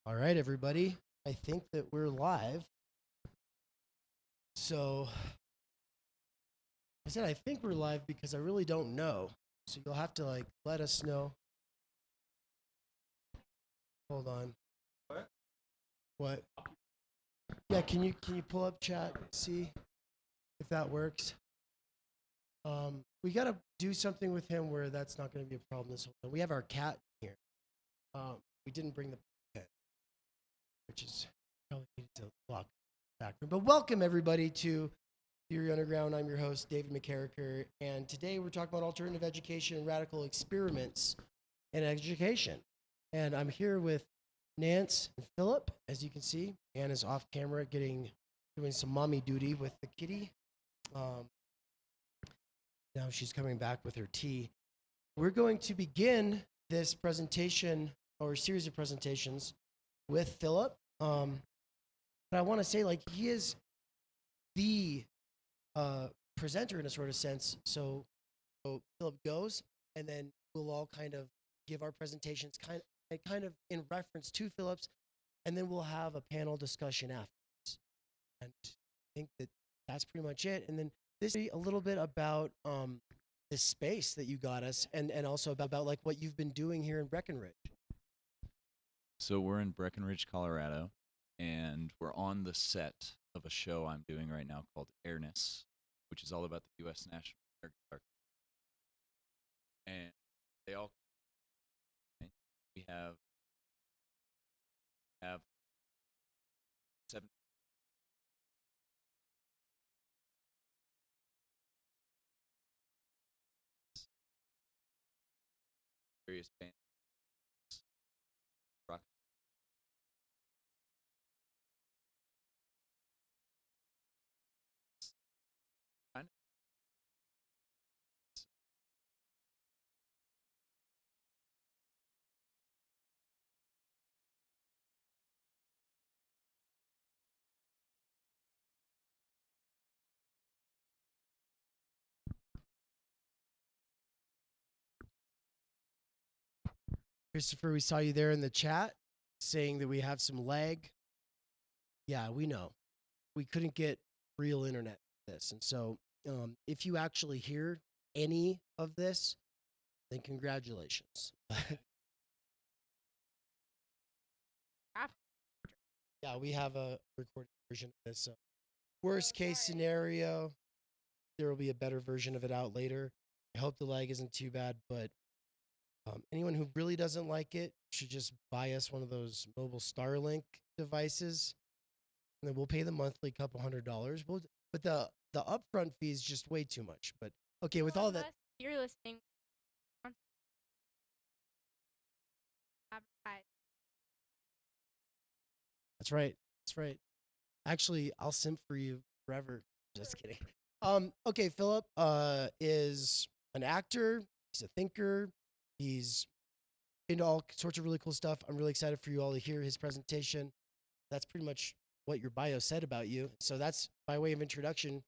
All right, everybody. I think that we're live. So I said I think we're live because I really don't know. So you'll have to let us know. Hold on. What? What? Yeah, can you pull up chat, see if that works? We gotta do something with him where that's not gonna be a problem this whole time. We have our cat here. We didn't bring the pet, which is probably needed to lock back. But welcome everybody to Theory Underground. I'm your host, David McKerracher, and today we're talking about alternative education and radical experiments in education. And I'm here with Nance and Phillip, as you can see. Anne is off camera doing some mommy duty with the kitty. Um, Now she's coming back with her tea. We're going to begin this presentation or series of presentations with Phillip. But I want to say, he is the presenter in a sort of sense. So Phillip goes, and then we'll all kind of give our presentations kind of in reference to Phillip's, and then we'll have a panel discussion afterwards. And I think that that's pretty much it. And then this will be a little bit about this space that you got us, and also about what you've been doing here in Breckenridge. So we're in Breckenridge, Colorado, and we're on the set of a show I'm doing right now called Airness, which is all about the U.S. National Guard. And they all we have 7 various bands. Rock. Kind of Christopher, we saw you there in the chat saying that we have some lag. Yeah, we know. We couldn't get real internet for this. And so if you actually hear any of this, then congratulations. Yeah, we have a recorded version of this. So worst case scenario, there will be a better version of it out later. I hope the lag isn't too bad, but anyone who really doesn't like it should just buy us one of those mobile Starlink devices, and then we'll pay the monthly couple $100. But the upfront fee is just way too much. But okay, with all that, you're listening. Advertise. that's right. That's right. Actually, I'll simp for you forever. Just kidding. Okay, Phillip is an actor. He's a thinker. He's into all sorts of really cool stuff. I'm really excited for you all to hear his presentation. That's pretty much what your bio said about you. So that's by way of introduction.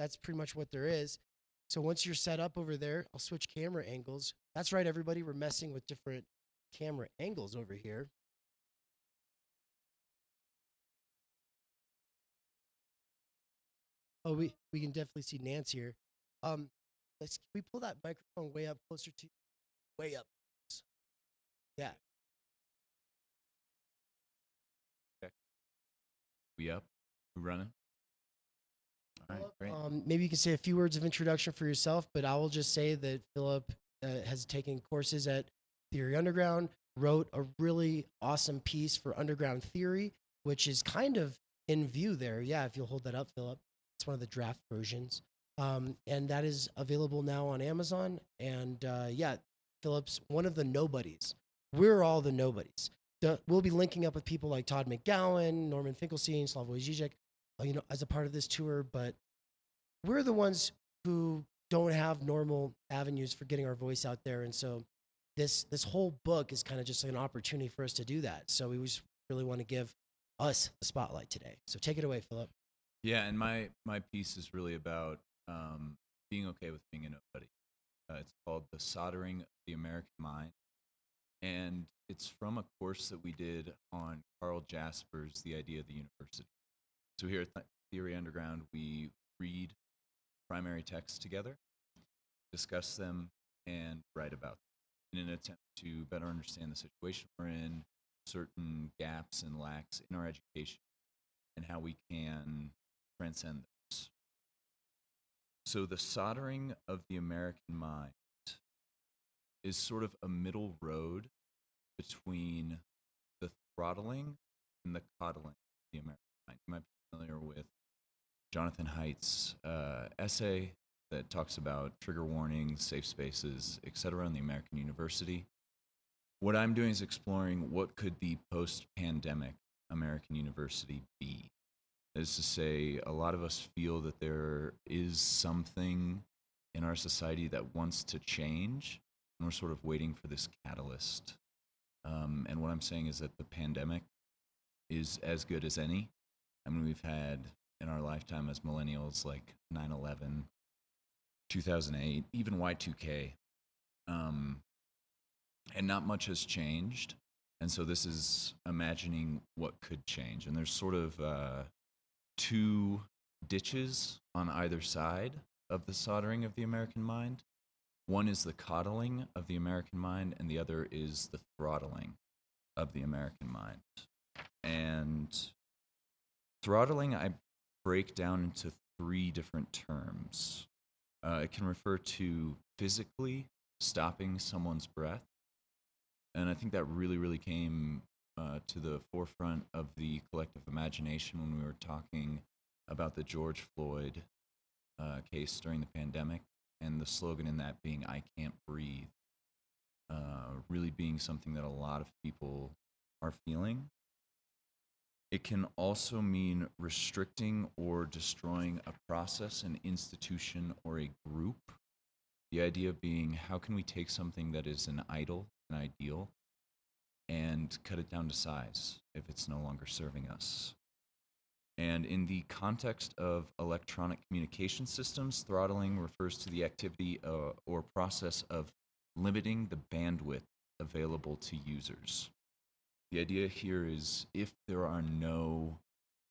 That's pretty much what there is. So once you're set up over there, I'll switch camera angles. That's right, everybody. We're messing with different camera angles over here. Oh, we can definitely see Nance here. Can we pull that microphone way up closer to way up? Yeah. we up. We running. All right, great. Maybe you can say a few words of introduction for yourself, but I will just say that Phillip has taken courses at Theory Underground, wrote a really awesome piece for Underground Theory, which is kind of in view there. Yeah, if you'll hold that up, Phillip. It's one of the draft versions. And that is available now on Amazon. And yeah, Phillip's one of the nobodies. We're all the nobodies. We'll be linking up with people like Todd McGowan, Norman Finkelstein, Slavoj Žižek, as a part of this tour, but we're the ones who don't have normal avenues for getting our voice out there. And so this whole book is kind of just an opportunity for us to do that. So we just really want to give us the spotlight today. So take it away, Phillip. Yeah, and my piece is really about being okay with being a nobody. It's called The Soldering of the American Mind. And it's from a course that we did on Carl Jasper's The Idea of the University. So here at Theory Underground, we read primary texts together, discuss them, and write about them in an attempt to better understand the situation we're in, certain gaps and lacks in our education, and how we can transcend those. So the soldering of the American mind is sort of a middle road between the throttling and the coddling of the American mind. You might be familiar with Jonathan Haidt's essay that talks about trigger warnings, safe spaces, etc. in the American University. What I'm doing is exploring what could the post-pandemic American University be. That is to say, a lot of us feel that there is something in our society that wants to change, and we're sort of waiting for this catalyst. And what I'm saying is that the pandemic is as good as any. I mean, we've had in our lifetime as millennials like 9/11, 2008, even Y2K, and not much has changed. And so this is imagining what could change. And there's sort of two ditches on either side of the soldering of the American mind. One is the coddling of the American mind, and the other is the throttling of the American mind. And throttling, I break down into three different terms. It can refer to physically stopping someone's breath. And I think that really came to the forefront of the collective imagination when we were talking about the George Floyd case during the pandemic, and the slogan in that being, "I can't breathe," really being something that a lot of people are feeling. It can also mean restricting or destroying a process, an institution, or a group. The idea being, how can we take something that is an idol, an ideal, and cut it down to size if it's no longer serving us? And in the context of electronic communication systems, throttling refers to the activity or process of limiting the bandwidth available to users. The idea here is, if there are no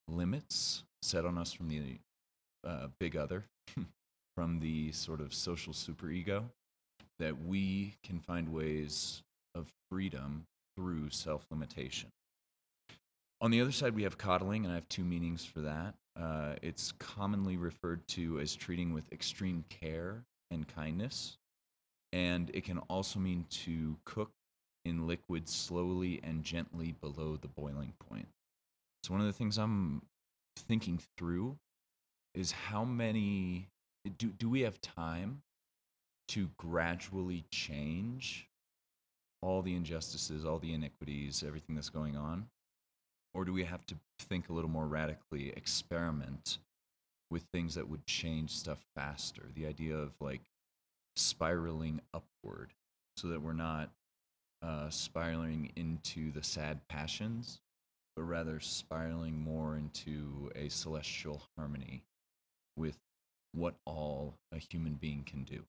limits set on us from the big other, from the sort of social superego, that we can find ways of freedom through self-limitation. On the other side, we have coddling, and I have two meanings for that. It's commonly referred to as treating with extreme care and kindness, and it can also mean to cook in liquid slowly and gently below the boiling point. So one of the things I'm thinking through is, how many, do we have time to gradually change all the injustices, all the iniquities, everything that's going on? Or do we have to think a little more radically, experiment with things that would change stuff faster? The idea of like spiraling upward, so that we're not spiraling into the sad passions, but rather spiraling more into a celestial harmony with what all a human being can do.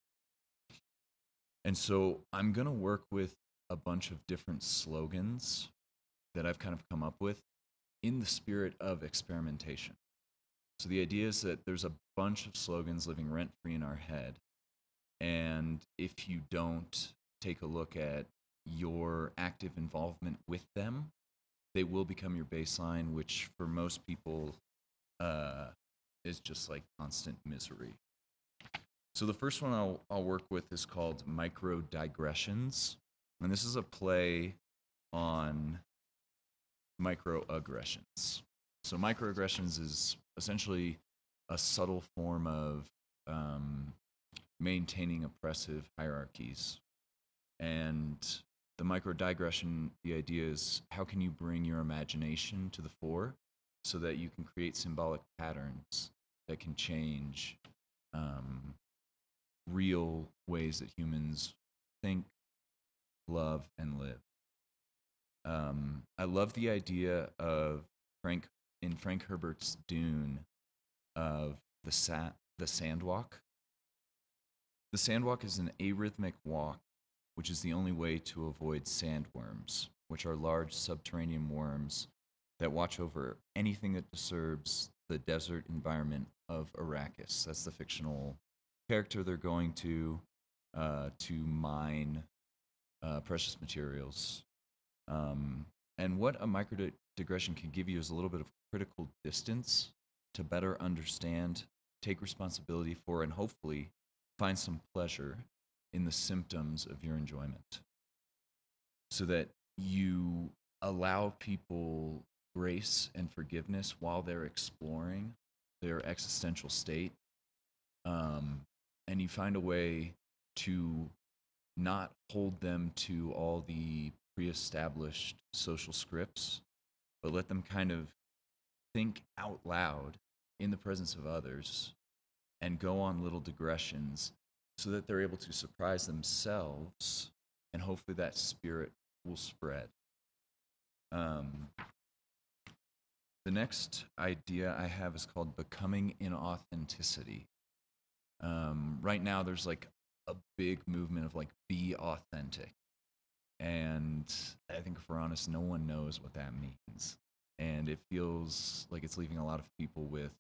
And so I'm going to work with a bunch of different slogans that I've kind of come up with in the spirit of experimentation. So the idea is that there's a bunch of slogans living rent-free in our head, and if you don't take a look at your active involvement with them, they will become your baseline, which for most people is just like constant misery. So the first one I'll work with is called micro-digressions, and this is a play on microaggressions. So microaggressions is essentially a subtle form of maintaining oppressive hierarchies. And the microdigression, the idea is, how can you bring your imagination to the fore so that you can create symbolic patterns that can change real ways that humans think, love, and live. I love the idea of Frank Herbert's Dune, of the sandwalk. The sandwalk is an arrhythmic walk which is the only way to avoid sandworms, which are large subterranean worms that watch over anything that disturbs the desert environment of Arrakis. That's the fictional character they're going to mine precious materials. And what a microdigression can give you is a little bit of critical distance to better understand, take responsibility for, and hopefully find some pleasure in the symptoms of your enjoyment, so that you allow people grace and forgiveness while they're exploring their existential state. And you find a way to not hold them to all the pre-established social scripts, but let them kind of think out loud in the presence of others and go on little digressions so that they're able to surprise themselves, and hopefully that spirit will spread. The next idea I have is called becoming inauthenticity. Right now there's like a big movement of like be authentic. And I think if we're honest, no one knows what that means. And it feels like it's leaving a lot of people with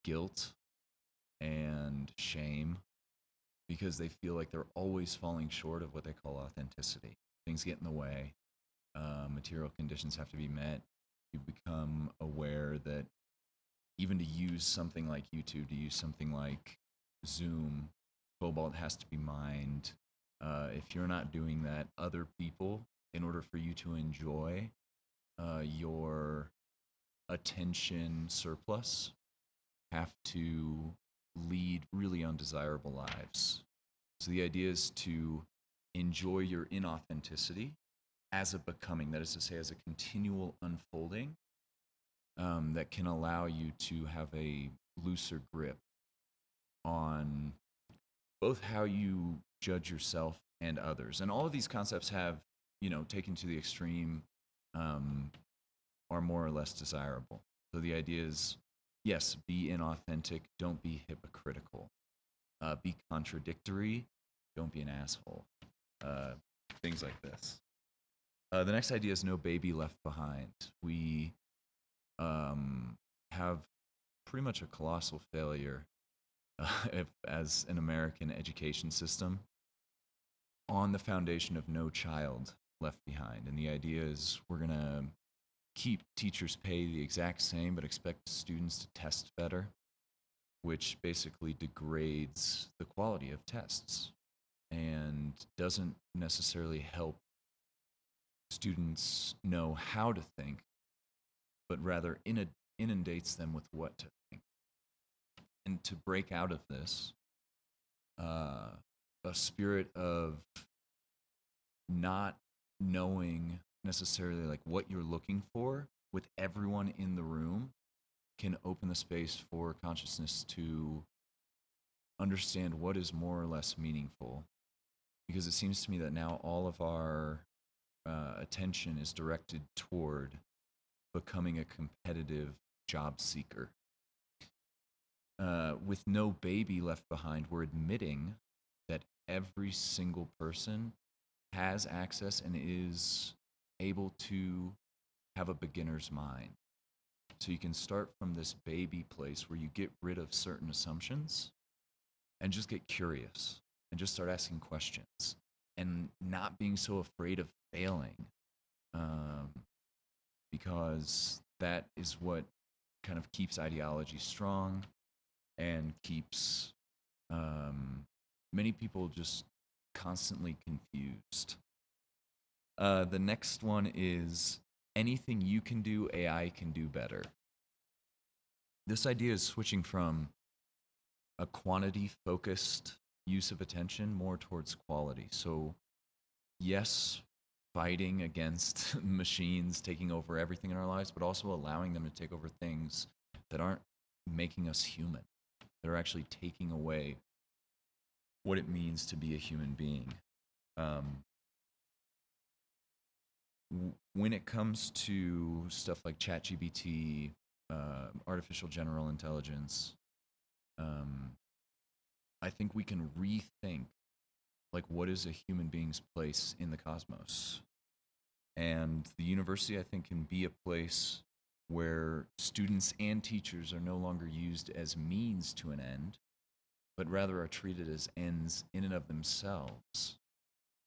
guilt and shame because they feel like they're always falling short of what they call authenticity. Things get in the way. Material conditions have to be met. You become aware that even to use something like YouTube, to use something like Zoom, cobalt has to be mined. If you're not doing that, other people, in order for you to enjoy your attention surplus, have to lead really undesirable lives. So the idea is to enjoy your inauthenticity as a becoming, that is to say, as a continual unfolding that can allow you to have a looser grip on both how you judge yourself and others. And all of these concepts have, taken to the extreme, are more or less desirable. So the idea is, yes, be inauthentic, don't be hypocritical. Be contradictory, don't be an asshole. Things like this. The next idea is no baby left behind. We have pretty much a colossal failure as an American education system on the foundation of no child left behind. And the idea is we're going to keep teachers' pay the exact same, but expect students to test better, which basically degrades the quality of tests and doesn't necessarily help students know how to think, but rather inundates them with what to think. And to break out of this, a spirit of not knowing necessarily like what you're looking for with everyone in the room can open the space for consciousness to understand what is more or less meaningful. Because it seems to me that now all of our attention is directed toward becoming a competitive job seeker. With no baby left behind, we're admitting that every single person has access and is able to have a beginner's mind. So you can start from this baby place where you get rid of certain assumptions and just get curious and just start asking questions and not being so afraid of failing, because that is what kind of keeps ideology strong and keeps many people just constantly confused. The next one is anything you can do, AI can do better. This idea is switching from a quantity-focused use of attention more towards quality. So, yes, fighting against machines taking over everything in our lives, but also allowing them to take over things that aren't making us human, that are actually taking away what it means to be a human being. When it comes to stuff like ChatGPT, artificial general intelligence, I think we can rethink like, what is a human being's place in the cosmos? And the university, I think, can be a place where students and teachers are no longer used as means to an end, but rather are treated as ends in and of themselves.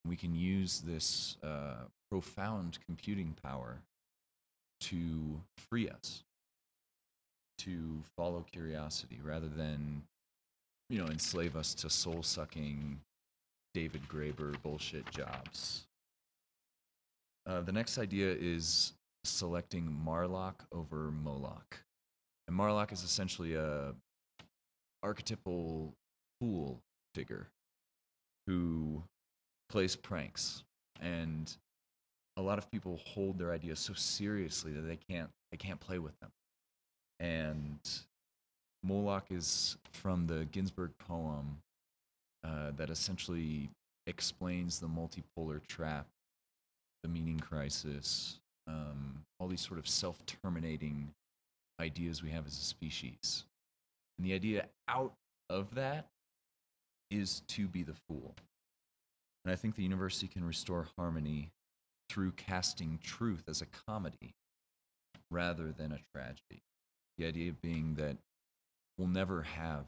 We can use this profound computing power to free us, to follow curiosity rather than, enslave us to soul-sucking David Graeber bullshit jobs. The next idea is selecting Marlock over Moloch. And Marlock is essentially a archetypal fool figure who plays pranks, and a lot of people hold their ideas so seriously that they can't play with them. And Moloch is from the Ginsberg poem that essentially explains the multipolar trap, the meaning crisis, all these sort of self-terminating ideas we have as a species. And the idea out of that is to be the fool. And I think the university can restore harmony through casting truth as a comedy rather than a tragedy. The idea being that we'll never have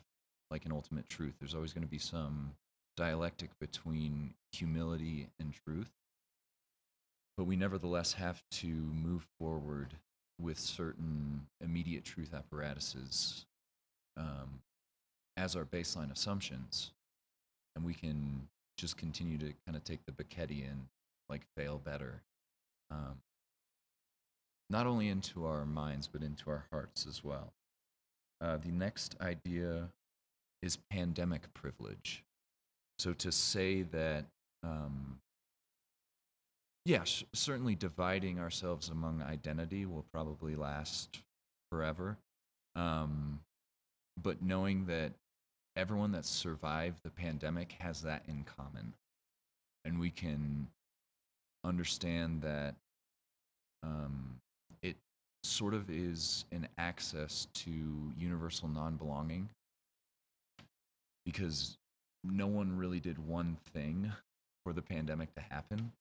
like an ultimate truth. There's always going to be some dialectic between humility and truth. But we nevertheless have to move forward with certain immediate truth apparatuses as our baseline assumptions. And we can just continue to kind of take the Beckettian and like fail better. Not only into our minds, but into our hearts as well. The next idea is pandemic privilege. So to say that, certainly dividing ourselves among identity will probably last forever. But knowing that everyone that survived the pandemic has that in common. And we can understand that it sort of is an access to universal non-belonging, because no one really did one thing for the pandemic to happen,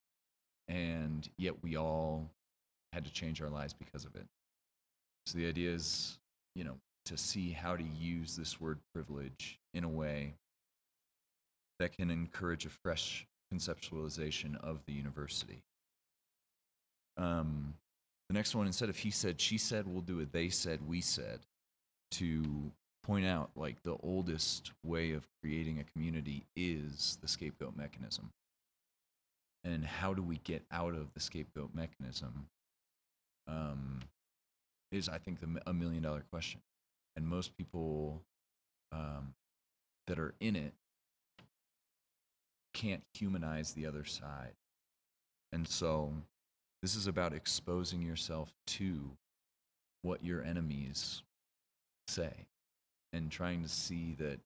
and yet we all had to change our lives because of it. So the idea is, to see how to use this word privilege in a way that can encourage a fresh conceptualization of the university. The next one, instead of he said, she said, we'll do a they said, we said, to point out like the oldest way of creating a community is the scapegoat mechanism. And how do we get out of the scapegoat mechanism is, I think, a $1 million question. And most people that are in it can't humanize the other side. And so this is about exposing yourself to what your enemies say and trying to see that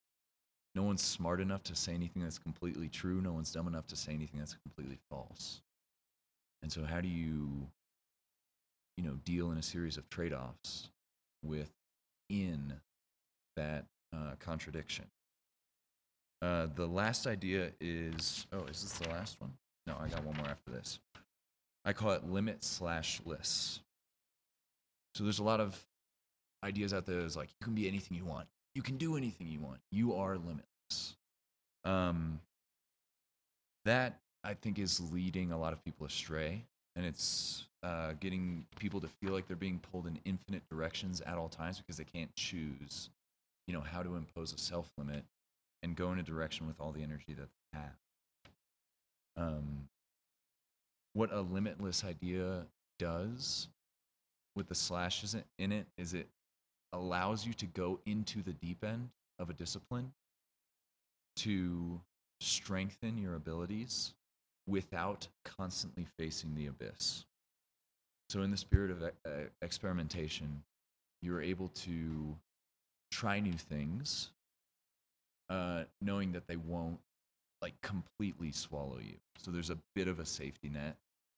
no one's smart enough to say anything that's completely true. No one's dumb enough to say anything that's completely false. And so how do you deal in a series of trade-offs within that contradiction? The last idea is, is this the last one? No, I got one more after this. I call it limit/lists. So there's a lot of ideas out there that's like, you can be anything you want. You can do anything you want. You are limitless. That, I think, is leading a lot of people astray. And it's getting people to feel like they're being pulled in infinite directions at all times because they can't choose, how to impose a self-limit and go in a direction with all the energy that they have. What a limitless idea does with the slashes in it is it allows you to go into the deep end of a discipline to strengthen your abilities without constantly facing the abyss. So in the spirit of experimentation, you're able to try new things, knowing that they won't completely swallow you. So there's a bit of a safety net,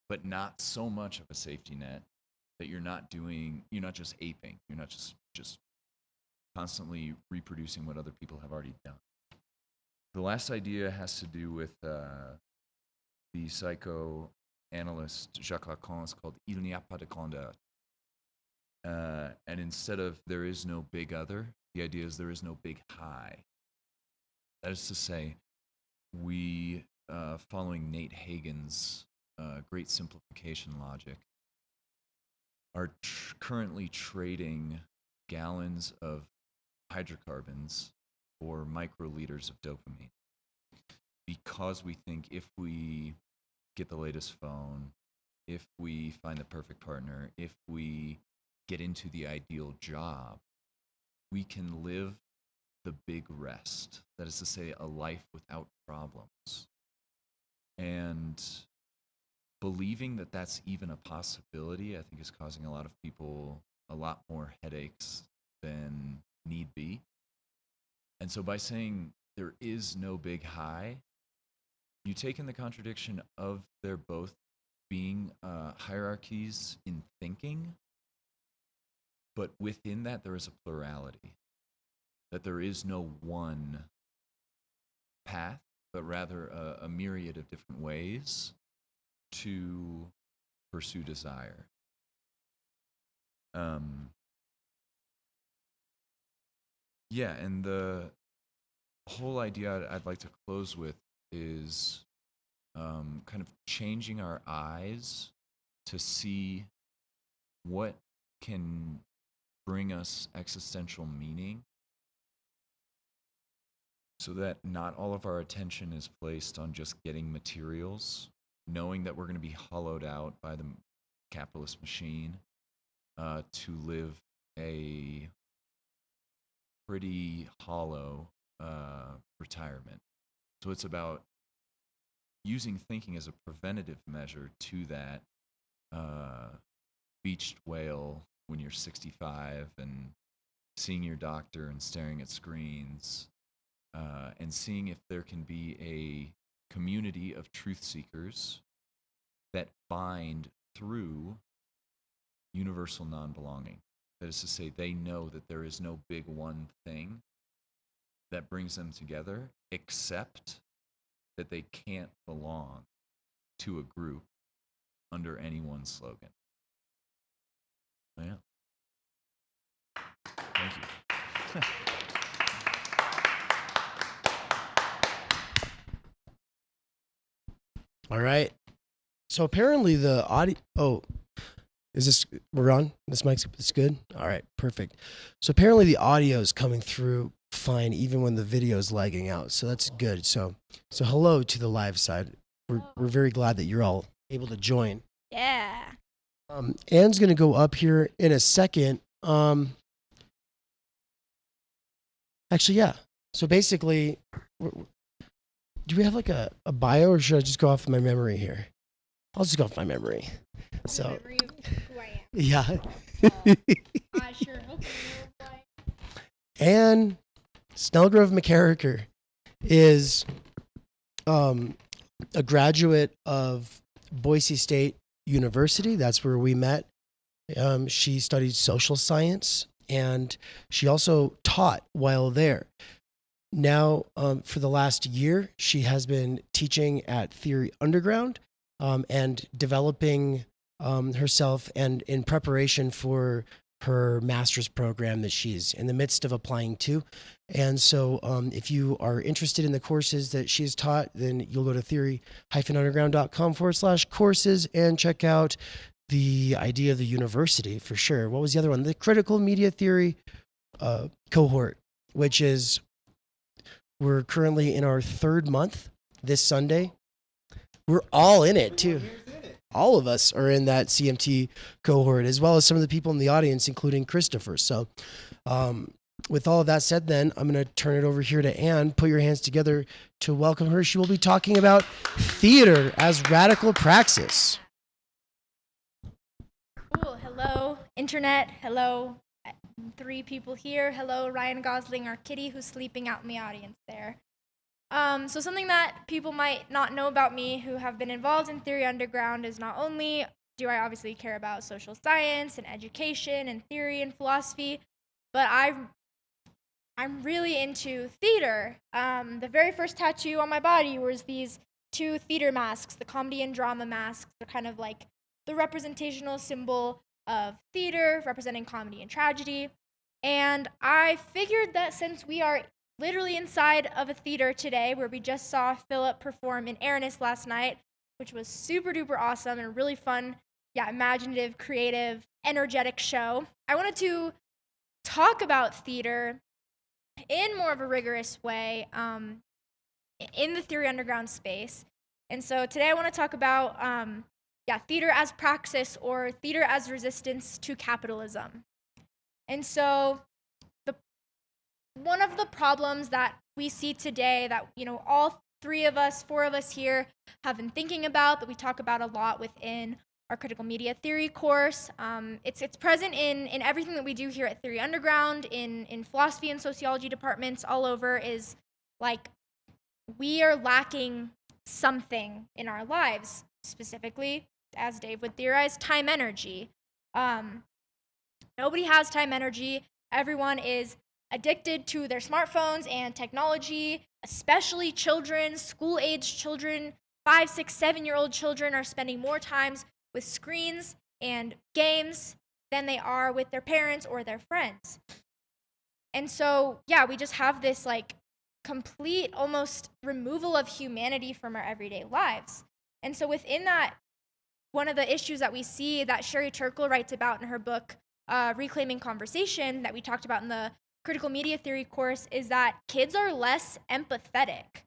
but not so much of a safety net that you're not just aping. You're not just constantly reproducing what other people have already done. The last idea has to do with the psychoanalyst Jacques Lacan. It's called Il n'y a pas de grandeur. And instead of there is no big other, the idea is there is no big high. That is to say, we, following Nate Hagen's great simplification logic, are currently trading gallons of hydrocarbons for microliters of dopamine. Because we think if we get the latest phone, if we find the perfect partner, if we get into the ideal job, we can live the big rest. That is to say, a life without problems. And believing that that's even a possibility, I think, is causing a lot of people a lot more headaches than need be. And so by saying there is no big high, you take in the contradiction of there both being hierarchies in thinking, but within that there is a plurality, that there is no one path, but rather a myriad of different ways to pursue desire. Yeah, and the whole idea I'd like to close with is kind of changing our eyes to see what can bring us existential meaning, so that not all of our attention is placed on just getting materials, knowing that we're going to be hollowed out by the capitalist machine to live a pretty hollow retirement. So it's about using thinking as a preventative measure to that beached whale when you're 65 and seeing your doctor and staring at screens and seeing if there can be a community of truth seekers that bind through universal non-belonging. That is to say, they know that there is no big one thing that brings them together, except that they can't belong to a group under any one slogan. Yeah. Thank you. All right. So apparently the audio. Oh, is this, we're on? This mic's it's good? All right, perfect. So apparently the audio is coming through fine even when the video is lagging out. So that's good. So hello to the live side. We're very glad that you're all able to join. Yeah. Anne's going to go up here in a second. Actually, yeah. So basically, do we have like a bio, or should I just go off my memory here? I'll just go off my memory. So, Memory of who I am. yeah. I sure hope you know why. And Snelgrove-McKerracher is a graduate of Boise State University. That's where we met. She studied social science, and she also taught while there. Now, for the last year, she has been teaching at Theory Underground and developing herself and in preparation for her master's program that she's in the midst of applying to. And so if you are interested in the courses that she's taught, then you'll go to theory-underground.com/courses and check out the idea of the university for sure. What was the other one? The critical media theory cohort, which is, we're currently in our third month this Sunday. We're all in it too. All of us are in that CMT cohort, as well as some of the people in the audience, including Christopher. So with all of that said, then I'm going to turn it over here to Anne. Put your hands together to welcome her. She will be talking about theater as radical praxis. Cool. Hello, internet. Hello, 3 people here. Hello, Ryan Gosling, our kitty, who's sleeping out in the audience there. So something that people might not know about me who have been involved in Theory Underground is not only do I obviously care about social science and education and theory and philosophy, but I I'm really into theater. The very first tattoo on my body was these two theater masks, the comedy and drama masks. They're kind of like the representational symbol of theater, representing comedy and tragedy. And I figured that since we are literally inside of a theater today, where we just saw Phillip perform in Aranis last night, which was super duper awesome and a really fun, imaginative, creative, energetic show, I wanted to talk about theater in more of a rigorous way in the Theory Underground space. And so today I want to talk about theater as praxis, or theater as resistance to capitalism. And so one of the problems that we see today that, all four of us here have been thinking about, that we talk about a lot within our critical media theory course. It's present in everything that we do here at Theory Underground, in philosophy and sociology departments all over, is like we are lacking something in our lives, specifically, as Dave would theorize, time energy. Nobody has time energy. Everyone is addicted to their smartphones and technology, especially children, school-age children, 5, 6, 7-year-old children are spending more times with screens and games than they are with their parents or their friends. And so, we just have this like complete almost removal of humanity from our everyday lives. And so within that, one of the issues that we see that Sherry Turkle writes about in her book, Reclaiming Conversation, that we talked about in the critical media theory course, is that kids are less empathetic.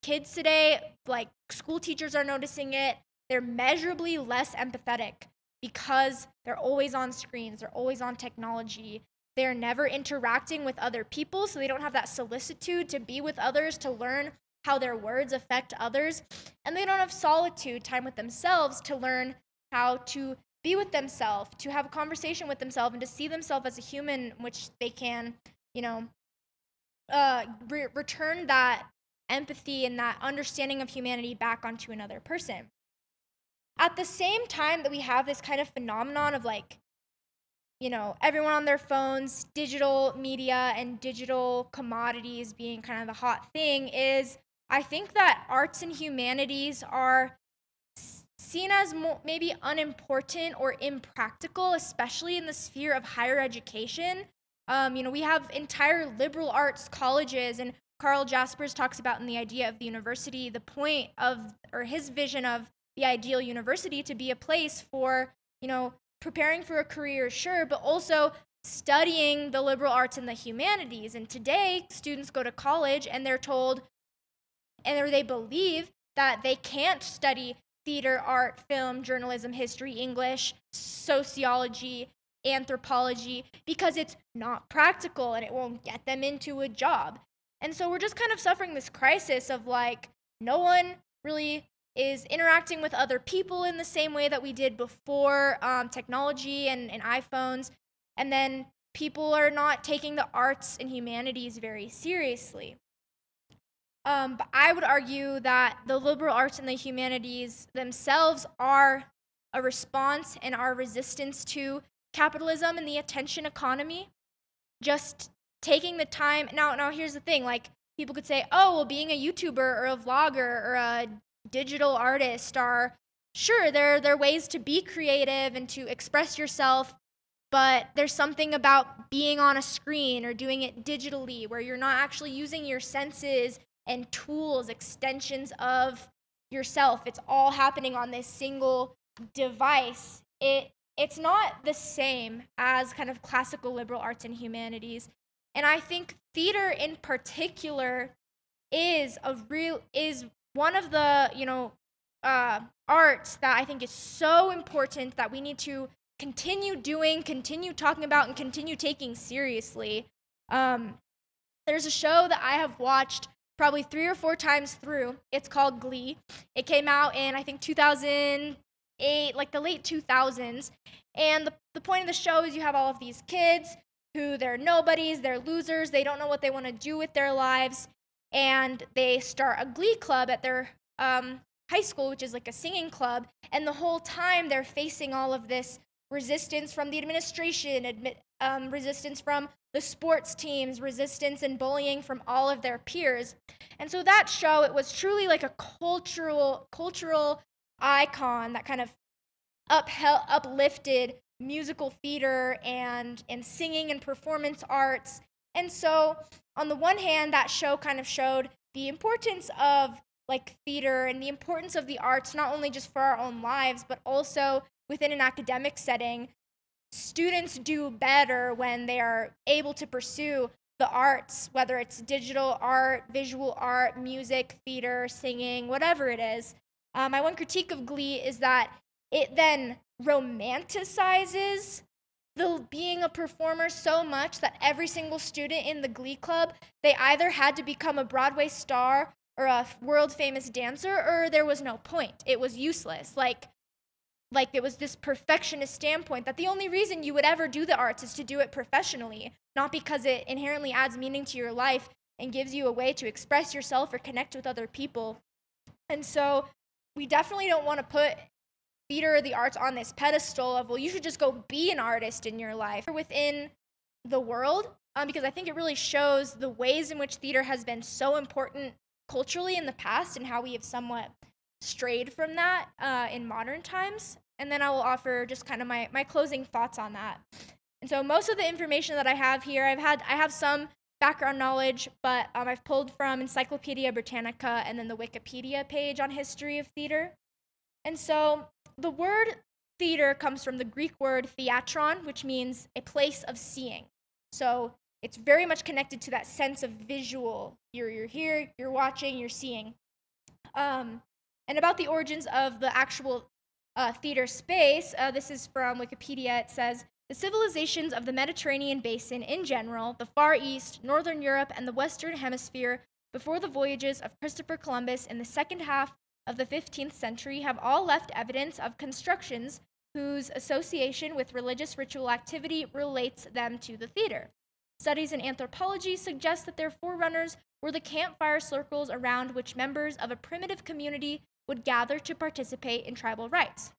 Kids today, like school teachers are noticing it, they're measurably less empathetic because they're always on screens, they're always on technology, they're never interacting with other people, so they don't have that solicitude to be with others, to learn how their words affect others, and they don't have solitude, time with themselves, to learn how to be with themselves, to have a conversation with themselves, and to see themselves as a human, which they can, return that empathy and that understanding of humanity back onto another person. At the same time that we have this kind of phenomenon of like, everyone on their phones, digital media and digital commodities being kind of the hot thing, is I think that arts and humanities are seen as maybe unimportant or impractical, especially in the sphere of higher education. We have entire liberal arts colleges, and Carl Jaspers talks about in The Idea of the University, the point of, or his vision of the ideal university to be a place for, preparing for a career, sure, but also studying the liberal arts and the humanities. And today, students go to college and they're told, or they believe that they can't study theater, art, film, journalism, history, English, sociology, anthropology, because it's not practical and it won't get them into a job. And so we're just kind of suffering this crisis of like, no one really is interacting with other people in the same way that we did before technology and iPhones. And then people are not taking the arts and humanities very seriously. But I would argue that the liberal arts and the humanities themselves are a response and our resistance to capitalism and the attention economy. Just taking the time. Now here's the thing, like people could say, oh, well, being a YouTuber or a vlogger or a digital artist are, sure, they're ways to be creative and to express yourself, but there's something about being on a screen or doing it digitally where you're not actually using your senses and tools, extensions of yourself. It's all happening on this single device. It's not the same as kind of classical liberal arts and humanities. And I think theater in particular is one of the, arts that I think is so important that we need to continue doing, continue talking about, and continue taking seriously. There's a show that I have watched probably 3 or 4 times through. It's called Glee. It came out in, I think, 2008, like the late 2000s. And the point of the show is you have all of these kids who they're nobodies, they're losers, they don't know what they want to do with their lives. And they start a Glee club at their high school, which is like a singing club. And the whole time they're facing all of this resistance from the administration, resistance from the sports teams, resistance and bullying from all of their peers. And so that show, it was truly like a cultural icon that kind of uplifted musical theater and singing and performance arts. And so on the one hand, that show kind of showed the importance of like theater and the importance of the arts, not only just for our own lives, but also within an academic setting. Students do better when they are able to pursue the arts, whether it's digital art, visual art, music, theater, singing, whatever it is. My one critique of Glee is that it then romanticizes the being a performer so much that every single student in the Glee Club, they either had to become a Broadway star or a world famous dancer, or there was no point. It was useless. Like it was this perfectionist standpoint that the only reason you would ever do the arts is to do it professionally, not because it inherently adds meaning to your life and gives you a way to express yourself or connect with other people. And so we definitely don't want to put theater or the arts on this pedestal of, well, you should just go be an artist in your life or within the world, because I think it really shows the ways in which theater has been so important culturally in the past and how we have somewhat strayed from that in modern times. And then I will offer just kind of my closing thoughts on that. And so most of the information that I have here, I have some background knowledge, but I've pulled from Encyclopedia Britannica and then the Wikipedia page on history of theater. And so the word theater comes from the Greek word theatron, which means a place of seeing. So it's very much connected to that sense of visual. You're here, you're watching, you're seeing. And about the origins of the actual theater space, this is from Wikipedia. It says, the civilizations of the Mediterranean basin in general, the Far East, Northern Europe, and the Western Hemisphere before the voyages of Christopher Columbus in the second half of the 15th century have all left evidence of constructions whose association with religious ritual activity relates them to the theater. Studies in anthropology suggest that their forerunners were the campfire circles around which members of a primitive community would gather to participate in tribal rites.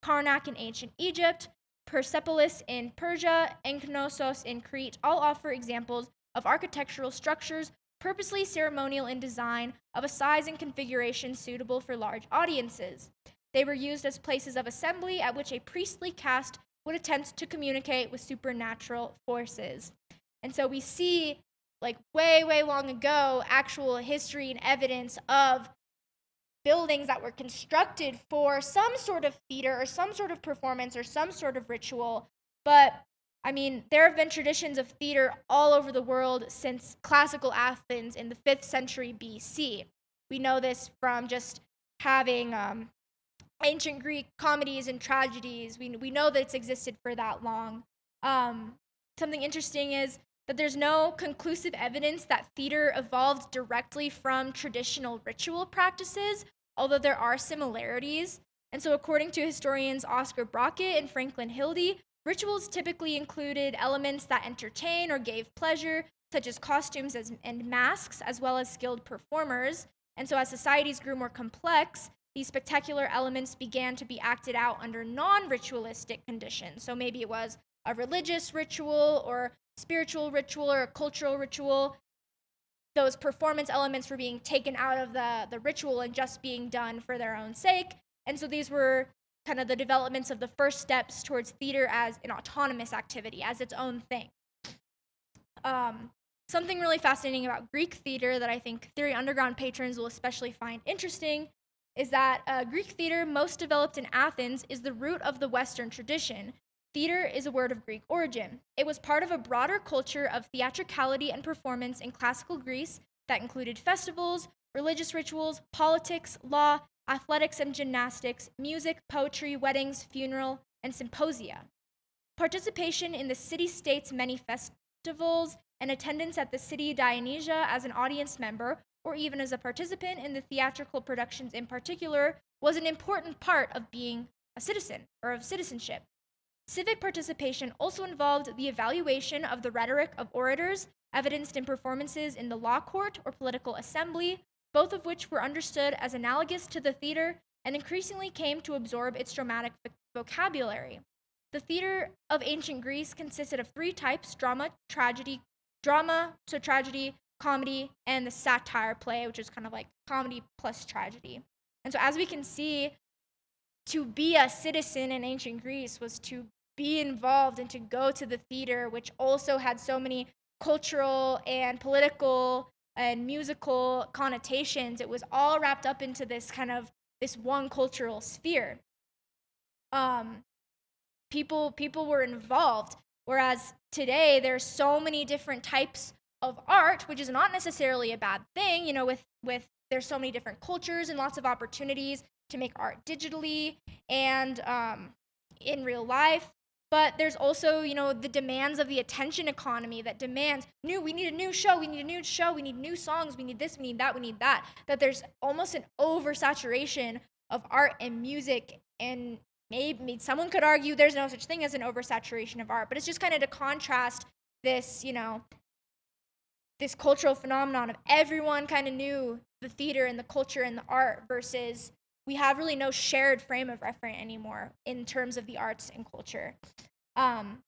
Karnak in ancient Egypt, Persepolis in Persia, and Knossos in Crete all offer examples of architectural structures purposely ceremonial in design, of a size and configuration suitable for large audiences. They were used as places of assembly at which a priestly caste would attempt to communicate with supernatural forces. And so we see, like way, way long ago, actual history and evidence of buildings that were constructed for some sort of theater or some sort of performance or some sort of ritual. But I mean, there have been traditions of theater all over the world since classical Athens in the 5th century BC. We know this from just having ancient Greek comedies and tragedies. We know that it's existed for that long. Something interesting is that there's no conclusive evidence that theater evolved directly from traditional ritual practices, although there are similarities. And so according to historians Oscar Brockett and Franklin Hildy, rituals typically included elements that entertain or gave pleasure, such as costumes and masks, as well as skilled performers. And so as societies grew more complex, these spectacular elements began to be acted out under non-ritualistic conditions. So maybe it was a religious ritual or spiritual ritual or a cultural ritual. Those performance elements were being taken out of the ritual and just being done for their own sake. And so these were kind of the developments of the first steps towards theater as an autonomous activity, as its own thing. Something really fascinating about Greek theater that I think Theory Underground patrons will especially find interesting is that Greek theater, most developed in Athens, is the root of the Western tradition. Theater is a word of Greek origin. It was part of a broader culture of theatricality and performance in classical Greece that included festivals, religious rituals, politics, law, athletics and gymnastics, music, poetry, weddings, funeral, and symposia. Participation in the city-state's many festivals and attendance at the city Dionysia as an audience member, or even as a participant in the theatrical productions in particular, was an important part of being a citizen, or of citizenship. Civic participation also involved the evaluation of the rhetoric of orators, evidenced in performances in the law court or political assembly, both of which were understood as analogous to the theater and increasingly came to absorb its dramatic vocabulary. the theater of ancient Greece consisted of three types: drama, so tragedy, comedy, and the satire play, which is kind of like comedy plus tragedy. And so as we can see, to be a citizen in ancient Greece was to be involved and to go to the theater, which also had so many cultural and political and musical connotations. It was all wrapped up into this one cultural sphere. People were involved, whereas today there's so many different types of art, which is not necessarily a bad thing. With there's so many different cultures and lots of opportunities to make art digitally and in real life. But there's also, the demands of the attention economy that demands we need a new show, we need new songs, we need this, we need that. That there's almost an oversaturation of art and music, and maybe someone could argue there's no such thing as an oversaturation of art, but it's just kind of to contrast this, this cultural phenomenon of everyone kind of knew the theater and the culture and the art versus we have really no shared frame of reference anymore in terms of the arts and culture. And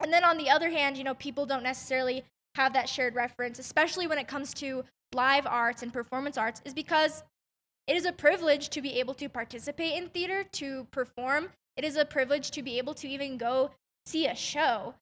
then on the other hand, people don't necessarily have that shared reference, especially when it comes to live arts and performance arts, is because it is a privilege to be able to participate in theater, to perform. It is a privilege to be able to even go see a show.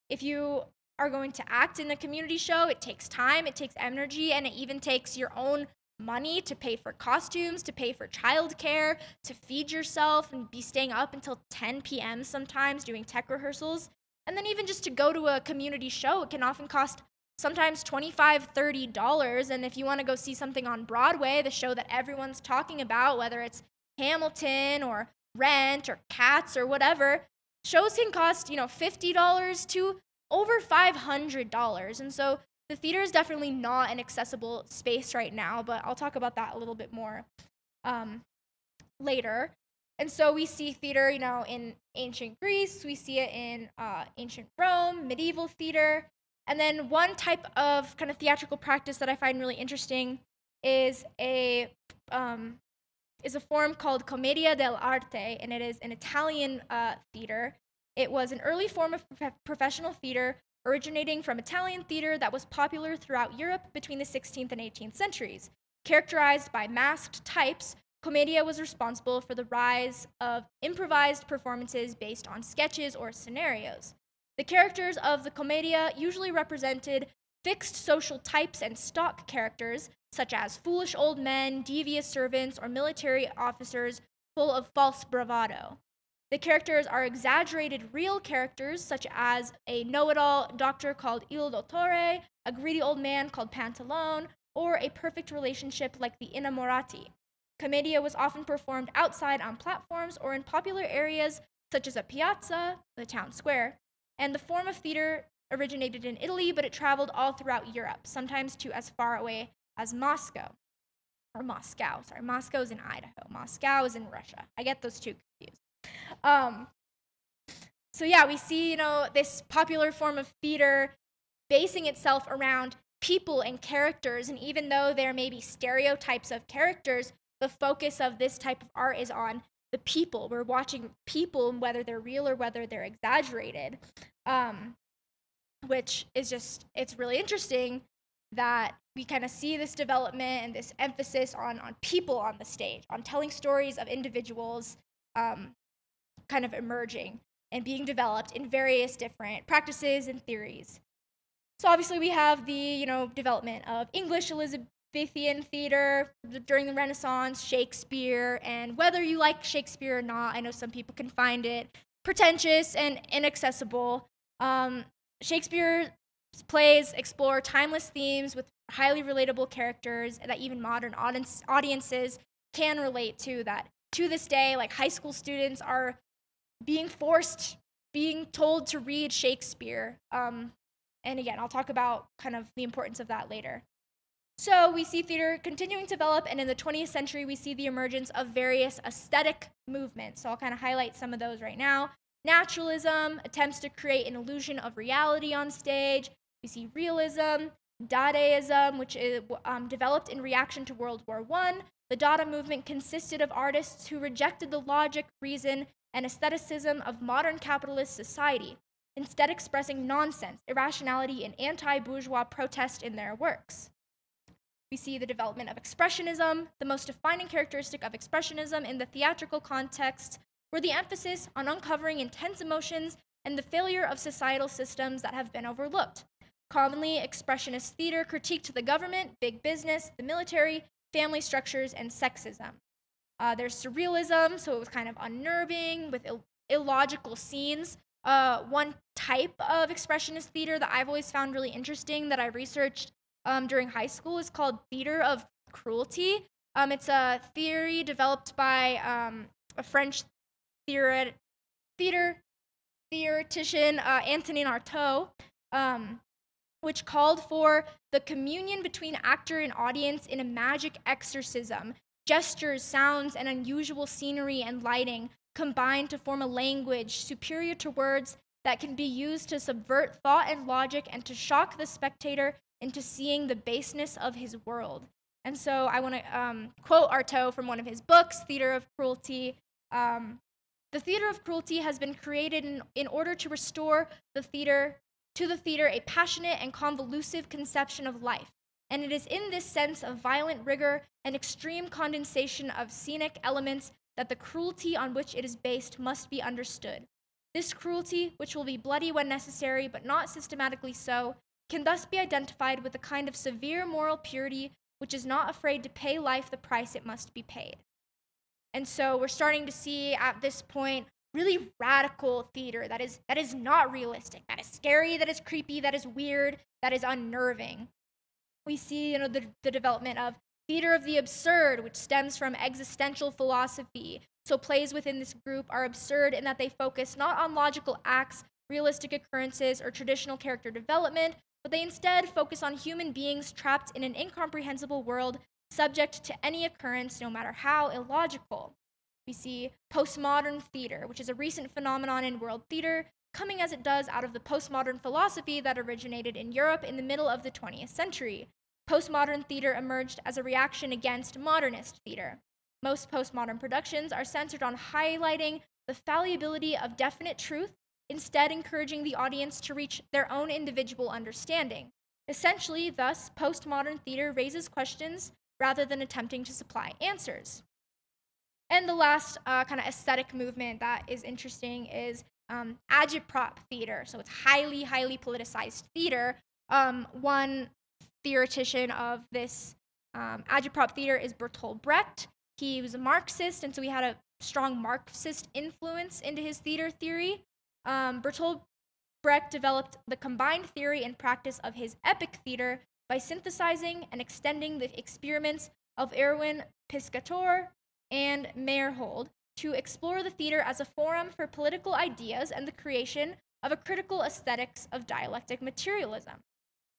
If you are going to act in a community show, it takes time, it takes energy, and it even takes your own money to pay for costumes, to pay for childcare, to feed yourself and be staying up until 10 p.m. sometimes doing tech rehearsals. And then even just to go to a community show, it can often cost sometimes $25, $30. And if you want to go see something on Broadway, the show that everyone's talking about, whether it's Hamilton or Rent or Cats or whatever, shows can cost, $50 to over $500. And so the theater is definitely not an accessible space right now, but I'll talk about that a little bit more later. And so we see theater, in ancient Greece, we see it in ancient Rome, medieval theater. And then one type of kind of theatrical practice that I find really interesting is a form called commedia dell'arte, and it is an Italian theater. It was an early form of professional theater originating from Italian theater that was popular throughout Europe between the 16th and 18th centuries. Characterized by masked types, commedia was responsible for the rise of improvised performances based on sketches or scenarios. The characters of the commedia usually represented fixed social types and stock characters, such as foolish old men, devious servants, or military officers full of false bravado. The characters are exaggerated real characters, such as a know-it-all doctor called Il Dottore, a greedy old man called Pantalone, or a perfect relationship like the Innamorati. Commedia was often performed outside on platforms or in popular areas such as a piazza, the town square. And the form of theater originated in Italy, but it traveled all throughout Europe, sometimes to as far away as Moscow. Moscow's in Idaho. Moscow is in Russia. I get those two confused. So yeah, we see, this popular form of theater basing itself around people and characters, and even though there may be stereotypes of characters, the focus of this type of art is on the people. We're watching people, whether they're real or whether they're exaggerated, which is it's really interesting that we kind of see this development and this emphasis on people on the stage, on telling stories of individuals kind of emerging and being developed in various different practices and theories. So obviously we have the, development of English Elizabethan theater during the Renaissance, Shakespeare, and whether you like Shakespeare or not, I know some people can find it pretentious and inaccessible. Shakespeare's plays explore timeless themes with highly relatable characters that even modern audiences can relate to, that to this day, like high school students are being told to read Shakespeare. And again, I'll talk about kind of the importance of that later. So we see theater continuing to develop, and in the 20th century, we see the emergence of various aesthetic movements. So I'll kind of highlight some of those right now. Naturalism, attempts to create an illusion of reality on stage. We see realism, Dadaism, which is developed in reaction to World War I. The Dada movement consisted of artists who rejected the logic, reason, and aestheticism of modern capitalist society, instead expressing nonsense, irrationality, and anti-bourgeois protest in their works. We see the development of expressionism. The most defining characteristic of expressionism in the theatrical context were the emphasis on uncovering intense emotions and the failure of societal systems that have been overlooked. Commonly, expressionist theater critiqued the government, big business, the military, family structures, and sexism. There's surrealism, so it was kind of unnerving with illogical scenes. One type of expressionist theater that I've always found really interesting that I researched during high school is called theater of cruelty. It's a theory developed by a French theoretician, Antonin Artaud, which called for the communion between actor and audience in a magic exorcism. Gestures, sounds, and unusual scenery and lighting combine to form a language superior to words that can be used to subvert thought and logic and to shock the spectator into seeing the baseness of his world. And so I want to quote Artaud from one of his books, Theater of Cruelty. The theater of cruelty has been created in order to restore to the theater a passionate and convolutive conception of life. And it is in this sense of violent rigor and extreme condensation of scenic elements that the cruelty on which it is based must be understood. This cruelty, which will be bloody when necessary but not systematically so, can thus be identified with a kind of severe moral purity which is not afraid to pay life the price it must be paid. And so we're starting to see at this point really radical theater that is not realistic, that is scary, that is creepy, that is weird, that is unnerving. We see, the development of theater of the absurd, which stems from existential philosophy. So plays within this group are absurd in that they focus not on logical acts, realistic occurrences, or traditional character development, but they instead focus on human beings trapped in an incomprehensible world, subject to any occurrence, no matter how illogical. We see postmodern theater, which is a recent phenomenon in world theater, coming as it does out of the postmodern philosophy that originated in Europe in the middle of the 20th century. Postmodern theater emerged as a reaction against modernist theater. Most postmodern productions are centered on highlighting the fallibility of definite truth, instead encouraging the audience to reach their own individual understanding. Essentially, thus, postmodern theater raises questions rather than attempting to supply answers. And the last kind of aesthetic movement that is interesting is agitprop theater. So it's highly, highly politicized theater. One theoretician of this agitprop theater is Bertolt Brecht. He was a Marxist, and so he had a strong Marxist influence into his theater theory. Bertolt Brecht developed the combined theory and practice of his epic theater by synthesizing and extending the experiments of Erwin Piscator and Meyerhold to explore the theater as a forum for political ideas and the creation of a critical aesthetics of dialectic materialism.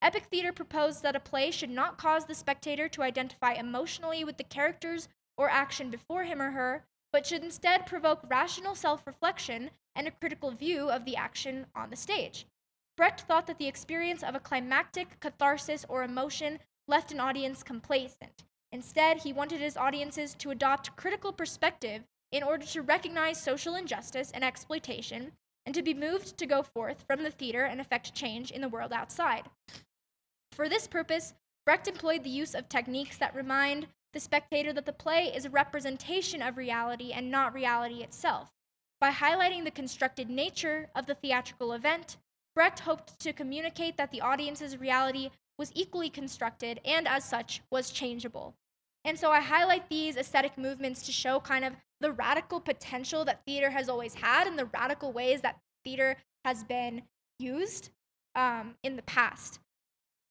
Epic theater proposed that a play should not cause the spectator to identify emotionally with the characters or action before him or her, but should instead provoke rational self-reflection and a critical view of the action on the stage. Brecht thought that the experience of a climactic catharsis or emotion left an audience complacent. Instead, he wanted his audiences to adopt critical perspective in order to recognize social injustice and exploitation, and to be moved to go forth from the theater and effect change in the world outside. For this purpose, Brecht employed the use of techniques that remind the spectator that the play is a representation of reality and not reality itself. By highlighting the constructed nature of the theatrical event, Brecht hoped to communicate that the audience's reality was equally constructed and, as such, was changeable. And so I highlight these aesthetic movements to show kind of the radical potential that theater has always had and the radical ways that theater has been used in the past.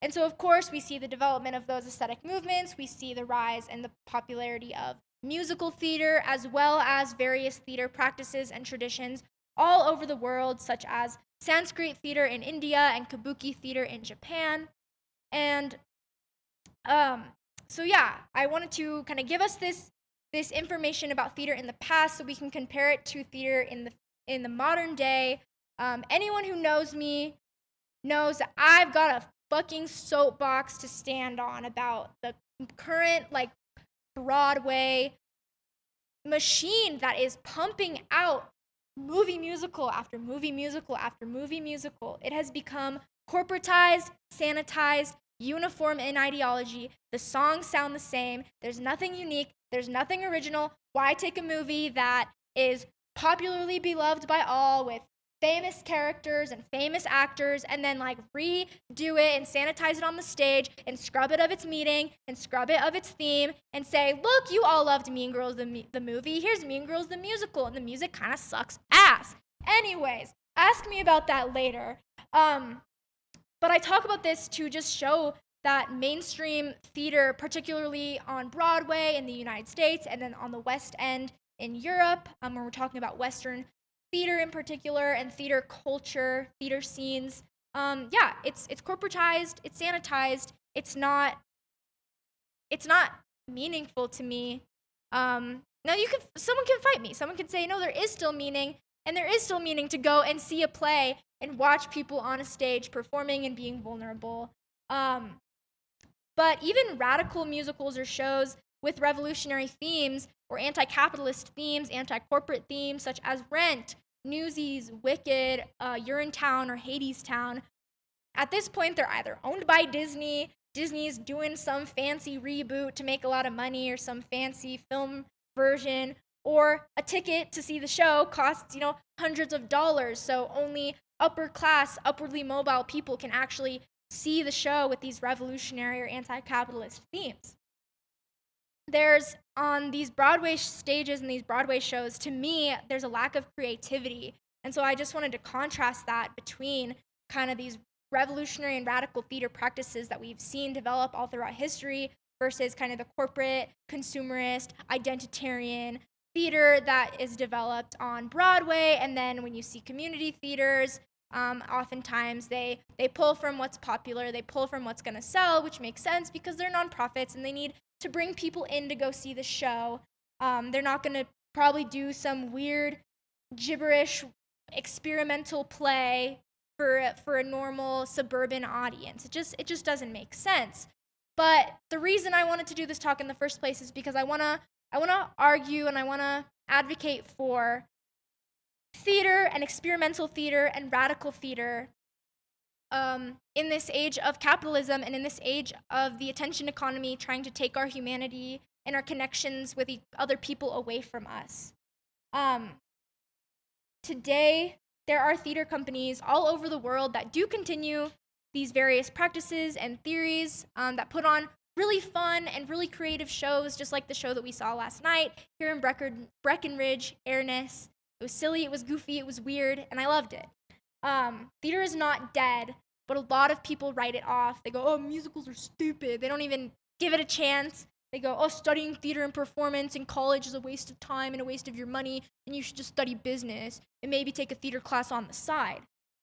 And so, of course, we see the development of those aesthetic movements. We see the rise and the popularity of musical theater, as well as various theater practices and traditions all over the world, such as Sanskrit theater in India and Kabuki theater in Japan. And so yeah, I wanted to kind of give us this information about theater in the past so we can compare it to theater in the modern day. Anyone who knows me knows that I've got a fucking soapbox to stand on about the current Broadway machine that is pumping out movie musical after movie musical after movie musical. It has become corporatized, sanitized, uniform in ideology. The songs sound the same. There's nothing unique. There's nothing original. Why take a movie that is popularly beloved by all with famous characters and famous actors and then like redo it and sanitize it on the stage and scrub it of its meaning and scrub it of its theme and say, look, you all loved Mean Girls the movie. Here's Mean Girls the musical, and the music kind of sucks ass. Anyways, ask me about that later. But I talk about this to just show that mainstream theater, particularly on Broadway in the United States and then on the West End in Europe, when we're talking about Western theater in particular and theater culture, theater scenes, it's corporatized, it's sanitized, it's not meaningful to me. Now someone can fight me. Someone can say, no, there is still meaning, and there is still meaning to go and see a play and watch people on a stage performing and being vulnerable. But even radical musicals or shows with revolutionary themes or anti-capitalist themes, anti-corporate themes, such as Rent, Newsies, Wicked, Urinetown, or Hadestown, at this point they're either owned by Disney, Disney's doing some fancy reboot to make a lot of money, or some fancy film version, or a ticket to see the show costs, hundreds of dollars, so only upper class, upwardly mobile people can actually see the show with these revolutionary or anti-capitalist themes. There's, on these Broadway stages and these Broadway shows, to me, there's a lack of creativity. And so I just wanted to contrast that between kind of these revolutionary and radical theater practices that we've seen develop all throughout history versus kind of the corporate, consumerist, identitarian theater that is developed on Broadway. And then when you see community theaters, oftentimes they pull from what's popular, they pull from what's going to sell, which makes sense because they're nonprofits and they need to bring people in to go see the show. They're not going to probably do some weird, gibberish, experimental play for a normal suburban audience. It just doesn't make sense. But the reason I wanted to do this talk in the first place is because I want to argue and I want to advocate for theater and experimental theater and radical theater in this age of capitalism and in this age of the attention economy trying to take our humanity and our connections with other people away from us. Today, there are theater companies all over the world that do continue these various practices and theories that put on really fun and really creative shows, just like the show that we saw last night here in Breckenridge, Airness. It was silly, it was goofy, it was weird, and I loved it. Theater is not dead, but a lot of people write it off. They go, oh, musicals are stupid. They don't even give it a chance. They go, oh, studying theater and performance in college is a waste of time and a waste of your money, and you should just study business and maybe take a theater class on the side.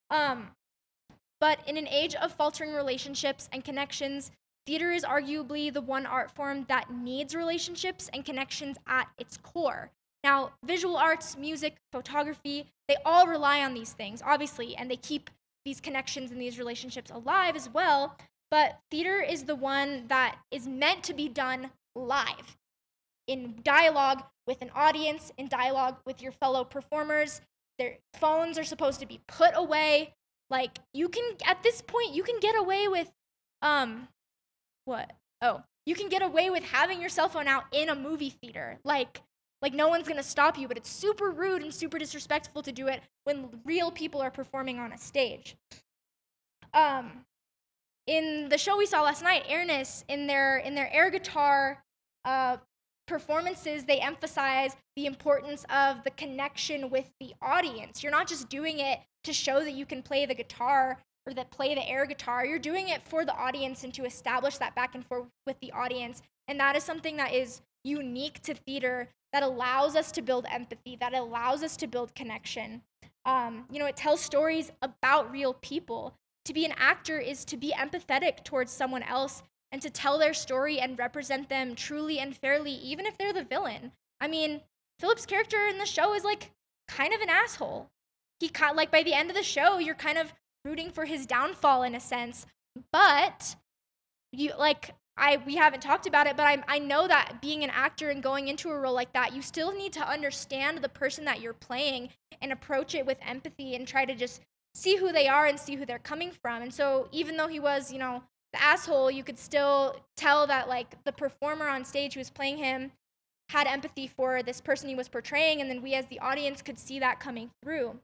But in an age of faltering relationships and connections, theater is arguably the one art form that needs relationships and connections at its core. Now, visual arts, music, photography, they all rely on these things, obviously, and they keep these connections and these relationships alive as well, but theater is the one that is meant to be done live, in dialogue with an audience, in dialogue with your fellow performers. Their phones are supposed to be put away. Like, at this point, you can get away with, you can get away with having your cell phone out in a movie theater. Like no one's gonna stop you, but it's super rude and super disrespectful to do it when real people are performing on a stage. In the show we saw last night, Airness, in their air guitar performances, they emphasize the importance of the connection with the audience. You're not just doing it to show that you can play the guitar or that play the air guitar. You're doing it for the audience and to establish that back and forth with the audience. And that is something that is unique to theater, that allows us to build empathy, that allows us to build connection. It tells stories about real people. To be an actor is to be empathetic towards someone else and to tell their story and represent them truly and fairly, even if they're the villain. I mean, Philip's character in the show is kind of an asshole. By the end of the show, you're kind of rooting for his downfall in a sense, but we haven't talked about it, but I know that being an actor and going into a role like that, you still need to understand the person that you're playing and approach it with empathy and try to just see who they are and see who they're coming from. And so even though he was, you know, the asshole, you could still tell that like the performer on stage who was playing him had empathy for this person he was portraying, and then we as the audience could see that coming through.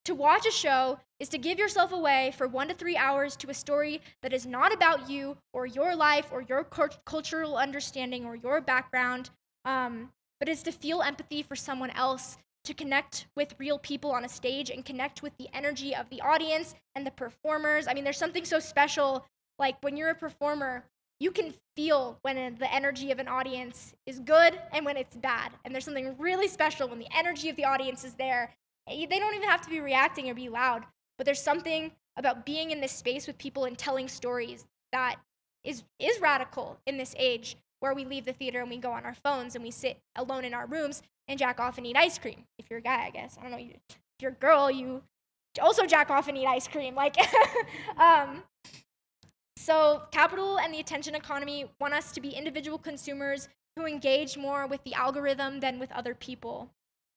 To watch a show is to give yourself away for 1 to 3 hours to a story that is not about you or your life or your cultural understanding or your background, but is to feel empathy for someone else, to connect with real people on a stage and connect with the energy of the audience and the performers. I mean, there's something so special, like when you're a performer, you can feel when the energy of an audience is good and when it's bad. And there's something really special when the energy of the audience is there. They don't even have to be reacting or be loud, but there's something about being in this space with people and telling stories that is radical in this age where we leave the theater and we go on our phones and we sit alone in our rooms and jack off and eat ice cream. If you're a guy, I guess. I don't know. If you're a girl, you also jack off and eat ice cream. Like, so capital and the attention economy want us to be individual consumers who engage more with the algorithm than with other people.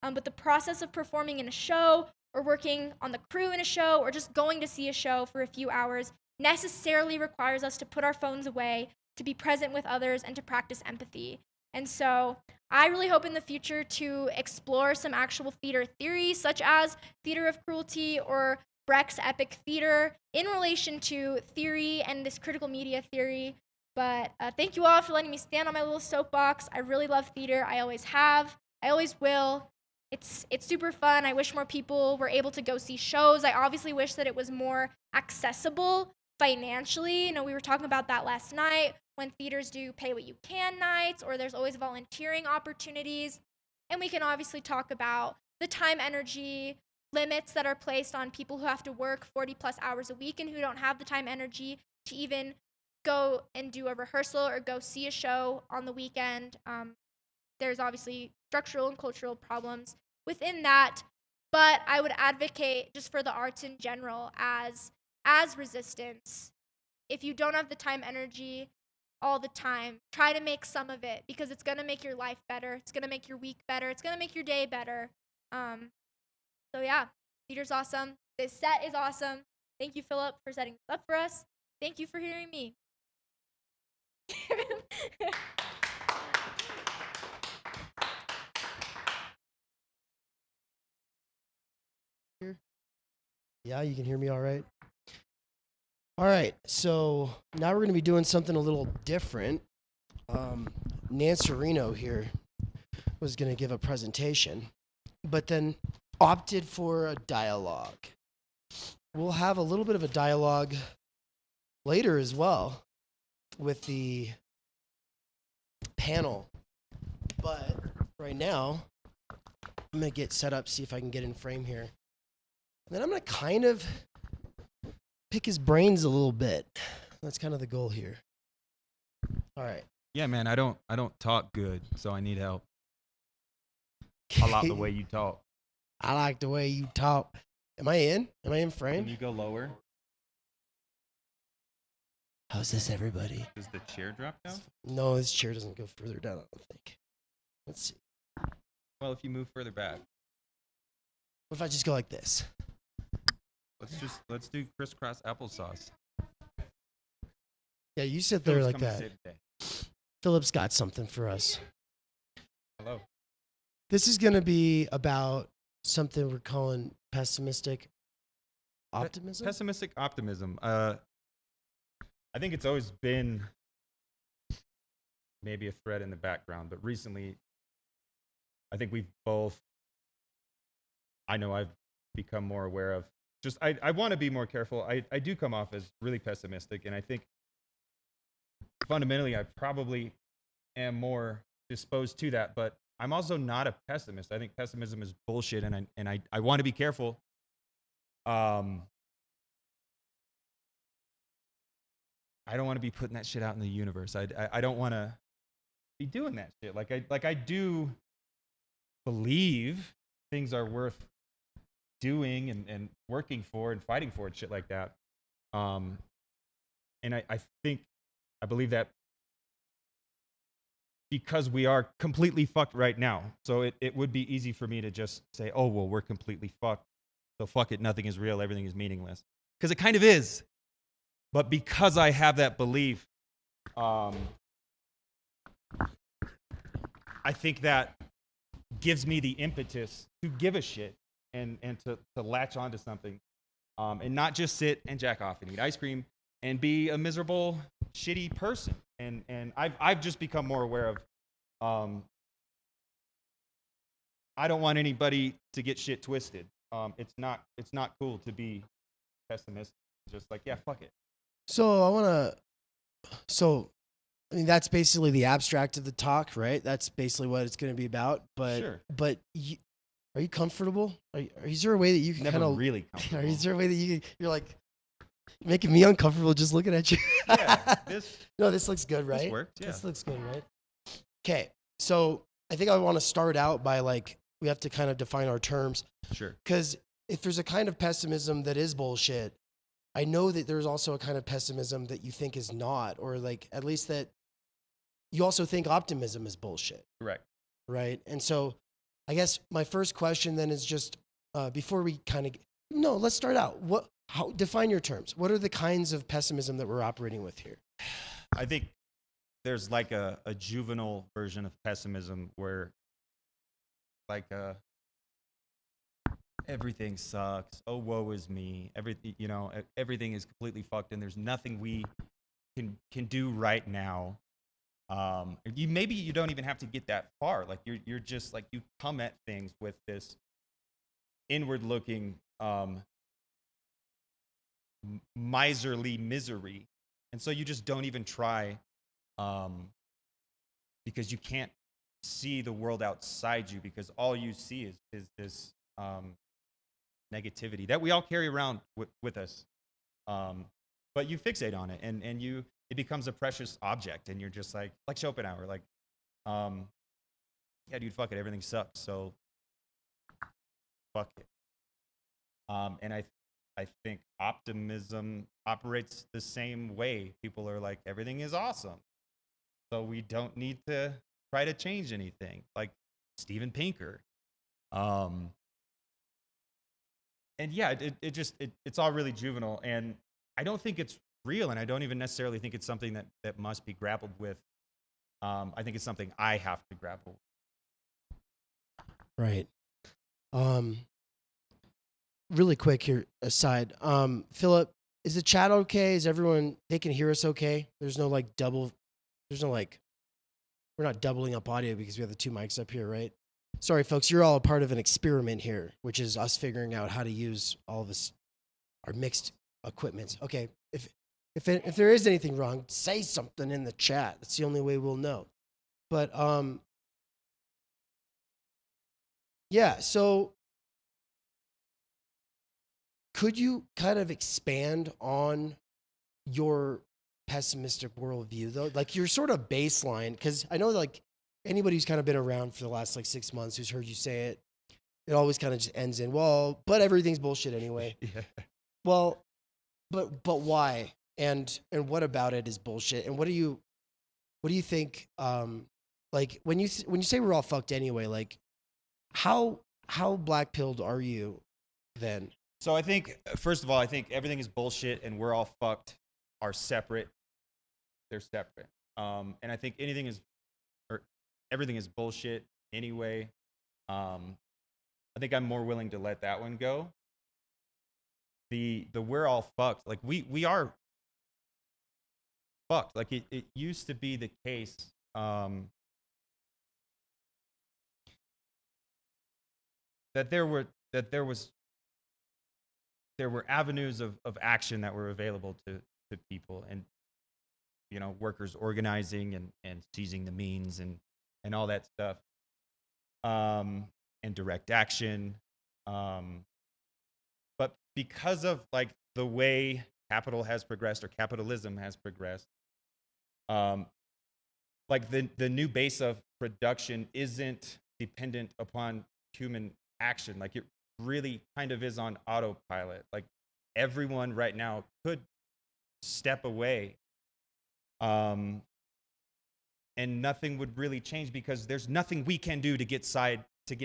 But the process of performing in a show or working on the crew in a show or just going to see a show for a few hours necessarily requires us to put our phones away, to be present with others, and to practice empathy. And so I really hope in the future to explore some actual theater theories, such as theater of cruelty or Brecht's epic theater, in relation to theory and this critical media theory. But thank you all for letting me stand on my little soapbox. I really love theater. I always have. I always will. It's super fun. I wish more people were able to go see shows. I obviously wish that it was more accessible financially. You know, we were talking about that last night when theaters do pay what you can nights, or there's always volunteering opportunities. And we can obviously talk about the time energy limits that are placed on people who have to work 40 plus hours a week and who don't have the time energy to even go and do a rehearsal or go see a show on the weekend. There's obviously structural and cultural problems within that, but I would advocate just for the arts in general as resistance. If you don't have the time energy all the time, try to make some of it, because it's gonna make your life better. It's gonna make your week better. It's gonna make your day better. So yeah, theater's awesome. This set is awesome. Thank you, Phillip, for setting this up for us. Thank you for hearing me. Yeah, you can hear me all right? All right, so now we're going to be doing something a little different. Nancerino here was going to give a presentation, but then opted for a dialogue. We'll have a little bit of a dialogue later as well with the panel, but right now I'm going to get set up, see if I can get in frame here. And then I'm going to kind of pick his brains a little bit. That's kind of the goal here. All right. Yeah, man, I don't talk good, so I need help. I like the way you talk. I like the way you talk. Am I in? Am I in frame? Can you go lower? How's this, everybody? Does the chair drop down? No, this chair doesn't go further down, I don't think. Let's see. Well, if you move further back. What if I just go like this? Let's do crisscross applesauce. Yeah, you sit there Philip's like coming to that. save the day. Philip's got something for us. Hello. This is going to be about something we're calling pessimistic optimism. Pessimistic optimism. I think it's always been maybe a thread in the background, but recently, I think we've both, I know I've become more aware of, just I want to be more careful. I do come off as really pessimistic, and I think fundamentally I probably am more disposed to that, but I'm also not a pessimist. I think pessimism is bullshit, and I want to be careful. I don't want to be putting that shit out in the universe. I don't want to be doing that shit. Like I do believe things are worth doing and working for and fighting for and shit like that. And I think I believe that because we are completely fucked right now. So it would be easy for me to just say, oh, well, we're completely fucked. So fuck it, nothing is real, everything is meaningless. Because it kind of is. But because I have that belief, I think that gives me the impetus to give a shit and to latch onto something. And not just sit and jack off and eat ice cream and be a miserable, shitty person. And I've just become more aware of, I don't want anybody to get shit twisted. It's not cool to be pessimistic. Just like, yeah, fuck it. So I mean, that's basically the abstract of the talk, right? That's basically what it's going to be about. But Sure. Are you comfortable? Is there a way that you can Never kind of really comfortable. Is there a way that you're like making me uncomfortable just looking at you? Yeah, this looks good, right? This worked, yeah. This looks good, right? Okay, so I think I want to start out by we have to kind of define our terms. Sure. Because if there's a kind of pessimism that is bullshit, I know that there's also a kind of pessimism that you think is not, or at least that you also think optimism is bullshit. Correct. Right? And so I guess my first question then is just before we let's start out. Define your terms. What are the kinds of pessimism that we're operating with here? I think there's like a juvenile version of pessimism where everything sucks. Oh, woe is me. Everything is completely fucked and there's nothing we can do right now. Maybe you don't even have to get that far. Like you're just like, you come at things with this inward looking, miserly misery. And so you just don't even try, because you can't see the world outside you, because all you see is this, negativity that we all carry around with us. But you fixate on it and it becomes a precious object, and you're just like Schopenhauer, yeah, dude, fuck it, everything sucks, so fuck it. And I think optimism operates the same way. People are like, everything is awesome, so we don't need to try to change anything, like Steven Pinker. And yeah, it's all really juvenile, and I don't think it's real, and I don't even necessarily think it's something that must be grappled with. I think it's something I have to grapple with. Right. Really quick here, aside. Philip, is the chat okay? Is everyone, they can hear us okay? There's no we're not doubling up audio because we have the two mics up here, right? Sorry, folks, you're all a part of an experiment here, which is us figuring out how to use all of this, our mixed equipment. Okay, if there is anything wrong, say something in the chat. That's the only way we'll know. But yeah. So could you kind of expand on your pessimistic worldview, though? Like your sort of baseline, because I know anybody who's kind of been around for the last 6 months who's heard you say it, it always kind of just ends in, well, but everything's bullshit anyway. Yeah. Well, but why? And what about it is bullshit? And what do you think? When you say we're all fucked anyway, how black-pilled are you then? So I think, first of all, I think everything is bullshit and we're all fucked are separate. They're separate. And I think everything is bullshit anyway. I think I'm more willing to let that one go. The we're all fucked. Like we are fucked. Like it used to be the case. That there were avenues of action that were available to people, and workers organizing and seizing the means and all that stuff, and direct action, but because of the way capital has progressed, or capitalism has progressed, the new base of production isn't dependent upon human action. It really kind of is on autopilot. Everyone right now could step away And nothing would really change because there's nothing we can do to get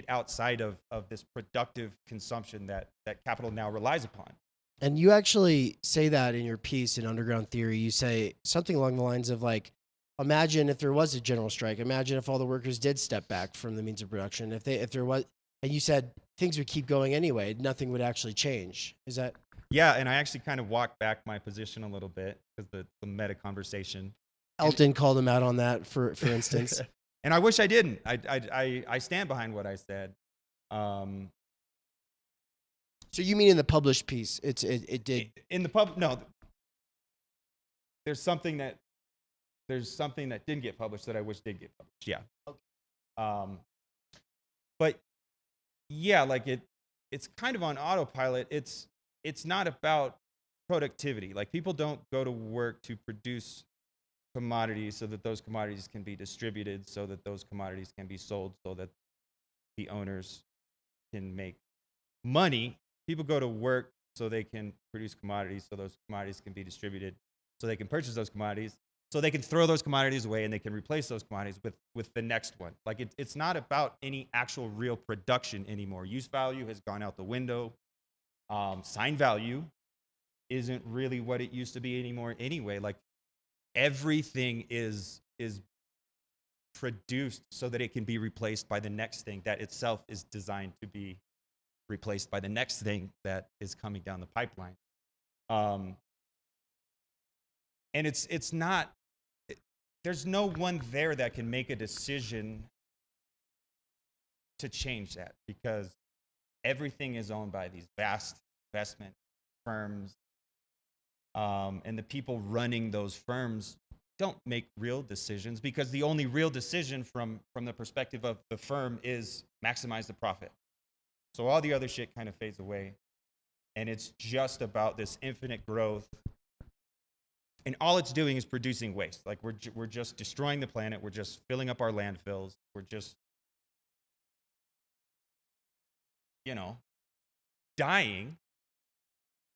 outside of this productive consumption that capital now relies upon. And you actually say that in your piece in Underground Theory. You say something along the lines of like, imagine if there was a general strike. Imagine if all the workers did step back from the means of production. If there was, and you said things would keep going anyway. Nothing would actually change. Is that? Yeah, and I actually kind of walked back my position a little bit because the meta conversation. Elton called him out on that, for instance. And I wish I didn't. I stand behind what I said. So you mean in the published piece, it did in the pub? No. There's something that didn't get published that I wish did get published. Yeah. Okay. But yeah, like it's kind of on autopilot. It's not about productivity. Like people don't go to work to produce commodities so that those commodities can be distributed, so that those commodities can be sold, so that the owners can make money. People go to work so they can produce commodities, so those commodities can be distributed, so they can purchase those commodities, so they can throw those commodities away and they can replace those commodities with the next one. Like it's not about any actual real production anymore. Use value has gone out the window. Sign value isn't really what it used to be anymore anyway. Like everything is produced so that it can be replaced by the next thing that itself is designed to be replaced by the next thing that is coming down the pipeline. And it's not, there's no one there that can make a decision to change that because everything is owned by these vast investment firms. And the people running those firms don't make real decisions because the only real decision from the perspective of the firm is maximize the profit. So all the other shit kind of fades away. And it's just about this infinite growth. And all it's doing is producing waste. Like we're just destroying the planet. We're just filling up our landfills. We're just, dying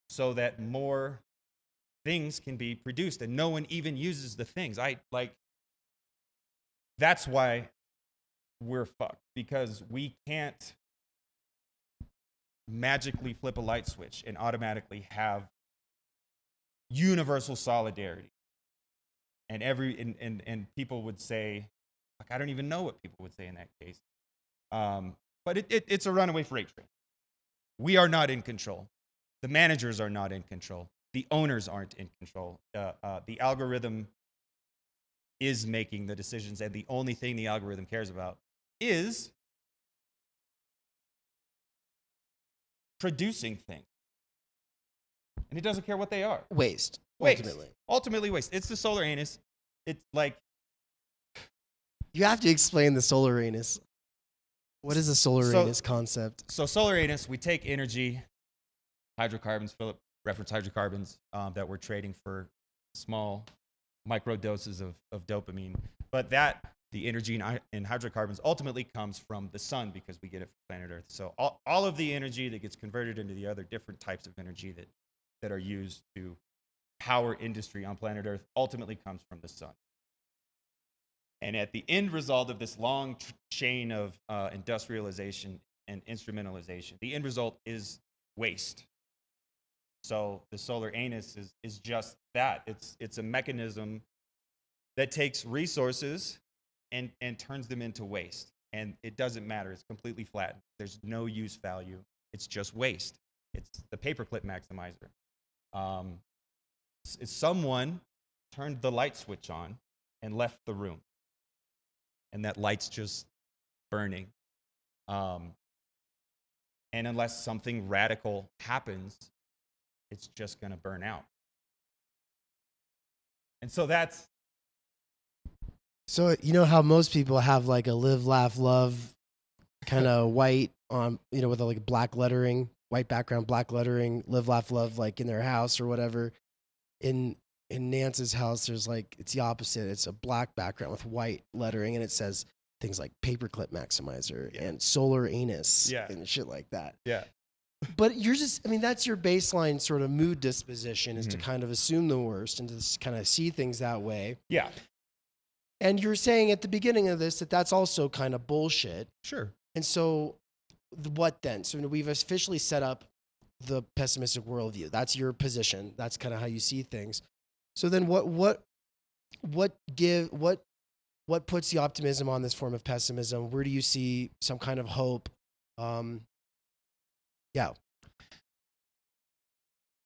so that more things can be produced and no one even uses the things. That's why we're fucked, because we can't magically flip a light switch and automatically have universal solidarity. And and people would say, like, I don't even know what people would say in that case. But it's a runaway freight train. We are not in control. The managers are not in control. The owners aren't in control. The algorithm is making the decisions, and the only thing the algorithm cares about is producing things. And it doesn't care what they are. Waste. Ultimately waste. It's the solar anus. It's like... You have to explain the solar anus. What is a solar anus concept? So solar anus, we take energy, hydrocarbons, Phillip referenced hydrocarbons that we're trading for small micro doses of dopamine. But the energy in hydrocarbons ultimately comes from the sun because we get it from planet Earth. So all of the energy that gets converted into the other different types of energy that are used to power industry on planet Earth ultimately comes from the sun. And at the end result of this long chain of industrialization and instrumentalization, the end result is waste. So the solar anus is just that. It's a mechanism that takes resources and turns them into waste. And it doesn't matter. It's completely flattened. There's no use value. It's just waste. It's the paperclip maximizer. Someone turned the light switch on and left the room. And that light's just burning. And unless something radical happens, it's just going to burn out. And so that's... So you know how most people have like a live, laugh, love kind of white on, with like black lettering, white background, black lettering, live, laugh, love, like in their house or whatever. In Nance's house, there's like, it's the opposite. It's a black background with white lettering, and it says things like paperclip maximizer and solar anus and shit like that. Yeah. But you're just, I mean, that's your baseline sort of mood disposition, is to Mhm. kind of assume the worst and to kind of see things that way. Yeah, And you're saying at the beginning of this that that's also kind of bullshit. sure. And so what then? So we've officially set up the pessimistic worldview. That's your position. That's kind of how you see things. So then what puts the optimism on this form of pessimism? Where do you see some kind of hope? Yeah.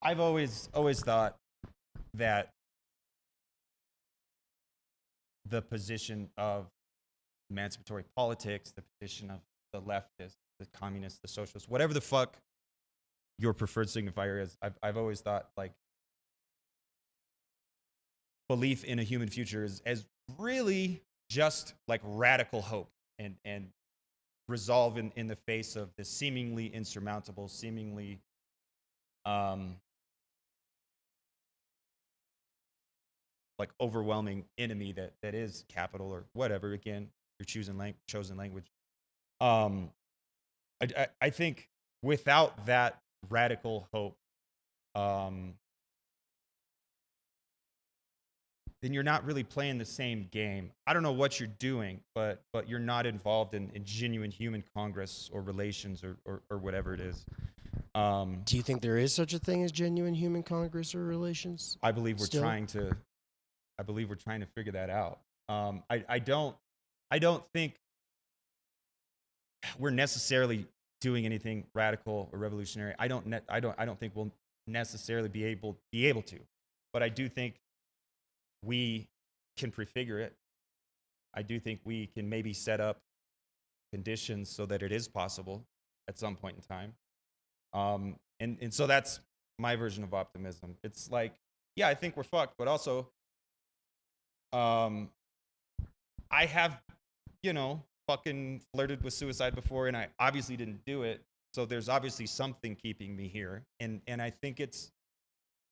I've always thought that the position of emancipatory politics, the position of the leftists, the communists, the socialists, whatever the fuck your preferred signifier is, I've always thought like belief in a human future is as really just like radical hope and resolve in the face of this seemingly insurmountable, seemingly like overwhelming enemy that is capital or whatever. Again, your chosen language. I think without that radical hope, then you're not really playing the same game. I don't know what you're doing, but you're not involved in genuine human congress or relations or whatever it is. Do you think there is such a thing as genuine human congress or relations? I believe we're Still? trying to figure that out. I don't think we're necessarily doing anything radical or revolutionary. I don't think we'll necessarily be able to, but I do think we can prefigure it. I do think we can maybe set up conditions so that it is possible at some point in time. And so that's my version of optimism. It's like, yeah, I think we're fucked, but also, I have, fucking flirted with suicide before, and I obviously didn't do it. So there's obviously something keeping me here. And I think it's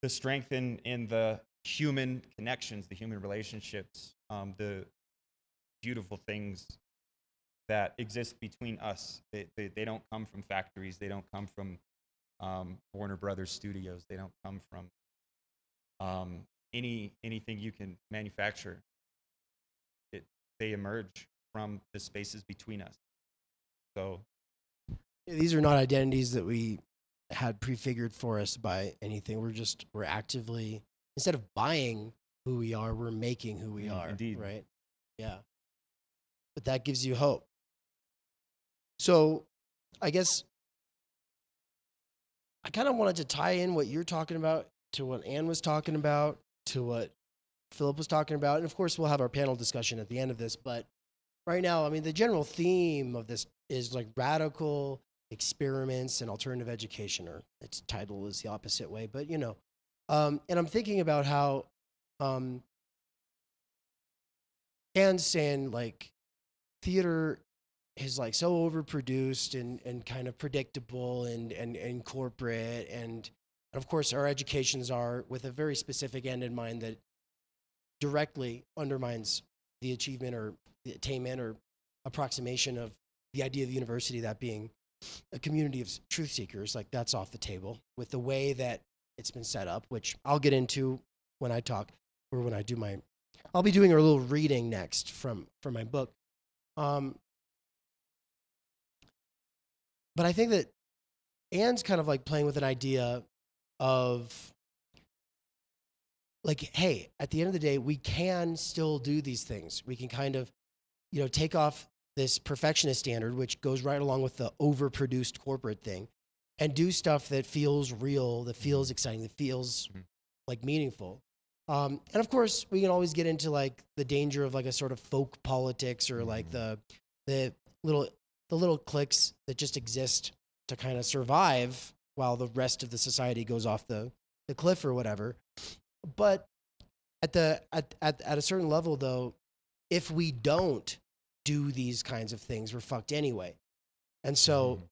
the strength in the human connections, the human relationships, the beautiful things that exist between us. They don't come from factories. They don't come from Warner Brothers studios. They don't come from anything you can manufacture. They emerge from the spaces between us. So These are not identities that we had prefigured for us by anything. We're actively, instead of buying who we are, we're making who we are. Indeed. Right? Yeah. But that gives you hope. So I guess I kind of wanted to tie in what you're talking about to what Anne was talking about, to what Phillip was talking about. And of course, we'll have our panel discussion at the end of this. But right now, I mean, the general theme of this is like radical experiments and alternative education, or its title is the opposite way. But, and I'm thinking about how Anne's saying like theater is like so overproduced and kind of predictable and corporate. And of course, our educations are with a very specific end in mind that directly undermines the achievement or the attainment or approximation of the idea of the university, that being a community of truth seekers. Like, that's off the table with the way that it's been set up, which I'll get into when I talk, or when I do I'll be doing a little reading next from my book. But I think that Anne's kind of like playing with an idea of like, hey, at the end of the day, we can still do these things. We can kind of, take off this perfectionist standard, which goes right along with the overproduced corporate thing, and do stuff that feels real, that feels exciting, that feels like meaningful. And of course, we can always get into like the danger of like a sort of folk politics, or like the little cliques that just exist to kind of survive while the rest of the society goes off the cliff or whatever. But at a certain level, though, if we don't do these kinds of things, we're fucked anyway. And so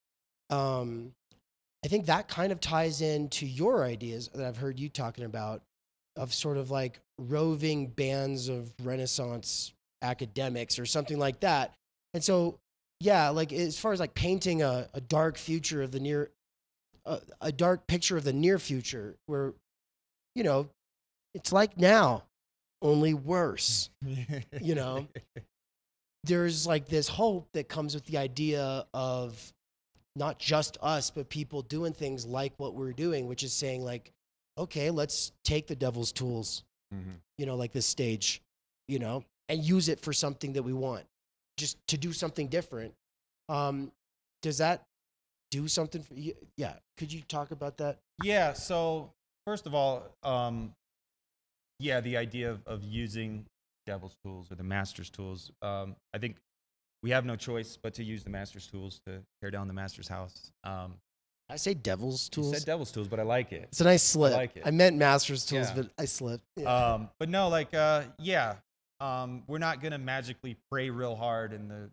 I think that kind of ties into your ideas that I've heard you talking about, of sort of like roving bands of Renaissance academics or something like that. And so, yeah, like as far as like painting a dark future of the a dark picture of the near future where, you know, it's like now, only worse. You know, there's like this hope that comes with the idea of not just us, but people doing things like what we're doing, which is saying like, okay, let's take the devil's tools, you know, like this stage, you know, and use it for something that we want, just to do something different. Does that do something for you? Yeah. Could you talk about that? Yeah. So first of all, yeah, the idea of using devil's tools or the master's tools. I think we have no choice but to use the master's tools to tear down the master's house. I say devil's You tools. said devil's tools, but I like it. It's a nice slip. like it. I meant master's tools, Yeah. but I slipped. Yeah. But no, like, yeah, we're not gonna magically pray real hard and the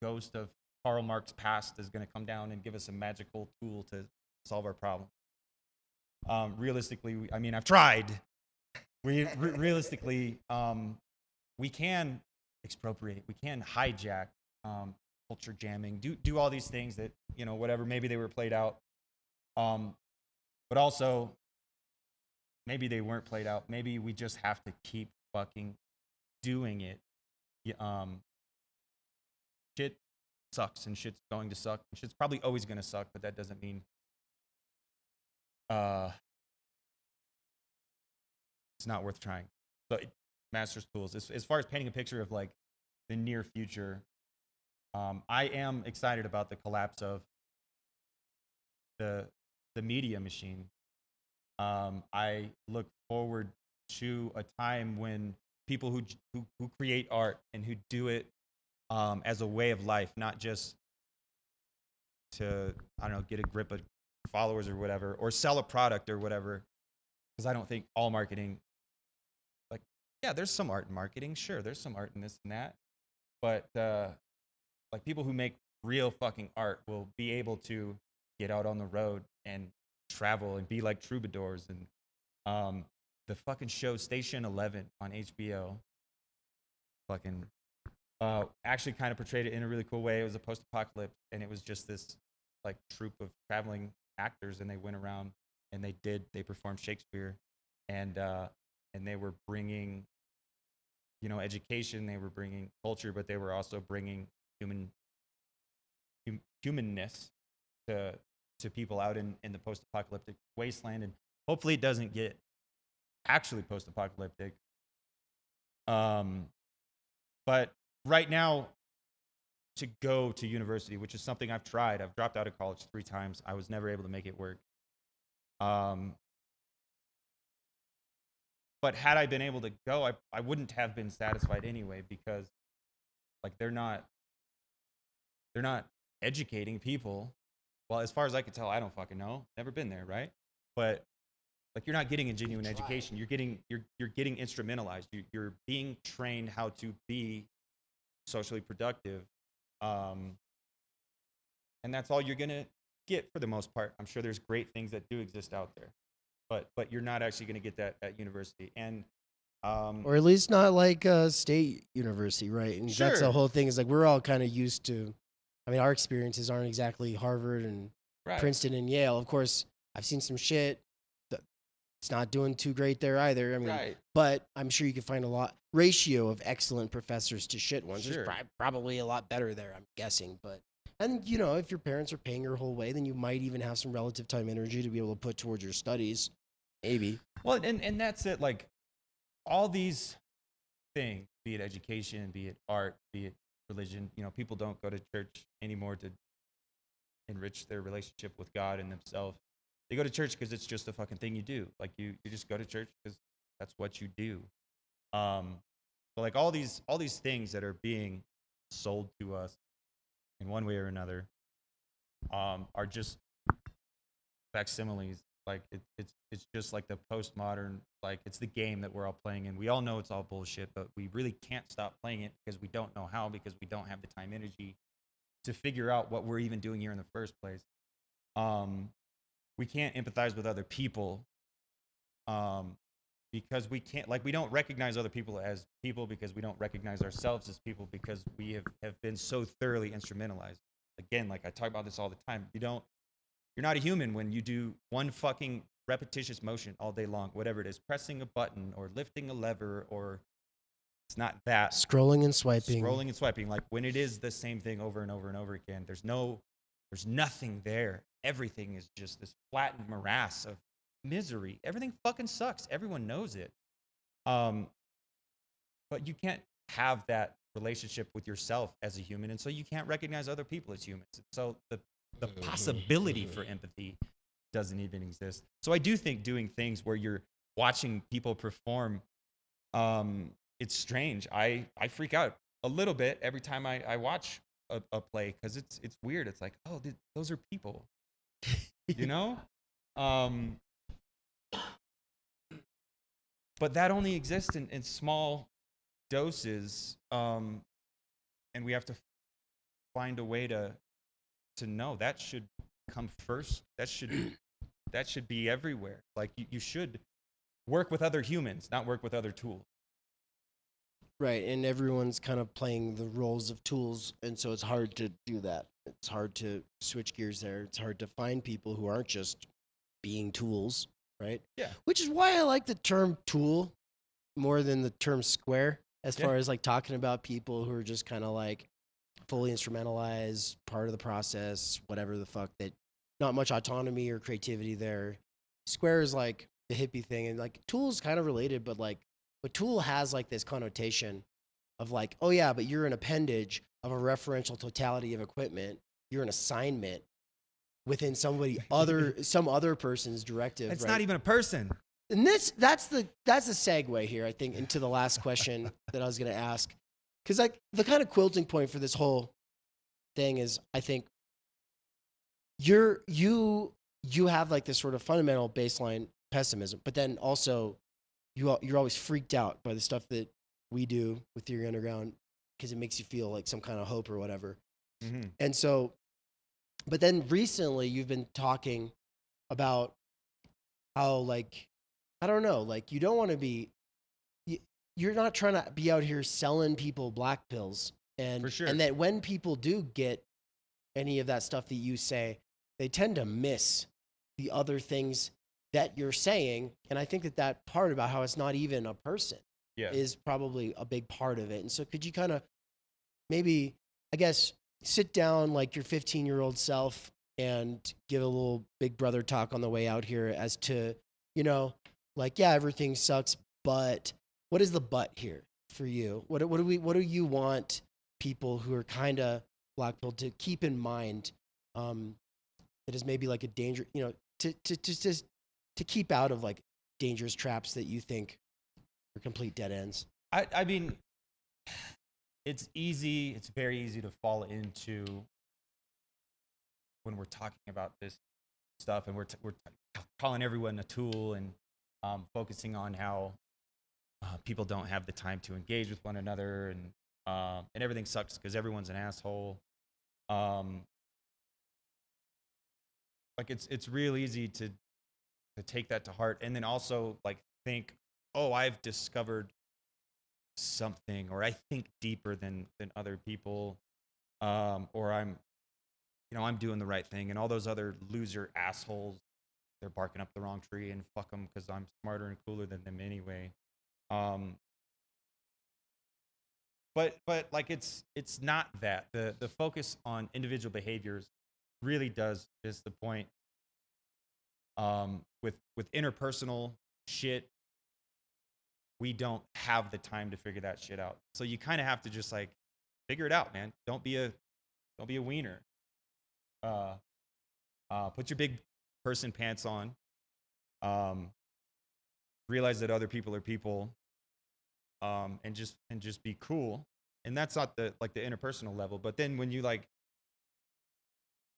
ghost of Karl Marx past is gonna come down and give us a magical tool to solve our problem. Realistically, I mean, I've tried. Realistically, we can expropriate, we can hijack, culture jamming, do all these things that, you know, whatever, maybe they were played out. But also, maybe they weren't played out. Maybe we just have to keep fucking doing it. Shit sucks and shit's going to suck. And shit's probably always going to suck, but that doesn't mean it's not worth trying. So master's tools. As far as painting a picture of like the near future, I am excited about the collapse of the media machine. I look forward to a time when people who create art and who do it as a way of life, not just to, I don't know, get a grip of followers or whatever, or sell a product or whatever. Because I don't think all marketing, like, yeah, there's some art in marketing, sure, there's some art in this and that, but like people who make real fucking art will be able to get out on the road and travel and be like troubadours. And the fucking show Station 11 on HBO fucking actually kind of portrayed it in a really cool way. It was a post-apocalypse, and it was just this like troupe of traveling actors, and they went around and they performed Shakespeare, and they were bringing, you know, education, they were bringing culture, but they were also bringing humanness to people out in the post-apocalyptic wasteland. And hopefully it doesn't get actually post-apocalyptic. But right now, to go to university, which is something I've tried. I've dropped out of college 3 times. I was never able to make it work. But had I been able to go, I wouldn't have been satisfied anyway, because like they're not educating people. Well, as far as I could tell, I don't fucking know. Never been there, right? But like you're not getting a genuine education. You're getting instrumentalized. You're being trained how to be socially productive. And that's all you're gonna get for the most part. I'm sure there's great things that do exist out there, but you're not actually gonna get that at university. And or at least not like state university, right? And that's the Sure. whole thing, is like we're all kind of used to, I mean, our experiences aren't exactly Harvard and right. Princeton and Yale. Of course, I've seen some shit that it's not doing too great there either. I mean, Right. but I'm sure you can find a lot ratio of excellent professors to shit ones. Sure. There's probably a lot better there, I'm guessing. But, and you know, if your parents are paying your whole way, then you might even have some relative time energy to be able to put towards your studies. Maybe. Well, and that's it. Like all these things, be it education, be it art, be it religion, you know, people don't go to church anymore to enrich their relationship with God and themselves. They go to church because it's just a fucking thing you do. Like you just go to church because that's what you do. So like all these things that are being sold to us in one way or another are just facsimiles. Like it's just like the postmodern, like it's the game that we're all playing, and we all know it's all bullshit, but we really can't stop playing it because we don't know how, because we don't have the time, energy to figure out what we're even doing here in the first place. We can't empathize with other people because we can't, like, we don't recognize other people as people because we don't recognize ourselves as people, because we have been so thoroughly instrumentalized. Again, like I talk about this all the time, You're not a human when you do one fucking repetitious motion all day long, whatever it is, pressing a button or lifting a lever, or it's not that. Scrolling and swiping. Scrolling and swiping. Like when it is the same thing over and over and over again, there's nothing there. Everything is just this flattened morass of misery. Everything fucking sucks. Everyone knows it. But you can't have that relationship with yourself as a human, and so you can't recognize other people as humans. So the possibility for empathy doesn't even exist. So I do think doing things where you're watching people perform, it's strange. I freak out a little bit every time I watch a play, because it's weird. It's like, oh, those are people, you know? But that only exists in small doses, and we have to find a way to know that should come first. That should be everywhere. Like you should work with other humans, not work with other tools. Right, and everyone's kind of playing the roles of tools, and so it's hard to do that. It's hard to switch gears there. It's hard to find people who aren't just being tools, right? Yeah. Which is why I like the term tool more than the term square, as Yeah. far as like talking about people who are just kind of like fully instrumentalized, part of the process, whatever the fuck, that not much autonomy or creativity there. Square is like the hippie thing, and like tool is kind of related, but tool has like this connotation of like, oh yeah, but you're an appendage of a referential totality of equipment. You're an assignment within some other person's directive. It's right? not even a person. And that's the segue here, I think, into the last question that I was going to ask. Because like the kind of quilting point for this whole thing is, I think you have like this sort of fundamental baseline pessimism, but then also you're always freaked out by the stuff that we do with Theory Underground, because it makes you feel like some kind of hope or whatever. Mm-hmm. And so, but then recently you've been talking about how, like, I don't know, like you don't want to be, you're not trying to be out here selling people black pills. And, For sure. And that when people do get any of that stuff that you say, they tend to miss the other things that you're saying. And I think that part about how it's not even a person is probably a big part of it. And so could you kind of maybe, I guess, sit down like your 15-year-old self and give a little big brother talk on the way out here as to, you know, like, yeah, everything sucks, but what is the but here for you? What do you want people who are kind of black pilled to keep in mind, that is maybe like a danger, you know, to keep out of like dangerous traps that you think are complete dead ends? I mean, it's very easy to fall into when we're talking about this stuff, and we're calling everyone a tool, and focusing on how people don't have the time to engage with one another, and everything sucks because everyone's an asshole. Like it's real easy to take that to heart, and then also like think, oh, I've discovered something, or I think deeper than other people, or I'm doing the right thing, and all those other loser assholes, they're barking up the wrong tree, and fuck them because I'm smarter and cooler than them anyway. But like it's not that. The focus on individual behaviors really does is the point. With interpersonal shit, we don't have the time to figure that shit out. So you kind of have to just like figure it out, man. Don't be a wiener. Put your big person pants on. Realize that other people are people. And just be cool. And that's not the interpersonal level. But then when you like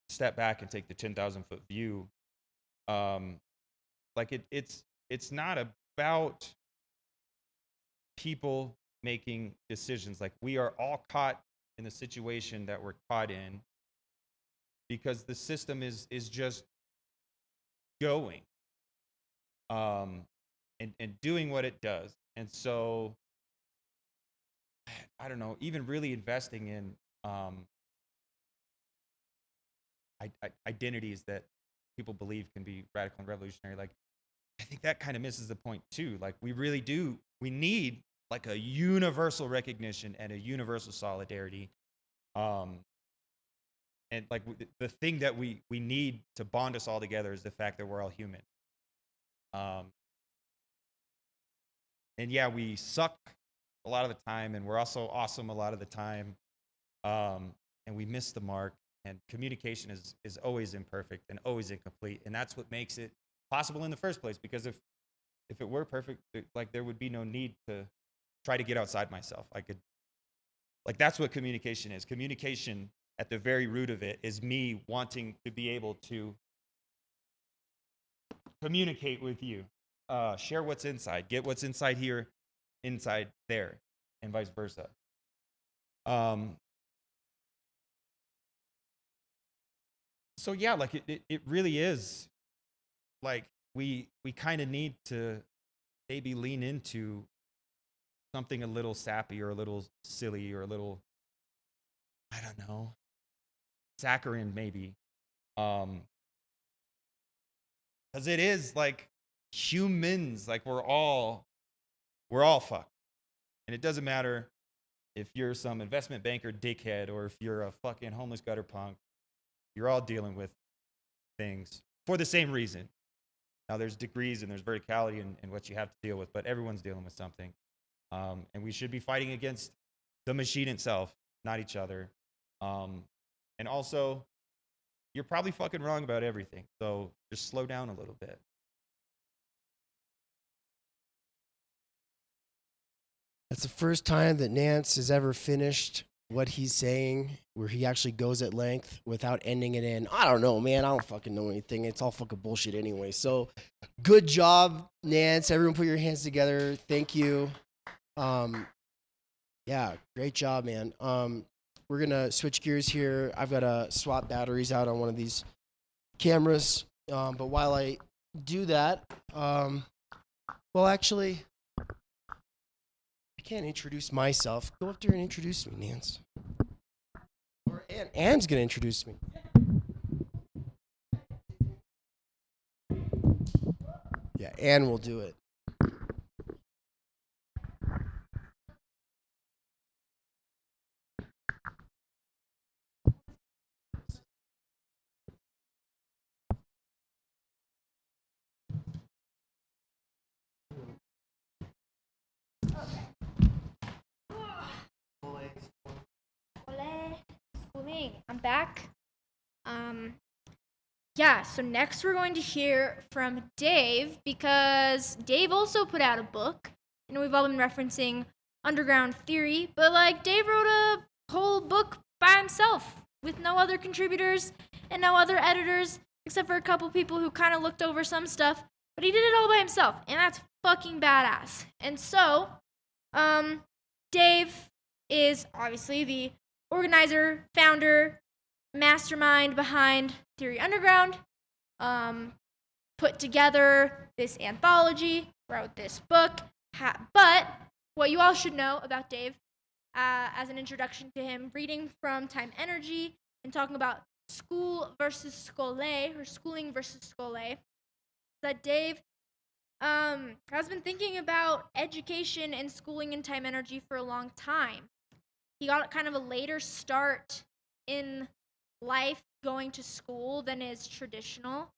step back and take the 10,000-foot view, like it's not about people making decisions. Like we are all caught in the situation that we're caught in because the system is just going and doing what it does. And so I don't know, even really investing in identities that people believe can be radical and revolutionary. Like, I think that kind of misses the point too. Like, we need like a universal recognition and a universal solidarity. And like the thing that we need to bond us all together is the fact that we're all human. And yeah, we suck a lot of the time, and we're also awesome a lot of the time. And we miss the mark, and communication is always imperfect and always incomplete. And that's what makes it possible in the first place, because if it were perfect, like, there would be no need to try to get outside myself. Like, that's what communication is. Communication, at the very root of it, is me wanting to be able to communicate with you, share what's inside, get what's inside here, inside there, and vice versa. So yeah, like it really is, like, we kind of need to maybe lean into something a little sappy or a little silly or a little, I don't know, saccharine maybe. Because it is like humans, like we're all fucked. And it doesn't matter if you're some investment banker dickhead or if you're a fucking homeless gutter punk. You're all dealing with things for the same reason. Now, there's degrees and there's verticality in what you have to deal with, but everyone's dealing with something. And we should be fighting against the machine itself, not each other. And also, you're probably fucking wrong about everything, so just slow down a little bit. That's the first time that Nance has ever finished what he's saying, where he actually goes at length without ending it in, I don't know, man, I don't fucking know anything. It's all fucking bullshit anyway. So good job, Nance. Everyone put your hands together. Thank you. Yeah, great job, man. We're going to switch gears here. I've got to swap batteries out on one of these cameras. But while I do that, well, actually, I can't introduce myself. Go up there and introduce me, Nance. Or Anne's going to introduce me. Yeah, Anne will do it. Schooling. I'm back. Yeah, so next we're going to hear from Dave, because Dave also put out a book. You know, we've all been referencing underground theory, but like Dave wrote a whole book by himself with no other contributors and no other editors except for a couple people who kind of looked over some stuff, but he did it all by himself, and that's fucking badass. And so, Dave is obviously the organizer, founder, mastermind behind Theory Underground, put together this anthology, wrote this book, but what you all should know about Dave, as an introduction to him, reading from Time Energy and talking about school versus scole, or schooling versus scole, that Dave has been thinking about education and schooling in Time Energy for a long time. He got kind of a later start in life going to school than is traditional.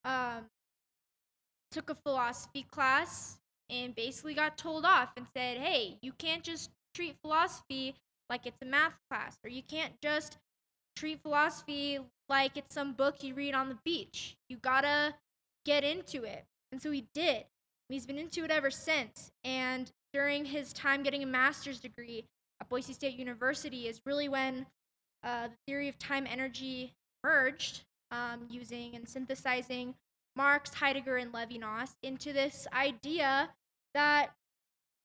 Took a philosophy class and basically got told off and said, hey, you can't just treat philosophy like it's a math class, or you can't just treat philosophy like it's some book you read on the beach. You gotta get into it. And so he did. He's been into it ever since. And during his time getting a master's degree at Boise State University is really when the theory of time energy emerged, using and synthesizing Marx, Heidegger, and Levinas into this idea that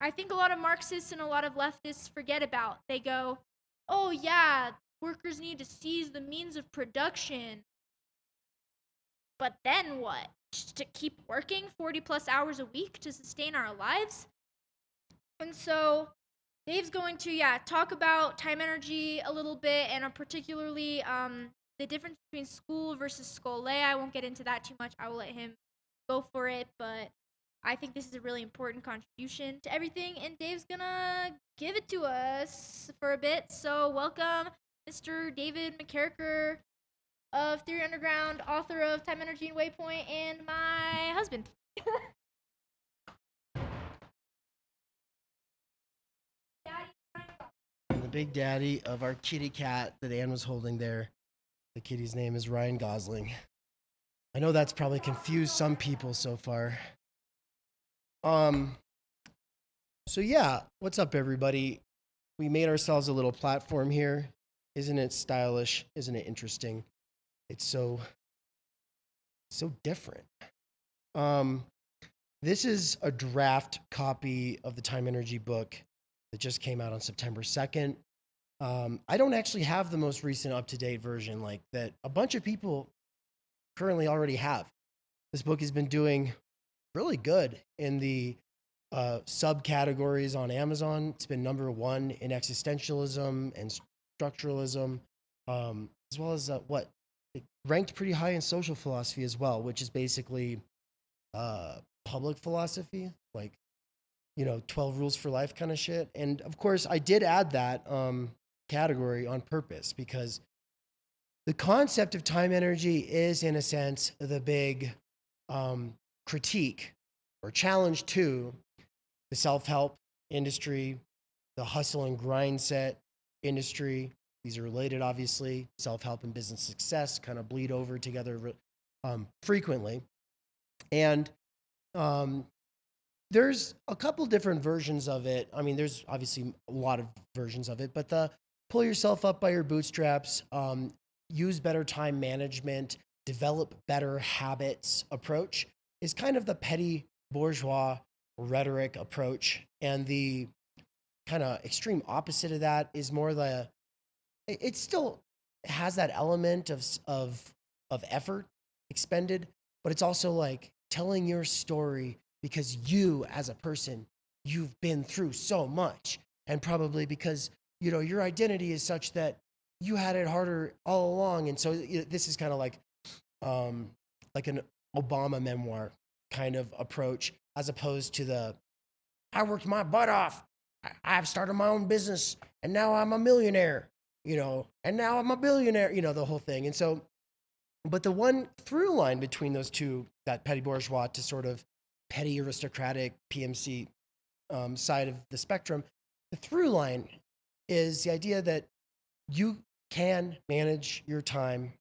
I think a lot of Marxists and a lot of leftists forget about. They go, oh yeah, workers need to seize the means of production. But then what? To keep working 40 plus hours a week to sustain our lives? And so Dave's going to, talk about time energy a little bit, and particularly the difference between school versus scole. I won't get into that too much. I will let him go for it, but I think this is a really important contribution to everything, and Dave's gonna give it to us for a bit. So welcome, Mr. David McKerracher of Theory Underground, author of Time, Energy, and Waypoint, and my husband. And the big daddy of our kitty cat that Anne was holding there. The kitty's name is Ryan Gosling. I know that's probably confused some people so far. So yeah, what's up, everybody? We made ourselves a little platform here. Isn't it stylish? Isn't it interesting? It's so different. This is a draft copy of the Time Energy book that just came out on September 2nd. I don't actually have the most recent up-to-date version like that a bunch of people currently already have. This book has been doing really good in the subcategories on Amazon. It's been #1 in existentialism and structuralism, as well as it ranked pretty high in social philosophy as well, which is basically public philosophy, like 12 rules for life kind of shit. And of course, I did add that category on purpose because the concept of time energy is, in a sense, the big critique or challenge to the self-help industry, the hustle and grind set industry. These are related, obviously. Self-help and business success kind of bleed over together frequently. And there's a couple different versions of it. I mean, there's obviously a lot of versions of it, but the pull yourself up by your bootstraps, use better time management, develop better habits approach is kind of the petty bourgeois rhetoric approach. And the kind of extreme opposite of that is more it still has that element of effort expended, but it's also like telling your story because you as a person, you've been through so much, and probably because your identity is such that you had it harder all along. And so this is kind of like an Obama memoir kind of approach, as opposed to I worked my butt off. I've started my own business and now I'm a millionaire, and now I'm a billionaire, the whole thing. And so, but the one through line between those two, that petty bourgeois to sort of petty aristocratic PMC side of the spectrum, the through line is the idea that you can manage your time,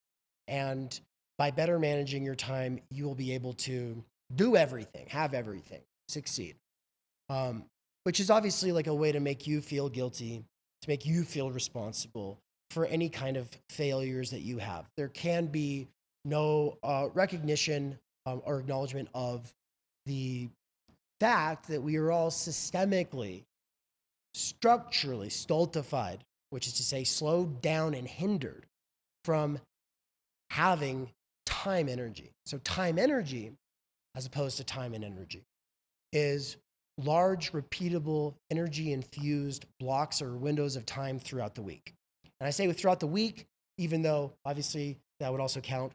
and by better managing your time, you will be able to do everything, have everything, succeed. Which is obviously like a way to make you feel guilty, to make you feel responsible for any kind of failures that you have. There can be no recognition or acknowledgement of the fact that we are all systemically, structurally stultified, which is to say slowed down and hindered from having time energy. So time energy, as opposed to time and energy, is large, repeatable, energy-infused blocks or windows of time throughout the week. And I say throughout the week, even though obviously that would also count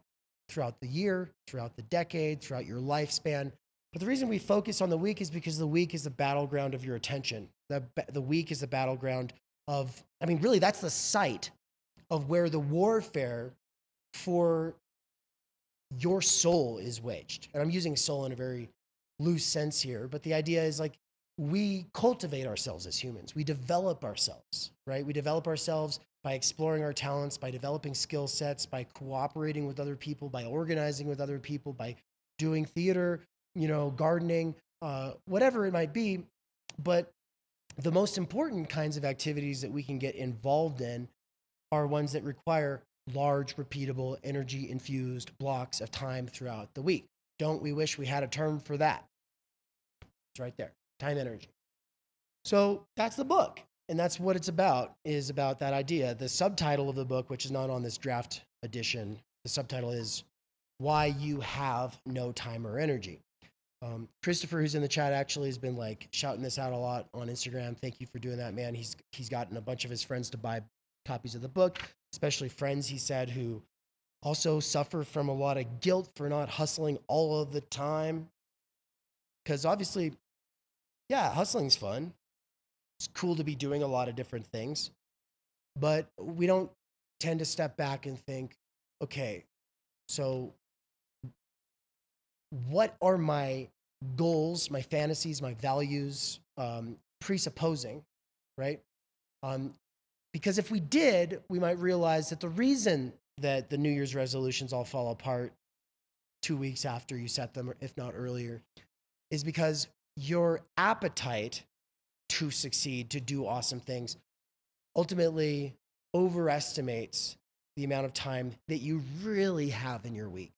throughout the year, throughout the decade, throughout your lifespan. But the reason we focus on the week is because the week is the battleground of your attention. The week is the battleground of, really, that's the site of where the warfare for your soul is waged. And I'm using soul in a very loose sense here, but the idea is like we cultivate ourselves as humans. We develop ourselves, right? We develop ourselves by exploring our talents, by developing skill sets, by cooperating with other people, by organizing with other people, by doing theater, gardening, whatever it might be. But the most important kinds of activities that we can get involved in are ones that require large, repeatable, energy-infused blocks of time throughout the week. Don't we wish we had a term for that? It's right there, time energy. So that's the book, and that's what it's about, is about that idea. The subtitle of the book, which is not on this draft edition, the subtitle is Why You Have No Time or Energy. Christopher, who's in the chat, actually has been like shouting this out a lot on Instagram. Thank you for doing that, man. He's gotten a bunch of his friends to buy copies of the book, especially friends, he said, who also suffer from a lot of guilt for not hustling all of the time. Because obviously, yeah, hustling's fun. It's cool to be doing a lot of different things. But we don't tend to step back and think, okay, so what are my goals, my fantasies, my values, presupposing, right? Because if we did, we might realize that the reason that the New Year's resolutions all fall apart 2 weeks after you set them, if not earlier, is because your appetite to succeed, to do awesome things, ultimately overestimates the amount of time that you really have in your week,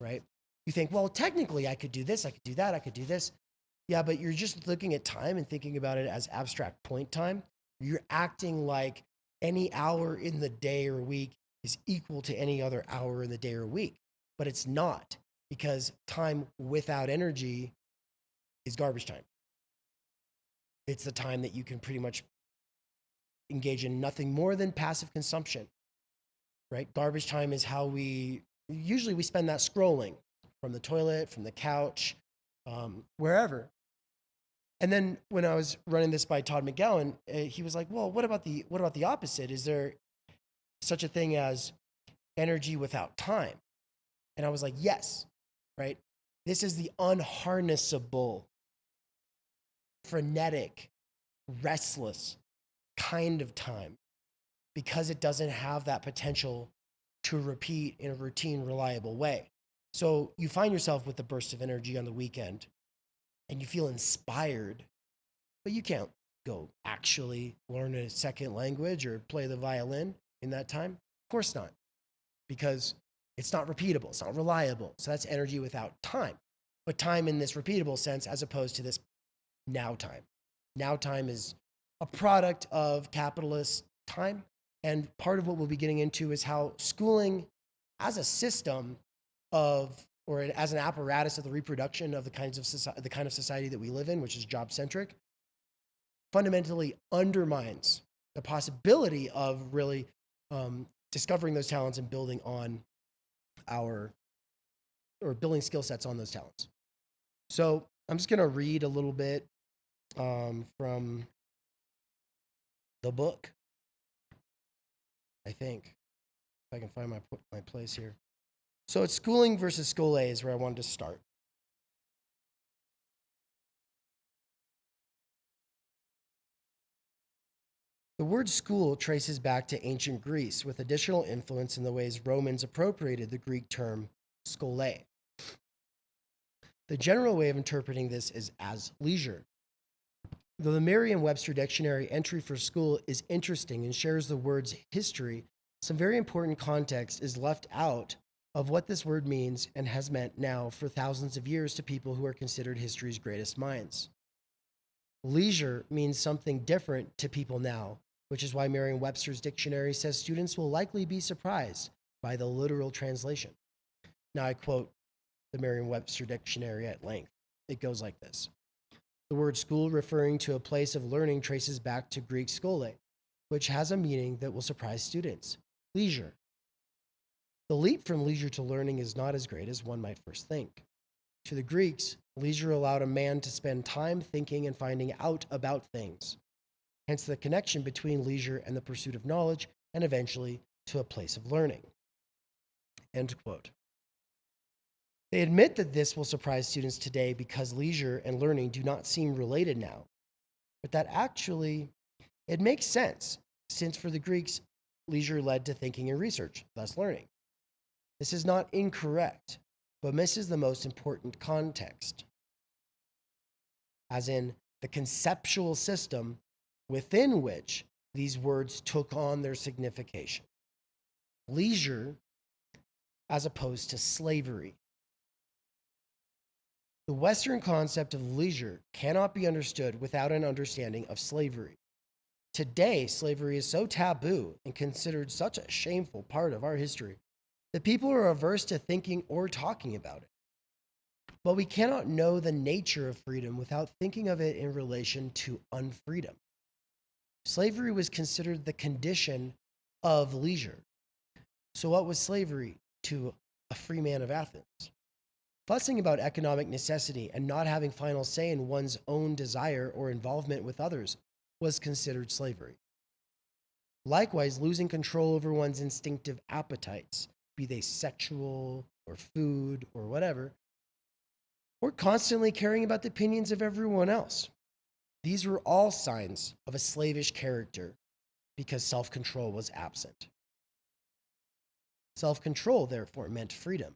right? You think, well, technically I could do this, I could do that, I could do this. Yeah, but you're just looking at time and thinking about it as abstract point time. You're acting like any hour in the day or week is equal to any other hour in the day or week. But it's not, because time without energy is garbage time. It's the time that you can pretty much engage in nothing more than passive consumption, right? Garbage time is how we spend that scrolling from the toilet, from the couch, wherever. And then when I was running this by Todd McGowan, he was like, well, what about the opposite? Is there such a thing as energy without time? And I was like, yes, right? This is the unharnessable, frenetic, restless kind of time, because it doesn't have that potential to repeat in a routine, reliable way. So you find yourself with a burst of energy on the weekend and you feel inspired, but you can't go actually learn a second language or play the violin in that time. Of course not, because it's not repeatable, it's not reliable. So that's energy without time. But time in this repeatable sense, as opposed to this now time. Now time is a product of capitalist time. And part of what we'll be getting into is how schooling as a system of, or as an apparatus of the reproduction of the kind of society that we live in, which is job-centric, fundamentally undermines the possibility of really discovering those talents and building building skill sets on those talents. So I'm just going to read a little bit from the book, I think, if I can find my place here. So it's schooling versus school A is where I wanted to start. The word school traces back to ancient Greece, with additional influence in the ways Romans appropriated the Greek term schole. The general way of interpreting this is as leisure. Though the Merriam-Webster dictionary entry for school is interesting and shares the word's history, some very important context is left out of what this word means and has meant now for thousands of years to people who are considered history's greatest minds. Leisure means something different to people now, which is why Merriam-Webster's dictionary says students will likely be surprised by the literal translation. Now I quote the Merriam-Webster dictionary at length. It goes like this. The word school, referring to a place of learning, traces back to Greek schole, which has a meaning that will surprise students: leisure. The leap from leisure to learning is not as great as one might first think. To the Greeks, leisure allowed a man to spend time thinking and finding out about things. Hence the connection between leisure and the pursuit of knowledge, and eventually to a place of learning. End quote. They admit that this will surprise students today because leisure and learning do not seem related now. But that actually, it makes sense, since for the Greeks, leisure led to thinking and research, thus learning. This is not incorrect, but misses the most important context, as in the conceptual system within which these words took on their signification. Leisure as opposed to slavery. The Western concept of leisure cannot be understood without an understanding of slavery. Today, slavery is so taboo and considered such a shameful part of our history that people are averse to thinking or talking about it. But we cannot know the nature of freedom without thinking of it in relation to unfreedom. Slavery was considered the condition of leisure. So what was slavery? to a free man of Athens. Fussing about economic necessity and not having final say in one's own desire or involvement with others was considered slavery. Likewise, losing control over one's instinctive appetites, be they sexual or food or whatever, or constantly caring about the opinions of everyone else. These were all signs of a slavish character because self-control was absent. Self-control, therefore, meant freedom.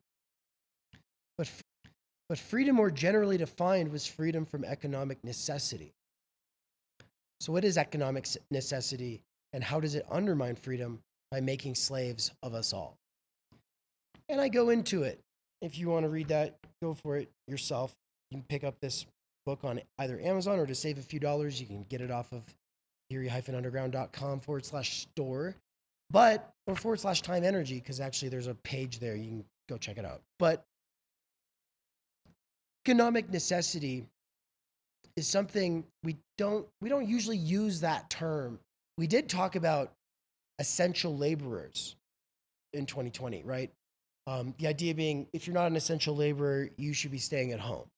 But freedom, more generally defined, was freedom from economic necessity. So what is economic necessity, and how does it undermine freedom by making slaves of us all? And I go into it. If you want to read that, go for it yourself. You can pick up this book on either Amazon, or to save a few dollars, you can get it off of theory-underground.com/store, or /time energy, because actually there's a page there. You can go check it out. But economic necessity is something we don't usually use that term. We did talk about essential laborers in 2020, right? The idea being, if you're not an essential laborer, you should be staying at home.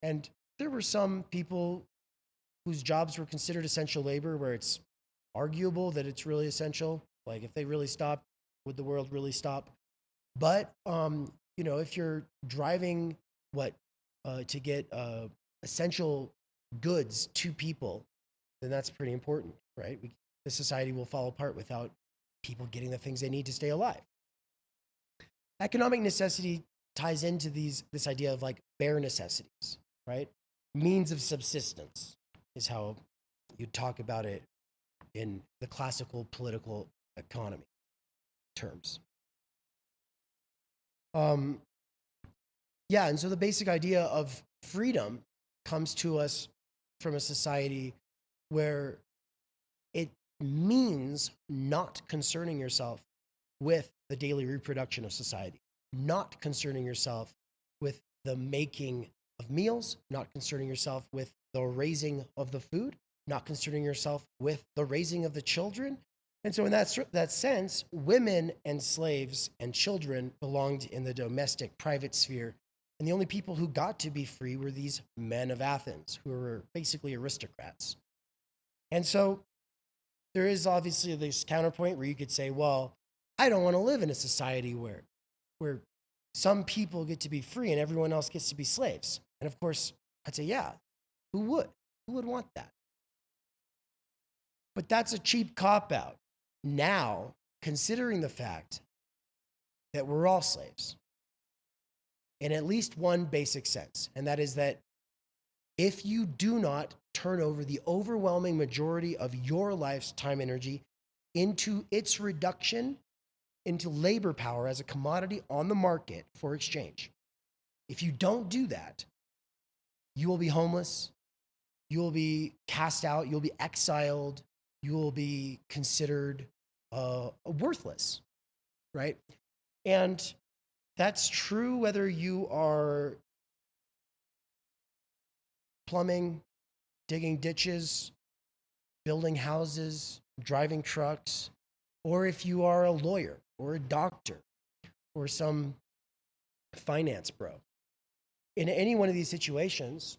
And there were some people whose jobs were considered essential labor where it's arguable that it's really essential. Like, if they really stopped, would the world really stop? But, if you're driving to get essential goods to people, then that's pretty important, right? The society will fall apart without people getting the things they need to stay alive. Economic necessity ties into this idea of like bare necessities, right? Means of subsistence is how you'd talk about it in the classical political economy terms. And so the basic idea of freedom comes to us from a society where it means not concerning yourself with the daily reproduction of society, not concerning yourself with the making of meals, not concerning yourself with the raising of the food, not concerning yourself with the raising of the children. And so in that sense, women and slaves and children belonged in the domestic private sphere. And the only people who got to be free were these men of Athens, who were basically aristocrats. And so there is obviously this counterpoint where you could say, well, I don't want to live in a society where some people get to be free and everyone else gets to be slaves. And of course, I'd say, yeah, who would? Who would want that? But that's a cheap cop-out. Now, considering the fact that we're all slaves, in at least one basic sense, and that is that if you do not turn over the overwhelming majority of your life's time energy into its reduction into labor power as a commodity on the market for exchange, if you don't do that, you will be homeless, you will be cast out, you'll be exiled, you will be considered worthless, right? And that's true whether you are plumbing, digging ditches, building houses, driving trucks, or if you are a lawyer or a doctor or some finance bro. In any one of these situations,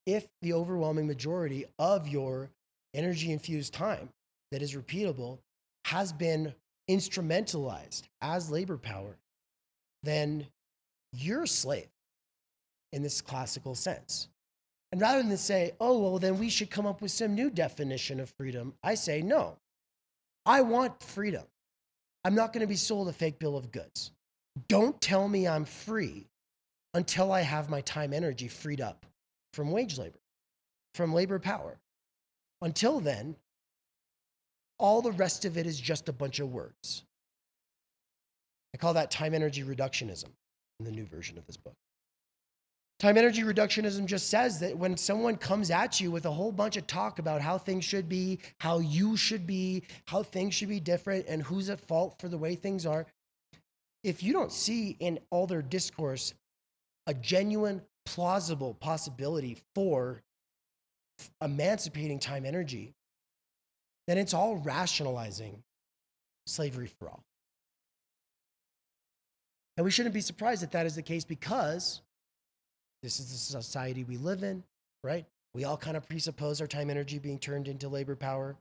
if the overwhelming majority of your energy-infused time that is repeatable has been instrumentalized as labor power, then you're a slave in this classical sense. And rather than say, oh, well, then we should come up with some new definition of freedom, I say, no, I want freedom. I'm not going to be sold a fake bill of goods. Don't tell me I'm free until I have my time energy freed up from wage labor, from labor power. Until then, all the rest of it is just a bunch of words. I call that time energy reductionism in the new version of this book. Time energy reductionism just says that when someone comes at you with a whole bunch of talk about how things should be, how you should be, how things should be different, and who's at fault for the way things are, if you don't see in all their discourse a genuine, plausible possibility for emancipating time energy, then it's all rationalizing slavery for all. And we shouldn't be surprised that that is the case because this is the society we live in, right? We all kind of presuppose our time energy being turned into labor power.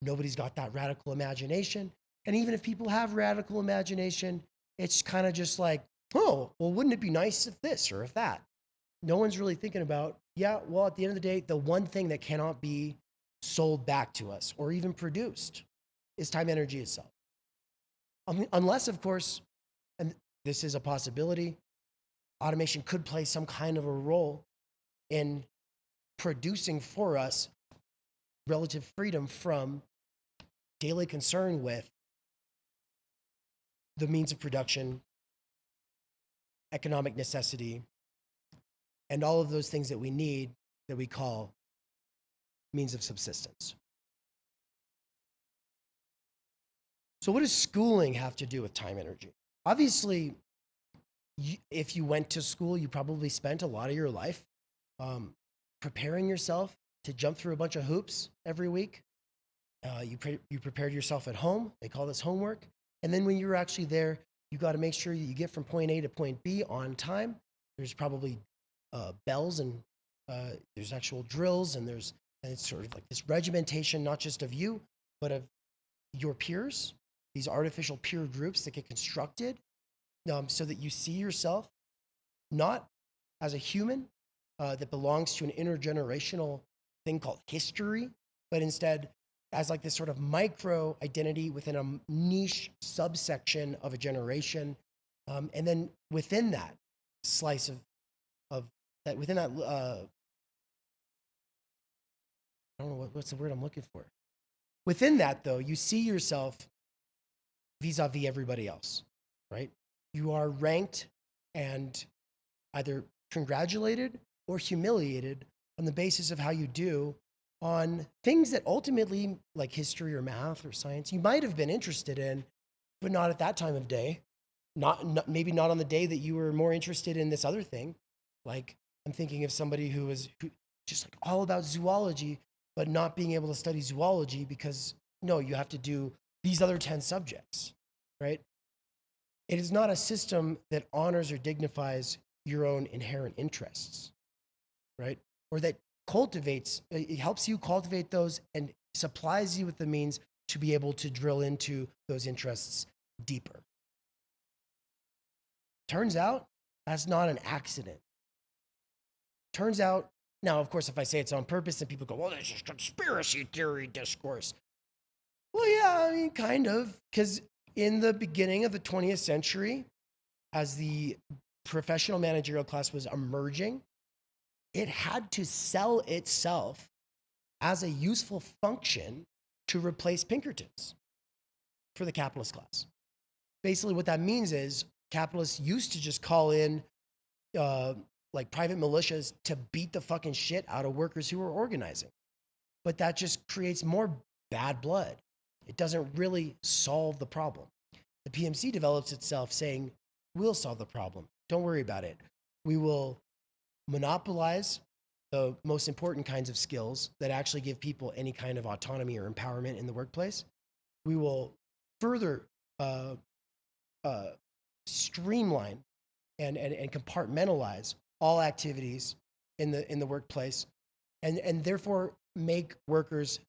Nobody's got that radical imagination. And even if people have radical imagination, it's kind of just like, oh, well, wouldn't it be nice if this or if that? No one's really thinking about, yeah, well, at the end of the day, the one thing that cannot be sold back to us or even produced is time energy itself. Unless, of course, and this is a possibility, automation could play some kind of a role in producing for us relative freedom from daily concern with the means of production, economic necessity, and all of those things that we need that we call means of subsistence. So what does schooling have to do with time energy? Obviously, if you went to school, you probably spent a lot of your life preparing yourself to jump through a bunch of hoops every week. You prepared yourself at home. They call this homework. And then when you're actually there, you got to make sure you get from point A to point B on time. There's probably bells and there's actual drills and it's sort of like this regimentation, not just of you, but of your peers, these artificial peer groups that get constructed so that you see yourself not as a human that belongs to an intergenerational thing called history, but instead as like this sort of micro identity within a niche subsection of a generation. And then within that slice of that, within that, I don't know what's the word I'm looking for. Within that, though, you see yourself vis-a-vis everybody else, right? You are ranked and either congratulated or humiliated on the basis of how you do on things that ultimately, like history or math or science, you might have been interested in, but not at that time of day. Maybe not on the day that you were more interested in this other thing. Like I'm thinking of somebody who just like all about zoology, but not being able to study zoology because no, you have to do these other 10 subjects, right? It is not a system that honors or dignifies your own inherent interests, right? Or that it helps you cultivate those and supplies you with the means to be able to drill into those interests deeper. Turns out that's not an accident. Turns out, now, of course, if I say it's on purpose, then people go, well, this is conspiracy theory discourse. Well, yeah, I mean, kind of, because in the beginning of the 20th century, as the professional managerial class was emerging, it had to sell itself as a useful function to replace Pinkertons for the capitalist class. Basically, what that means is capitalists used to just call in like private militias to beat the fucking shit out of workers who were organizing. But that just creates more bad blood. It doesn't really solve the problem. The PMC develops itself saying, we'll solve the problem. Don't worry about it. We will monopolize the most important kinds of skills that actually give people any kind of autonomy or empowerment in the workplace. We will further streamline and compartmentalize all activities in the workplace, and therefore make workers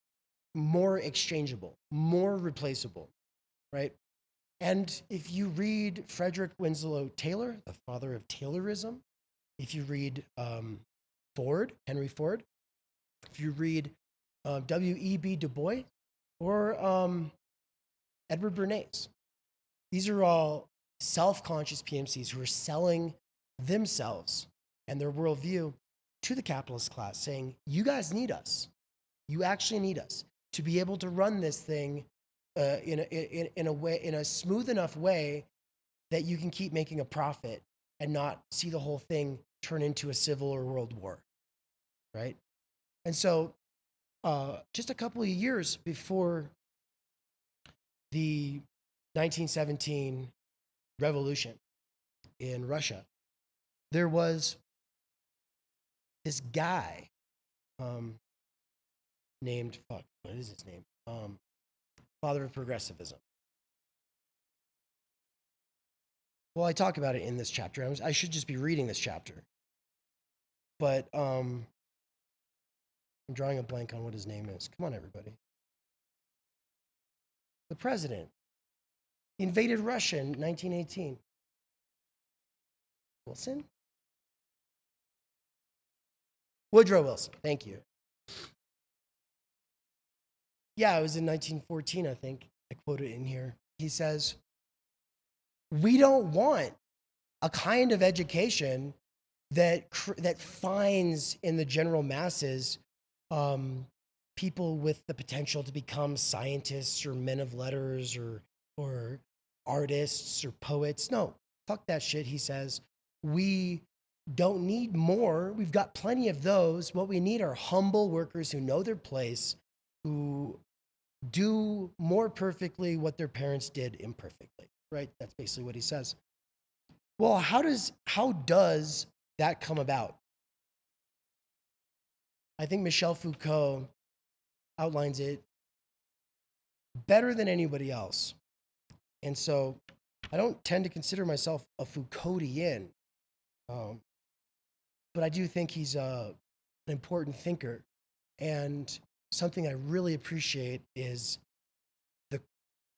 more exchangeable, more replaceable, right? And if you read Frederick Winslow Taylor, the father of Taylorism, if you read Henry Ford, if you read W.E.B. Du Bois or Edward Bernays, these are all self-conscious PMCs who are selling themselves and their worldview to the capitalist class, saying, you guys need us. You actually need us to be able to run this thing in a smooth enough way that you can keep making a profit and not see the whole thing turn into a civil or world war, right? And so just a couple of years before the 1917 revolution in Russia, there was this guy named, what is his name? Father of progressivism. Well, I talk about it in this chapter. I should just be reading this chapter. But I'm drawing a blank on what his name is. Come on, everybody. The president. He invaded Russia in 1918. Wilson? Woodrow Wilson. Thank you. Yeah, it was in 1914, I think. I quoted it in here. He says, we don't want a kind of education that finds in the general masses people with the potential to become scientists or men of letters or artists or poets. No, fuck that shit, he says. We don't need more. We've got plenty of those. What we need are humble workers who know their place, who do more perfectly what their parents did imperfectly, right? That's basically what he says. Well, how does that come about? I think Michel Foucault outlines it better than anybody else. And so I don't tend to consider myself a Foucauldian, but I do think he's an important thinker. And something I really appreciate is the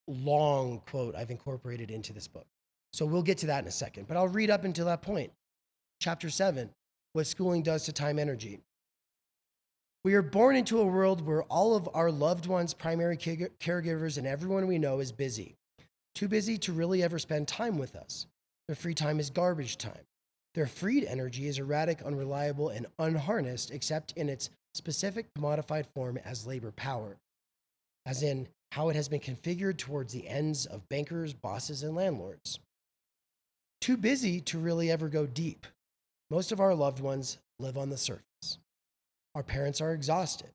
long quote I've incorporated into this book. So we'll get to that in a second, but I'll read up until that point. Chapter 7, what schooling does to time energy. We are born into a world where all of our loved ones, primary caregivers, and everyone we know is busy. Too busy to really ever spend time with us. Their free time is garbage time. Their freed energy is erratic, unreliable, and unharnessed except in its specific commodified form as labor power, as in how it has been configured towards the ends of bankers, bosses, and landlords. Too busy to really ever go deep. Most of our loved ones live on the surface. Our parents are exhausted.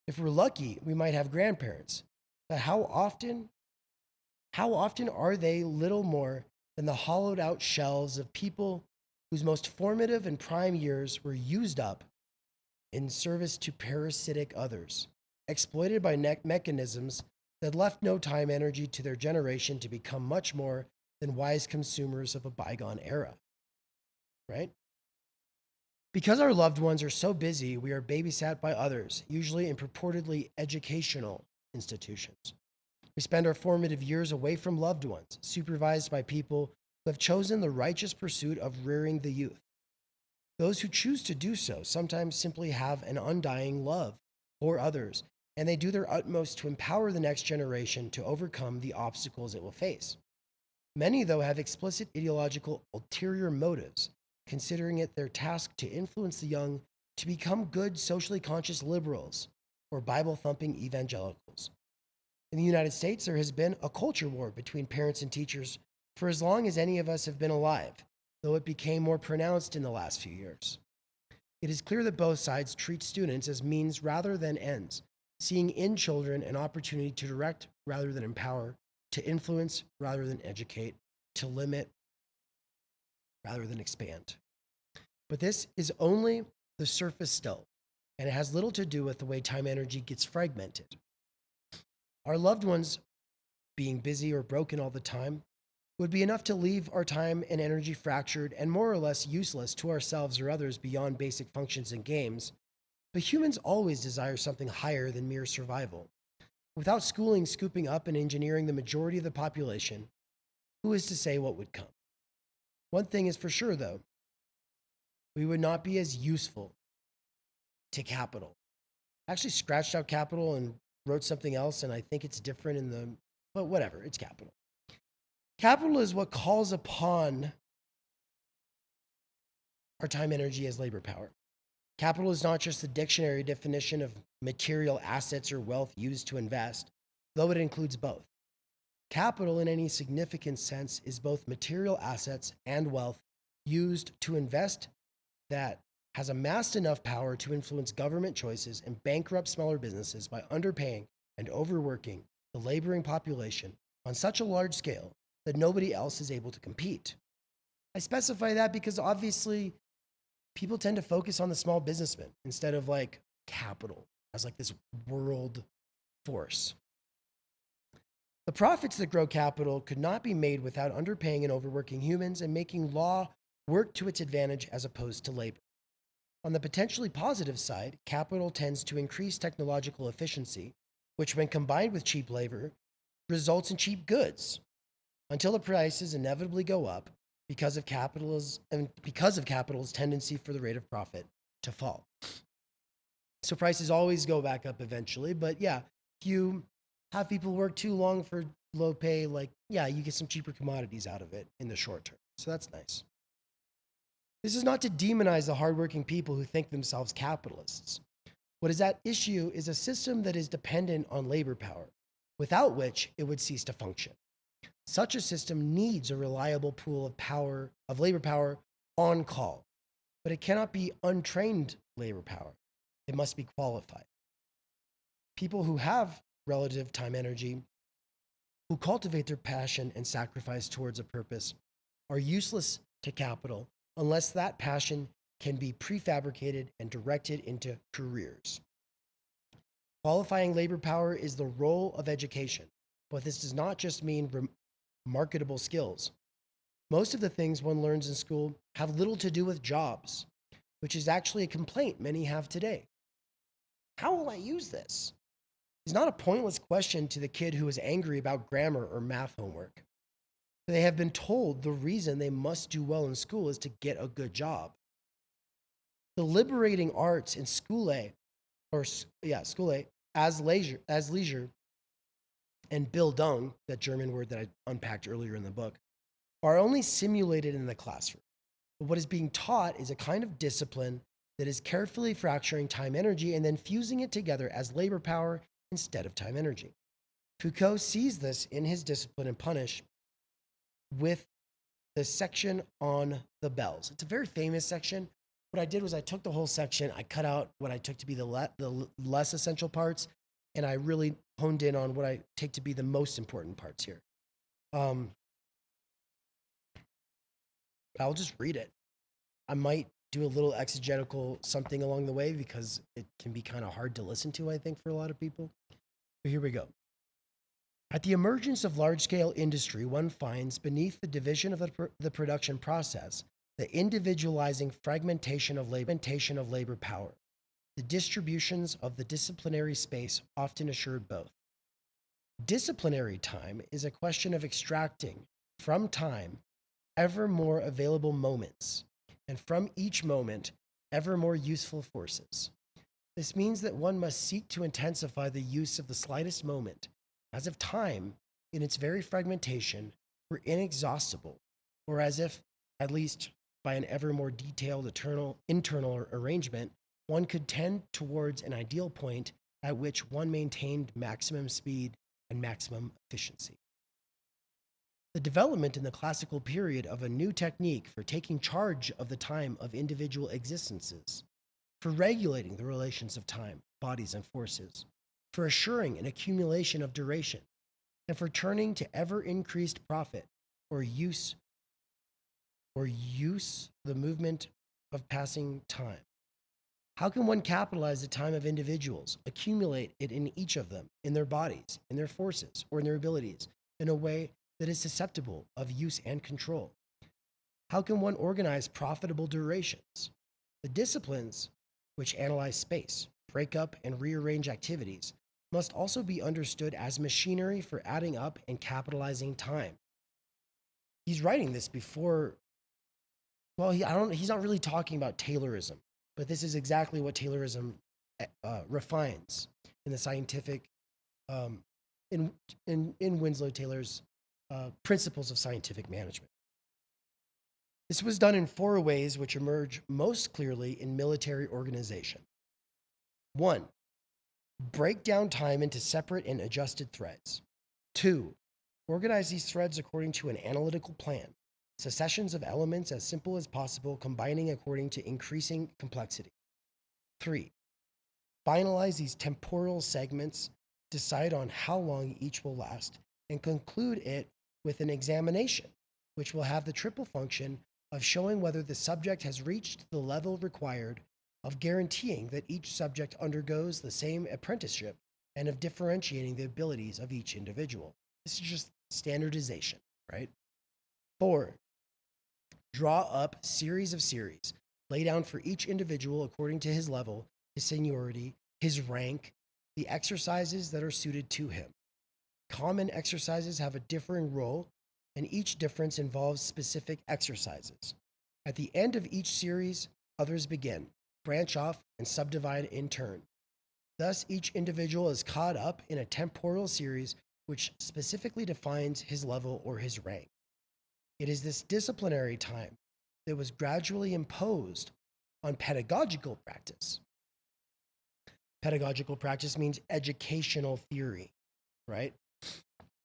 If we're lucky, we might have grandparents. But how often are they little more than the hollowed out shells of people whose most formative and prime years were used up in service to parasitic others, exploited by mechanisms that left no time energy to their generation to become much more than wise consumers of a bygone era, right? Because our loved ones are so busy, we are babysat by others, usually in purportedly educational institutions. We spend our formative years away from loved ones, supervised by people who have chosen the righteous pursuit of rearing the youth. Those who choose to do so sometimes simply have an undying love for others, and they do their utmost to empower the next generation to overcome the obstacles it will face. Many, though, have explicit ideological ulterior motives, considering it their task to influence the young to become good socially conscious liberals or Bible-thumping evangelicals. In the United States, there has been a culture war between parents and teachers for as long as any of us have been alive, though it became more pronounced in the last few years. It is clear that both sides treat students as means rather than ends, seeing in children an opportunity to direct rather than empower, to influence rather than educate, to limit rather than expand. But this is only the surface still, and it has little to do with the way time energy gets fragmented. Our loved ones being busy or broken all the time would be enough to leave our time and energy fractured and more or less useless to ourselves or others beyond basic functions and games. But humans always desire something higher than mere survival. Without schooling scooping up and engineering the majority of the population, who is to say what would come? One thing is for sure, though. We would not be as useful to capital. I actually scratched out capital and wrote something else, and I think it's different but whatever, it's capital. Capital is what calls upon our time energy as labor power. Capital is not just the dictionary definition of material assets or wealth used to invest, though it includes both. Capital, in any significant sense, is both material assets and wealth used to invest that has amassed enough power to influence government choices and bankrupt smaller businesses by underpaying and overworking the laboring population on such a large scale that nobody else is able to compete. I specify that because obviously people tend to focus on the small businessman instead of like capital as like this world force. The profits that grow capital could not be made without underpaying and overworking humans and making law work to its advantage as opposed to labor. On the potentially positive side, capital tends to increase technological efficiency, which, when combined with cheap labor, results in cheap goods, until the prices inevitably go up because of capital's tendency for the rate of profit to fall. So prices always go back up eventually, but yeah, if you have people work too long for low pay, you get some cheaper commodities out of it in the short term. So that's nice. This is not to demonize the hardworking people who think themselves capitalists. What is at issue is a system that is dependent on labor power, without which it would cease to function. Such a system needs a reliable pool of labor power on call, but it cannot be untrained labor power. It must be qualified. People who have relative time energy, who cultivate their passion and sacrifice towards a purpose, are useless to capital unless that passion can be prefabricated and directed into careers. Qualifying labor power is the role of education, but this does not just mean marketable skills. Most of the things one learns in school have little to do with jobs, which is actually a complaint many have today. How will I use this? It's not a pointless question to the kid who is angry about grammar or math homework. They have been told the reason they must do well in school is to get a good job. The liberating arts in school as leisure, and Bildung, that German word that I unpacked earlier in the book, are only simulated in the classroom. But what is being taught is a kind of discipline that is carefully fracturing time energy and then fusing it together as labor power instead of time energy. Foucault sees this in his Discipline and Punish with the section on the bells. It's a very famous section. What I did was I took the whole section, I cut out what I took to be the less essential parts, and I really honed in on what I take to be the most important parts here. I'll just read it. I might do a little exegetical something along the way because it can be kind of hard to listen to, I think, for a lot of people. But here we go. At the emergence of large-scale industry, one finds beneath the division of the production process the individualizing fragmentation of labor power. The distributions of the disciplinary space often assured both. Disciplinary time is a question of extracting from time ever more available moments, and from each moment, ever more useful forces. This means that one must seek to intensify the use of the slightest moment, as if time, in its very fragmentation, were inexhaustible, or as if, at least by an ever more detailed internal arrangement, one could tend towards an ideal point at which one maintained maximum speed and maximum efficiency. The development in the classical period of a new technique for taking charge of the time of individual existences, for regulating the relations of time, bodies, and forces, for assuring an accumulation of duration, and for turning to ever increased profit or use the movement of passing time. How can one capitalize the time of individuals, accumulate it in each of them, in their bodies, in their forces, or in their abilities, in a way that is susceptible of use and control? How can one organize profitable durations? The disciplines which analyze space, break up and rearrange activities, must also be understood as machinery for adding up and capitalizing time. He's writing this before, he's not really talking about Taylorism, but this is exactly what Taylorism refines in the scientific, in Winslow Taylor's principles of scientific management. This was done in 4 ways which emerge most clearly in military organization. 1, break down time into separate and adjusted threads. 2, organize these threads according to an analytical plan, successions of elements as simple as possible, combining according to increasing complexity. 3, finalize these temporal segments, decide on how long each will last, and conclude it with an examination, which will have the triple function of showing whether the subject has reached the level required, of guaranteeing that each subject undergoes the same apprenticeship, and of differentiating the abilities of each individual. This is just standardization, right? 4, draw up series of series. Lay down for each individual according to his level, his seniority, his rank, the exercises that are suited to him. Common exercises have a differing role, and each difference involves specific exercises. At the end of each series, others begin, branch off, and subdivide in turn. Thus, each individual is caught up in a temporal series which specifically defines his level or his rank. It is this disciplinary time that was gradually imposed on pedagogical practice. Pedagogical practice means educational theory, right?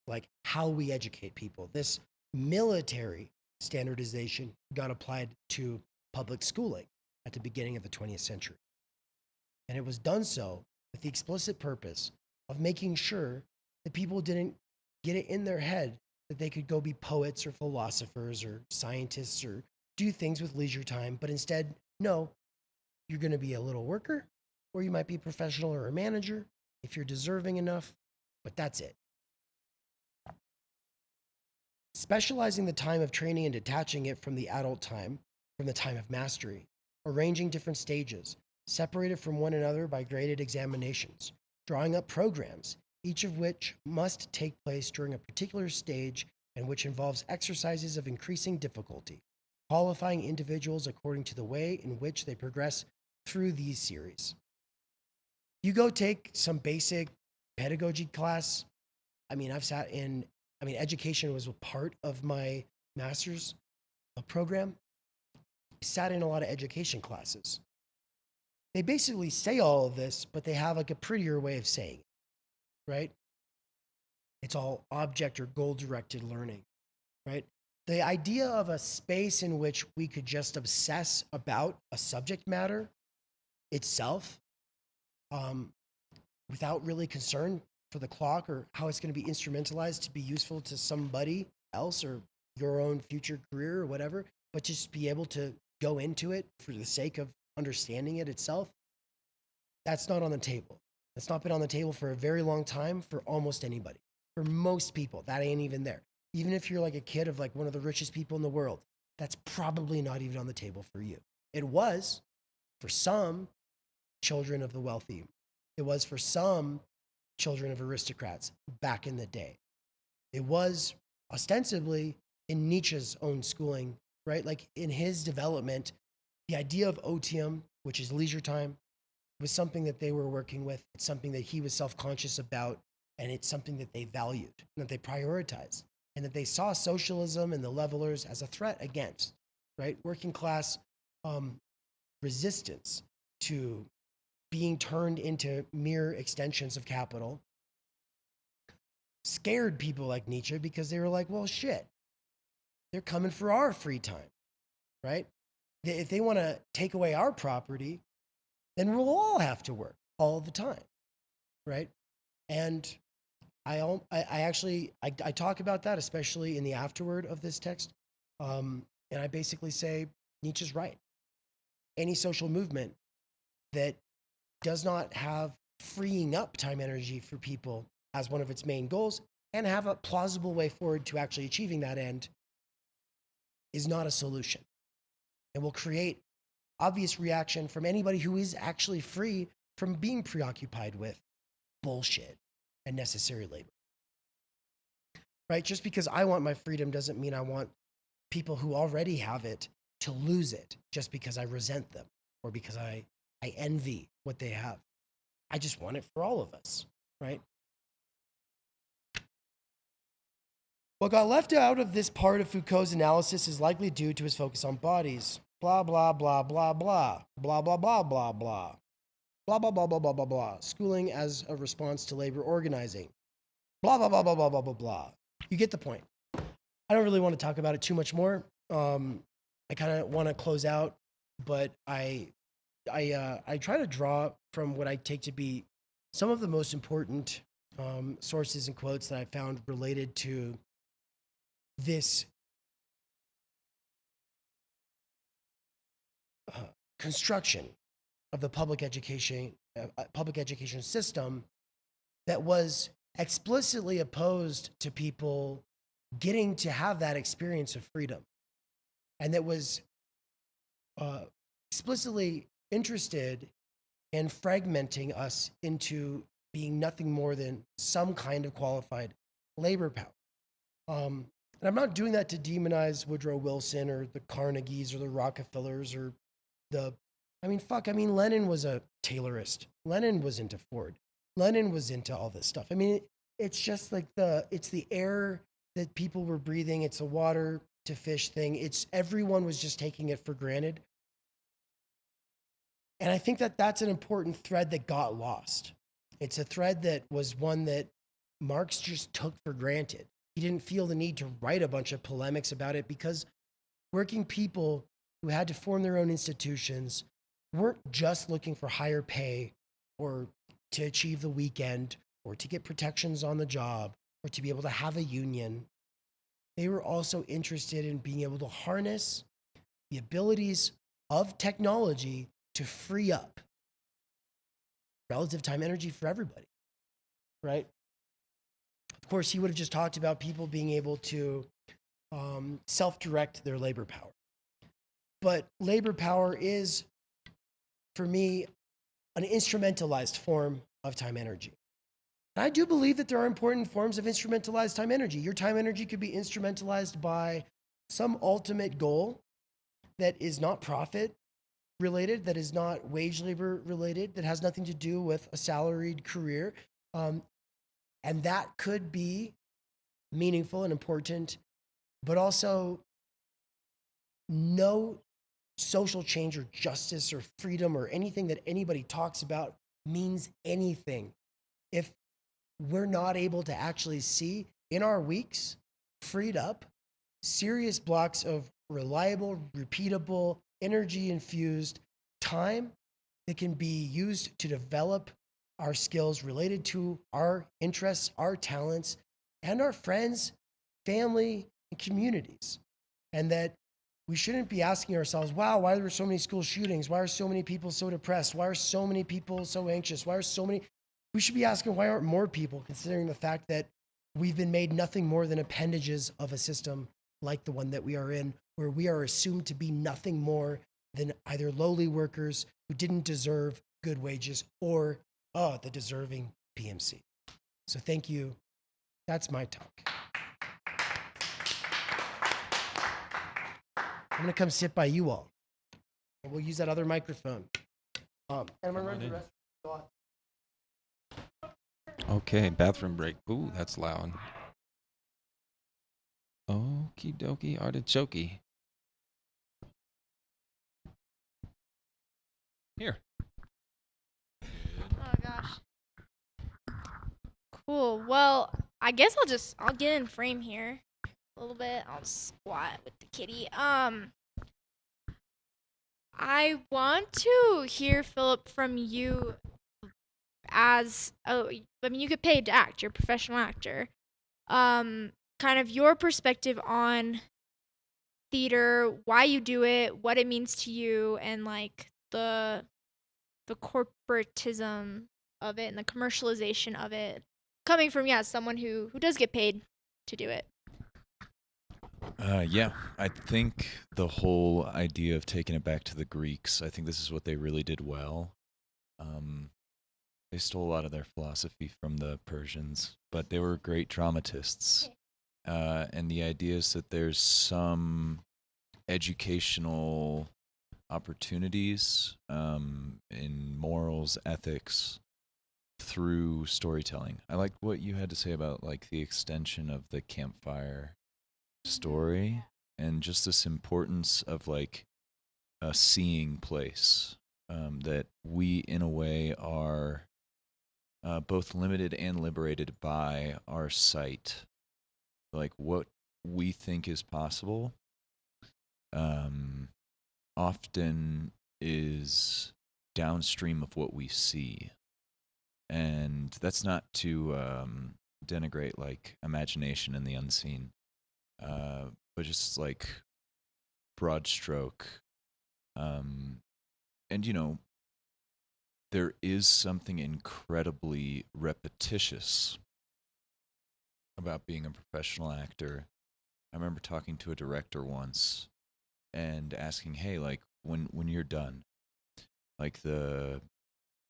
Like how we educate people. This military standardization got applied to public schooling at the beginning of the 20th century. And it was done so with the explicit purpose of making sure that people didn't get it in their head that they could go be poets or philosophers or scientists or do things with leisure time, but instead, no, you're going to be a little worker, or you might be a professional or a manager if you're deserving enough, but that's it. Specializing the time of training and detaching it from the adult time, from the time of mastery, arranging different stages, separated from one another by graded examinations, drawing up programs, each of which must take place during a particular stage and which involves exercises of increasing difficulty, qualifying individuals according to the way in which they progress through these series. You go take some basic pedagogy class. Education was a part of my master's program. I sat in a lot of education classes. They basically say all of this, but they have like a prettier way of saying it, right? It's all object or goal-directed learning, right? The idea of a space in which we could just obsess about a subject matter itself without really concern for the clock or how it's going to be instrumentalized to be useful to somebody else or your own future career or whatever, but just be able to go into it for the sake of understanding it itself, that's not on the table. That's not been on the table for a very long time for almost anybody. For most people, that ain't even there. Even if you're like a kid of like one of the richest people in the world, that's probably not even on the table for you. It was for some children of the wealthy. It was for some children of aristocrats back in the day. It was ostensibly in Nietzsche's own schooling, right? Like in his development, the idea of otium, which is leisure time, was something that they were working with. It's something that he was self-conscious about, and it's something that they valued, and that they prioritized, and that they saw socialism and the levelers as a threat against, right? Working class resistance to being turned into mere extensions of capital scared people like Nietzsche because they were like, well, shit, they're coming for our free time, right? If they want to take away our property, then we'll all have to work all the time, right? And I talk about that, especially in the afterword of this text. And I basically say Nietzsche's right. Any social movement that does not have freeing up time energy for people as one of its main goals and have a plausible way forward to actually achieving that end is not a solution. It will create obvious reaction from anybody who is actually free from being preoccupied with bullshit and necessary labor. Right? Just because I want my freedom doesn't mean I want people who already have it to lose it just because I resent them or because I envy what they have. I just want it for all of us, right? What got left out of this part of Foucault's analysis is likely due to his focus on bodies. Blah, blah, blah, blah, blah. Blah, blah, blah, blah, blah. Blah, blah, blah, blah, blah, blah, blah. Schooling as a response to labor organizing. Blah, blah, blah, blah, blah, blah, blah, blah. You get the point. I don't really want to talk about it too much more. I kind of want to close out, but I try to draw from what I take to be some of the most important sources and quotes that I found related to this construction of the public education system that was explicitly opposed to people getting to have that experience of freedom, and that was explicitly interested in fragmenting us into being nothing more than some kind of qualified labor power. And I'm not doing that to demonize Woodrow Wilson or the Carnegies or the Rockefellers or Lenin was a Taylorist. Lenin was into Ford. Lenin was into all this stuff. I mean, it's just like it's the air that people were breathing. It's a water to fish thing. Everyone was just taking it for granted. And I think that that's an important thread that got lost. It's a thread that was one that Marx just took for granted. He didn't feel the need to write a bunch of polemics about it because working people who had to form their own institutions weren't just looking for higher pay or to achieve the weekend or to get protections on the job or to be able to have a union. They were also interested in being able to harness the abilities of technology to free up relative time energy for everybody, right? Of course, he would have just talked about people being able to self-direct their labor power. But labor power is, for me, an instrumentalized form of time energy. And I do believe that there are important forms of instrumentalized time energy. Your time energy could be instrumentalized by some ultimate goal that is not profit related, that is not wage labor related, that has nothing to do with a salaried career. And that could be meaningful and important, but also no social change or justice or freedom or anything that anybody talks about means anything if we're not able to actually see in our weeks freed up serious blocks of reliable, repeatable, energy-infused time that can be used to develop our skills related to our interests, our talents, and our friends, family, and communities. And that we shouldn't be asking ourselves, wow, why are there so many school shootings? Why are so many people so depressed? Why are so many people so anxious? We should be asking, why aren't more people, considering the fact that we've been made nothing more than appendages of a system like the one that we are in, where we are assumed to be nothing more than either lowly workers who didn't deserve good wages or the deserving PMC. So thank you. That's my talk. I'm gonna come sit by you all. And we'll use that other microphone. And I'm gonna run the rest of the thought. Okay, bathroom break. Ooh, that's loud. Okie dokie, artichoke. Here. Oh gosh. Cool. Well, I guess I'll get in frame here a little bit. I'll squat with the kitty. I want to hear, Phillip, from you you get paid to act. You're a professional actor. Kind of your perspective on theater, why you do it, what it means to you, and like the corporatism of it and the commercialization of it, coming from someone who does get paid to do it. Yeah, I think the whole idea of taking it back to the Greeks, I think this is what they really did well. They stole a lot of their philosophy from the Persians, but they were great dramatists. And the idea is that there's some educational opportunities in morals, ethics, through storytelling. I like what you had to say about like the extension of the campfire story and just this importance of like a seeing place, that we in a way are both limited and liberated by our sight, like what we think is possible often is downstream of what we see. And that's not to denigrate like imagination and the unseen, but just like broad stroke. And you know, there is something incredibly repetitious about being a professional actor, I remember talking to a director once and asking, "Hey, like when you're done, like the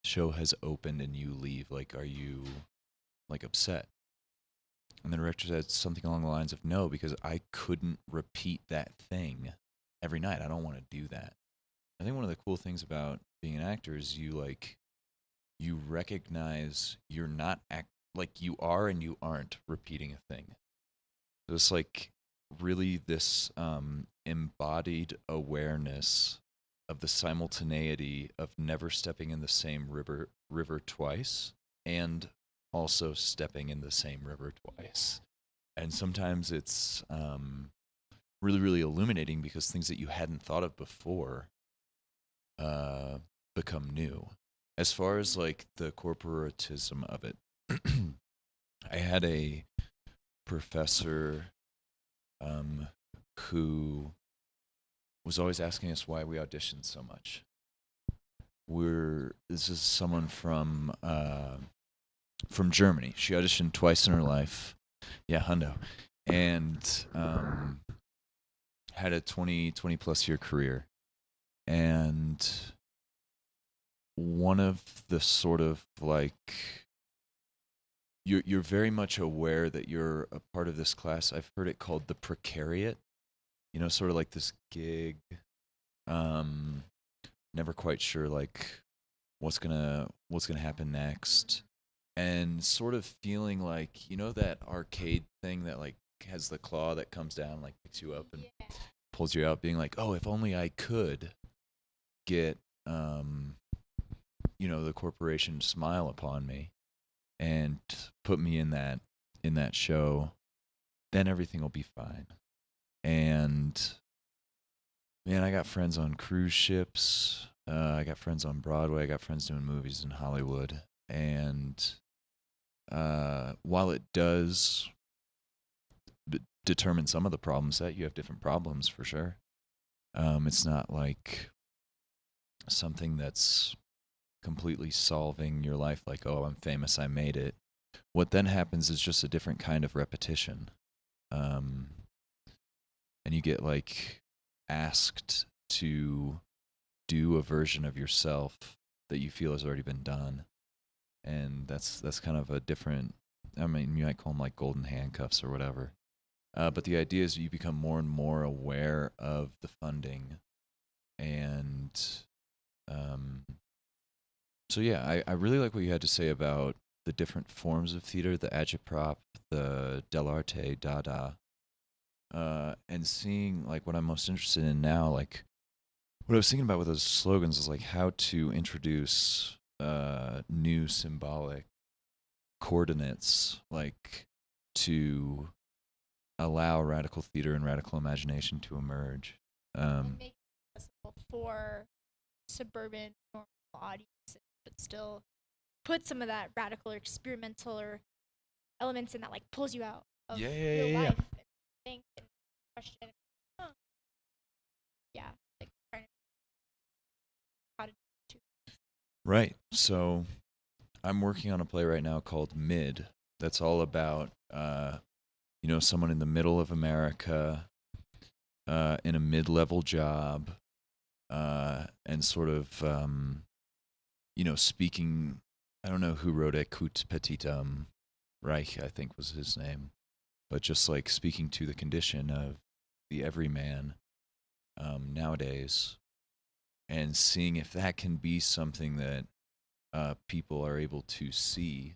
show has opened and you leave, like are you like upset?" And the director said something along the lines of, "No, because I couldn't repeat that thing every night. I don't want to do that." I think one of the cool things about being an actor is you recognize you're not like you are and you aren't repeating a thing. So it's like really this embodied awareness of the simultaneity of never stepping in the same river twice and also stepping in the same river twice. And sometimes it's really, really illuminating because things that you hadn't thought of before become new. As far as like the corporatism of it, I had a professor who was always asking us why we auditioned so much. This is someone from Germany. She auditioned twice in her life. Yeah, hundo. And had a 20 plus year career. And one of the sort of like you're very much aware that you're a part of this class. I've heard it called the precariat. You know, sort of like this gig. Never quite sure like what's gonna happen next. And sort of feeling like, you know, that arcade thing that like has the claw that comes down, like picks you up and pulls you out, being like, oh, if only I could get you know, the corporation to smile upon me and put me in that show, then everything will be fine. And man, I got friends on cruise ships. I got friends on Broadway. I got friends doing movies in Hollywood. And while it does determine some of the problem set, you have different problems for sure. It's not like something that's completely solving your life like, oh, I'm famous, I made it. What then happens is just a different kind of repetition. And you get like asked to do a version of yourself that you feel has already been done. And that's kind of a different, I mean, you might call them like golden handcuffs or whatever. But the idea is you become more and more aware of the funding. And so, yeah, I really like what you had to say about the different forms of theater, the agitprop, the dell'arte, Dada, and seeing like what I'm most interested in now, like what I was thinking about with those slogans is like how to introduce new symbolic coordinates, like to allow radical theater and radical imagination to emerge. And make it accessible for suburban normal audiences, but still put some of that radical or experimental or elements in that like pulls you out of real life and think and question. Huh. Yeah, like trying to how to do. Right. So I'm working on a play right now called Mid. That's all about you know, someone in the middle of America, in a mid-level job, and sort of, you know, speaking. I don't know who wrote Écoute Petit Homme. Reich, I think, was his name, but just like speaking to the condition of the everyman nowadays, and seeing if that can be something that people are able to see.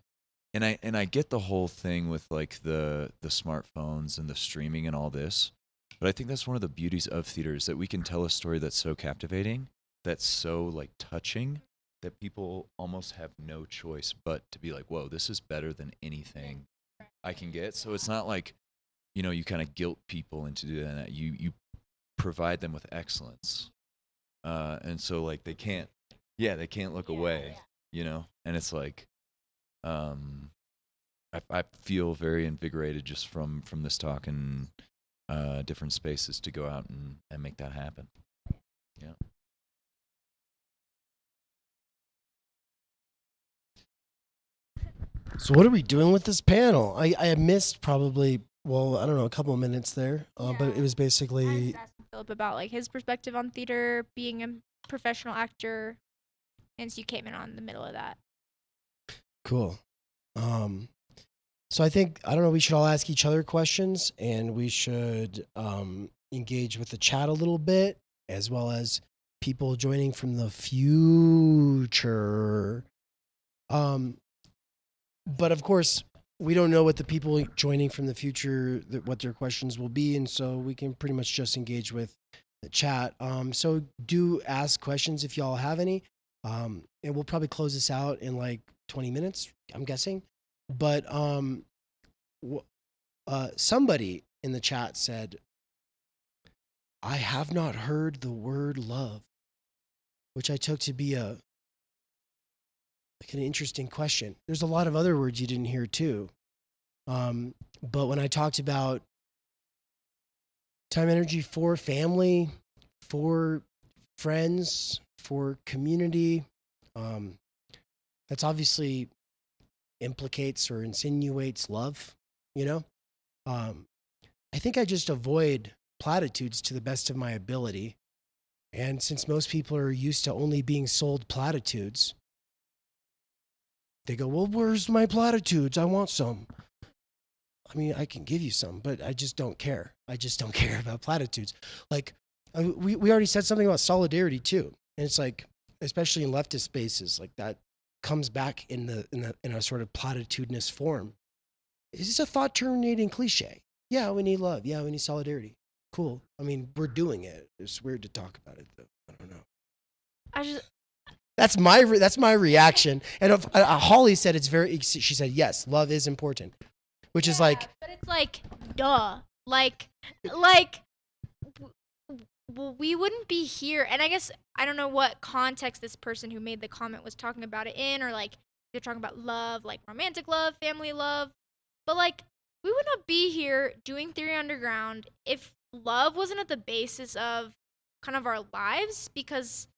And I get the whole thing with like the smartphones and the streaming and all this, but I think that's one of the beauties of theater is that we can tell a story that's so captivating, that's so like touching, that people almost have no choice but to be like, whoa, this is better than anything I can get. So it's not like, you know, you kind of guilt people into doing that. You provide them with excellence, and so like they can't look away, you know. And it's like, I feel very invigorated just from this talk and different spaces to go out and make that happen. Yeah. So what are we doing with this panel? I missed probably, well, I don't know, a couple of minutes there, but it was I was basically, just asking Philip about like his perspective on theater, being a professional actor, and so you came in on the middle of that. cool. So I think, I don't know, we should all ask each other questions, and we should engage with the chat a little bit, as well as people joining from the future. But of course, we don't know what the people joining from the future, what their questions will be, and so we can pretty much just engage with the chat. So do ask questions if y'all have any, and we'll probably close this out in like 20 minutes, I'm guessing. But somebody in the chat said, "I have not heard the word love," which I took to be an interesting question. There's a lot of other words you didn't hear too. But when I talked about time energy for family, for friends, for community, that's obviously implicates or insinuates love, you know? I think I just avoid platitudes to the best of my ability. And since most people are used to only being sold platitudes, they go, "Well, where's my platitudes? I want some." I mean, I can give you some, but I just don't care. I just don't care about platitudes. Like, we already said something about solidarity too. And it's like, especially in leftist spaces, like that comes back in a sort of platitudinous form. Is this a thought terminating cliche? Yeah, we need love. Yeah, we need solidarity. Cool. I mean, we're doing it. It's weird to talk about it though. I don't know. I just That's my reaction. And if, Holly said it's very. She said yes, love is important, which is like, but it's like, duh, like, we wouldn't be here. And I guess I don't know what context this person who made the comment was talking about it in, or like they're talking about love, like romantic love, family love, but like we would not be here doing Theory Underground if love wasn't at the basis of kind of our lives, because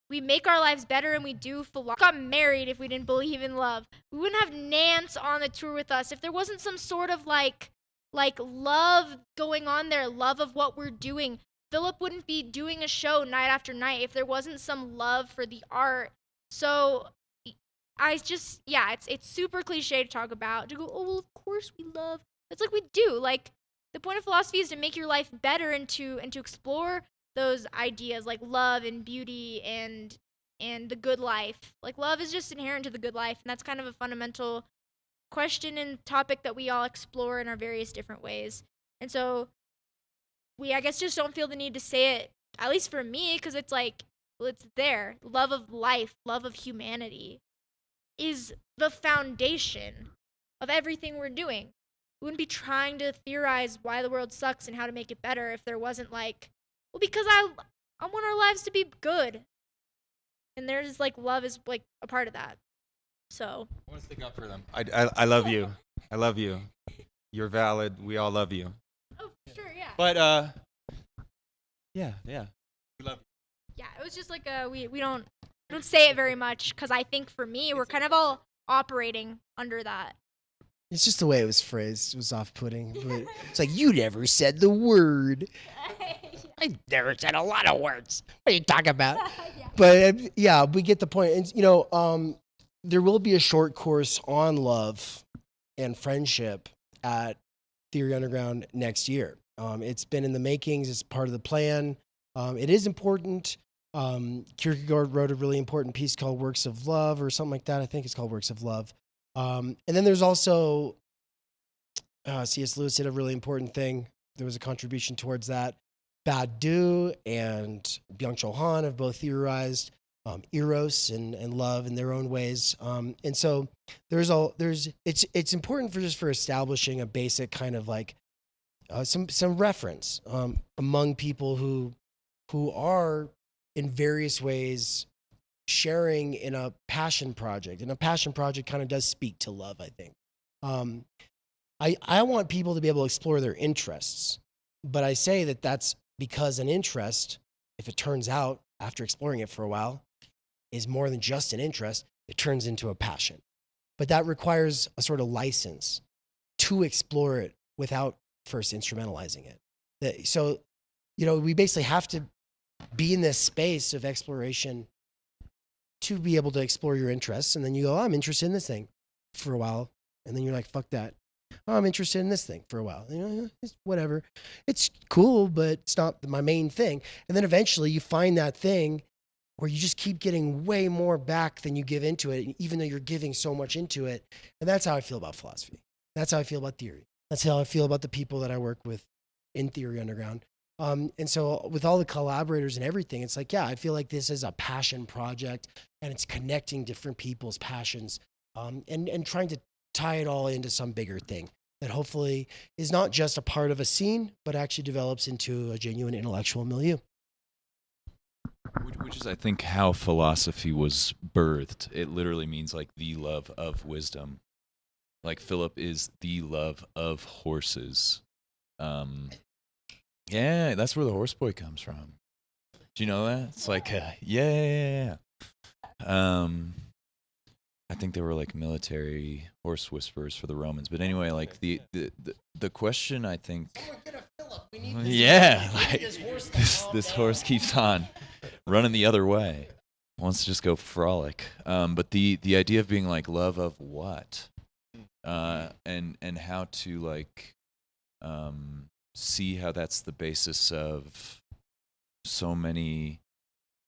we make our lives better and we do got married if we didn't believe in love. We wouldn't have Nance on the tour with us if there wasn't some sort of like love going on there, love of what we're doing. Philip wouldn't be doing a show night after night if there wasn't some love for the art. So I just, yeah, it's super cliche to talk about, to go, oh, well, of course we love. It's like we do. Like, the point of philosophy is to make your life better and to explore those ideas like love and beauty and the good life. Like, love is just inherent to the good life, and that's kind of a fundamental question and topic that we all explore in our various different ways. And so we, I guess, just don't feel the need to say it, at least for me, because it's like, well, it's there. Love of life, love of humanity is the foundation of everything we're doing. We wouldn't be trying to theorize why the world sucks and how to make it better if there wasn't like, well, because I want our lives to be good. And there's like, love is like a part of that. So I want to stick up for them. I love you. I love you. You're valid. We all love you. oh, sure, yeah. But yeah. We love you. Yeah, it was just like we don't say it very much, because I think for me we're kind of all operating under that. it's just the way it was phrased. It was off-putting. But it's like, you never said the word. I never said a lot of words. What are you talking about? Yeah. But yeah, we get the point. And you know, there will be a short course on love and friendship at Theory Underground next year. It's been in the makings. It's part of the plan. It is important. Kierkegaard wrote a really important piece called Works of Love or something like that. I think it's called Works of Love. And then there's also C.S. Lewis did a really important thing. There was a contribution towards that. Badiou and Byung-Chul Han have both theorized eros and love in their own ways. And so it's important for establishing a basic kind of like some reference among people who are in various ways sharing in a passion project. And a passion project kind of does speak to love, I think. I want people to be able to explore their interests, but I say that that's because an interest, if it turns out after exploring it for a while, is more than just an interest, it turns into a passion. but that requires a sort of license to explore it without first instrumentalizing it. So, we basically have to be in this space of exploration to be able to explore your interests. And then you go, I'm interested in this thing for a while. And then you're like, fuck that. Oh, I'm interested in this thing for a while. It's whatever. It's cool, but it's not my main thing. And then eventually you find that thing where you just keep getting way more back than you give into it, even though you're giving so much into it. And that's how I feel about philosophy. That's how I feel about theory. That's how I feel about the people that I work with in Theory Underground. And so with all the collaborators and everything, it's like, yeah, I feel like this is a passion project, and it's connecting different people's passions, and trying to tie it all into some bigger thing that hopefully is not just a part of a scene, but actually develops into a genuine intellectual milieu. Which is, I think, how philosophy was birthed. It literally means like the love of wisdom. Like Philip is the love of horses. Yeah, that's where the horse boy comes from. Do you know that? It's like, yeah. I think they were like military horse whisperers for the Romans. But anyway, like the question, I think, yeah, like this horse keeps on running the other way, wants to just go frolic. But the idea of being like love of what, and how to like see how that's the basis of so many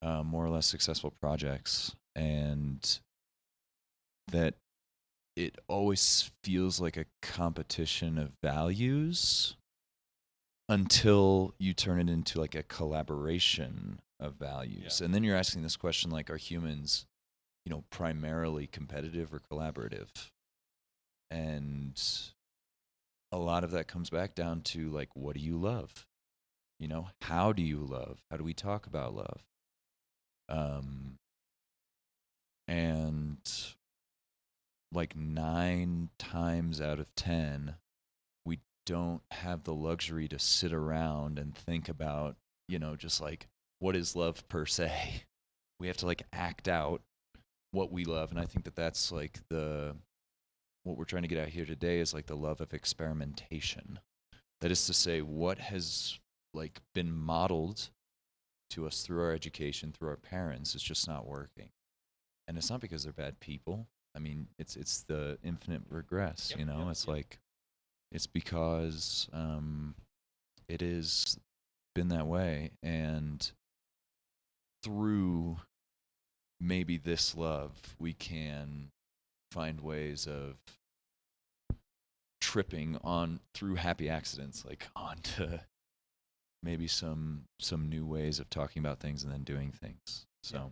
more or less successful projects, and that it always feels like a competition of values until you turn it into like a collaboration of values. Yeah. And then you're asking this question, like, are humans, primarily competitive or collaborative? And a lot of that comes back down to like, what do you love? How do you love? How do we talk about love? And like 9 times out of 10, we don't have the luxury to sit around and think about, just like, what is love per se? We have to like act out what we love. And I think that that's like what we're trying to get out here today is like the love of experimentation. That is to say, what has like been modeled to us through our education, through our parents, is just not working. And it's not because they're bad people. I mean, it's the infinite regress, It's like, it's because it has been that way. And through maybe this love, we can find ways of tripping on through happy accidents, like onto maybe some new ways of talking about things and then doing things. So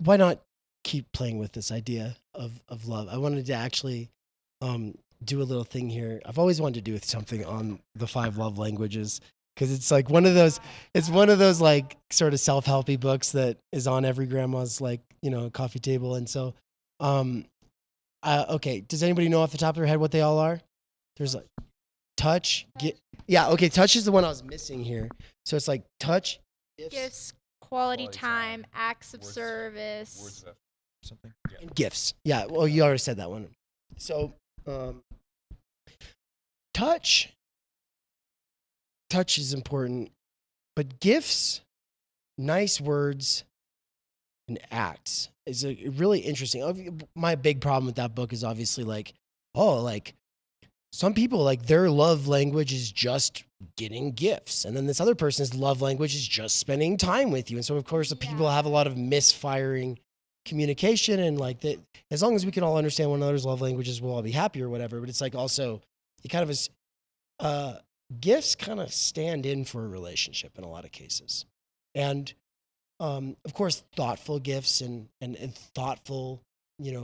why not keep playing with this idea of love? I wanted to actually do a little thing here. I've always wanted to do something on the 5 love languages, because it's like one of those like sort of self-helpy books that is on every grandma's like, coffee table. And so, okay. Does anybody know off the top of their head what they all are? There's like touch. Okay. Touch is the one I was missing here. So it's like touch, Gifts, quality time, acts of service. Words of something. Yeah. and gifts. Yeah. Well, you already said that one. So, touch is important, but gifts, nice words, and acts is a really interesting. My big problem with that book is obviously like, some people, like, their love language is just getting gifts, and then this other person's love language is just spending time with you. And so of course the people have a lot of misfiring communication, and like that, as long as we can all understand one another's love languages, we'll all be happy or whatever. But it's like, also, it kind of is, gifts kind of stand in for a relationship in a lot of cases. And of course, thoughtful gifts and thoughtful,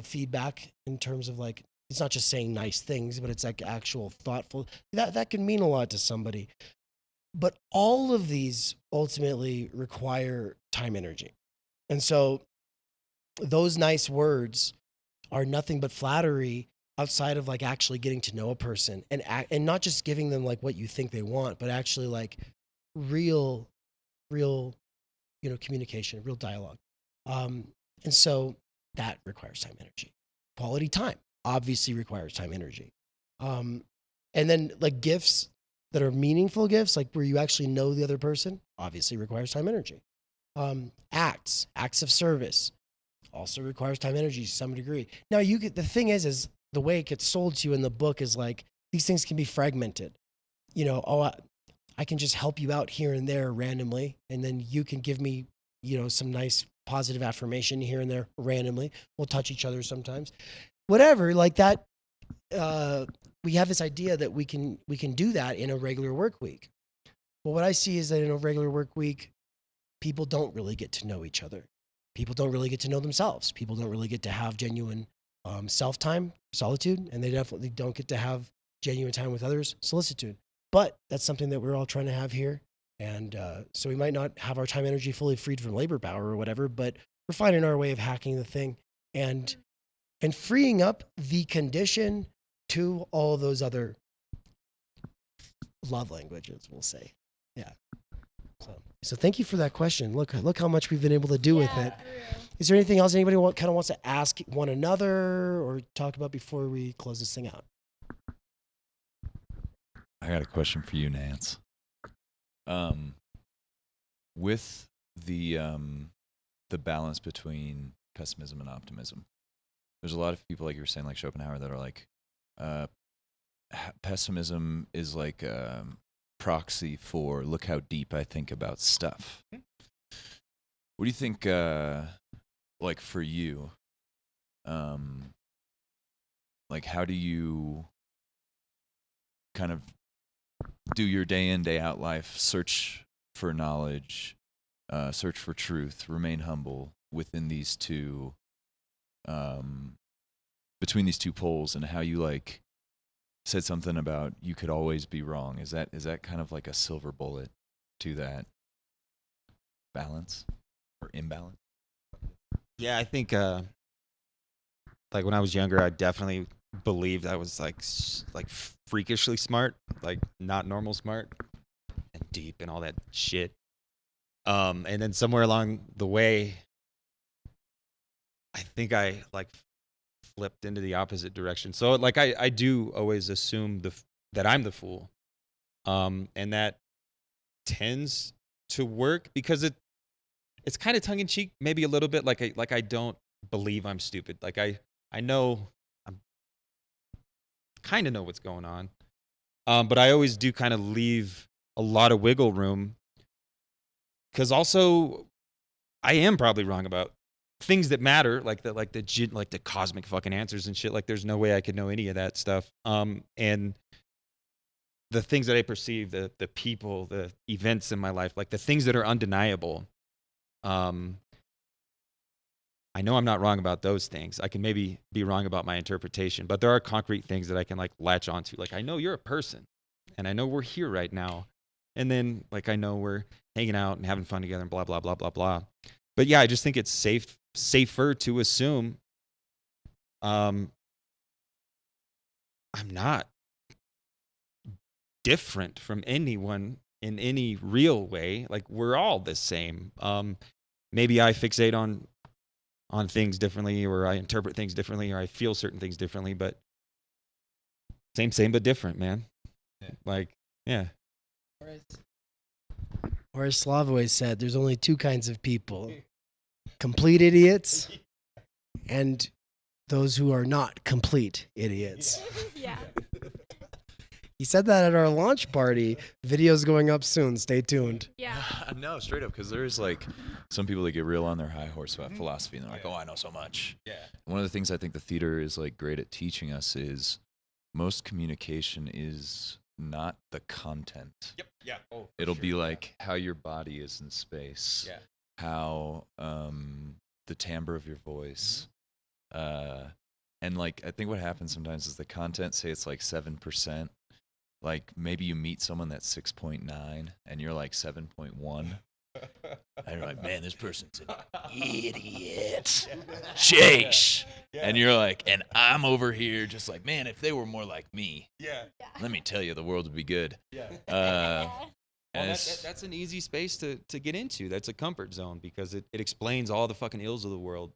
feedback in terms of like, it's not just saying nice things, but it's like actual thoughtful, that can mean a lot to somebody. But all of these ultimately require time, energy. And so those nice words are nothing but flattery outside of like actually getting to know a person, and not just giving them like what you think they want, but actually like real, communication, real dialogue. And so that requires time, energy. Quality time obviously requires time, energy. And then like gifts that are meaningful gifts, like where you actually know the other person, obviously requires time, energy. Acts of service also requires time, energy to some degree. Now the thing is the way it gets sold to you in the book is like, these things can be fragmented. You know, I can just help you out here and there randomly, and then you can give me, you know, some nice positive affirmation here and there randomly. We'll touch each other sometimes. Whatever, like that, we have this idea that we can do that in a regular work week. But what I see is that in a regular work week, people don't really get to know each other. People don't really get to know themselves. People don't really get to have genuine self-time, solitude, and they definitely don't get to have genuine time with others, solicitude. But that's something that we're all trying to have here. And so we might not have our time, energy fully freed from labor power or whatever, but we're finding our way of hacking the thing and freeing up the condition to all those other love languages, we'll say. Yeah. So thank you for that question. Look how much we've been able to do with it. Is there anything else anybody kind of wants to ask one another or talk about before we close this thing out? I got a question for you, Nance. With the balance between pessimism and optimism, there's a lot of people, like you were saying, like Schopenhauer, that are like, pessimism is like a proxy for look how deep I think about stuff. What do you think, like for you, like how do you kind of do your day in, day out life, search for knowledge, search for truth, remain humble within these two, between these two poles, and how you like said something about you could always be wrong. Is that kind of like a silver bullet to that balance or imbalance? Yeah, I think like when I was younger, I definitely believed I was like freakishly smart, like not normal smart and deep and all that shit. And then somewhere along the way, I think I like flipped into the opposite direction. So like I do always assume that I'm the fool. And that tends to work because it's kind of tongue in cheek, maybe a little bit, like I don't believe I'm stupid. Like I know kind of know what's going on. But I always do kind of leave a lot of wiggle room, because also I am probably wrong about things that matter, like the cosmic fucking answers and shit. Like there's no way I could know any of that stuff. And the things that I perceive, the people, the events in my life, like the things that are undeniable. I know I'm not wrong about those things. I can maybe be wrong about my interpretation, but there are concrete things that I can like latch onto. Like I know you're a person, and I know we're here right now, and then like I know we're hanging out and having fun together and blah blah blah blah blah. But yeah, I just think it's safer to assume I'm not different from anyone in any real way. Like we're all the same. Maybe I fixate on things differently, or I interpret things differently, or I feel certain things differently, but same but different, man. Yeah. Like, yeah. Or as Slav always said, there's only two kinds of people: complete idiots and those who are not complete idiots. Yeah. He said that at our launch party. Video's going up soon. Stay tuned. Yeah. No, straight up, because there's like some people that get real on their high horse about philosophy, and they're like, oh, I know so much. Yeah. One of the things I think the theater is like great at teaching us is most communication is not the content. Yep. Yeah. Oh, It'll be like how your body is in space. Yeah. How the timbre of your voice. And like I think what happens sometimes is the content, say it's like 7%. Like maybe you meet someone that's 6.9 and you're like 7.1. And you're like, man, this person's an idiot. Sheesh. Yeah. And you're like, and I'm over here just like, man, if they were more like me, Yeah. let me tell you, the world would be good. Yeah. And Well, it's- that's an easy space to get into. That's a comfort zone, because it explains all the fucking ills of the world.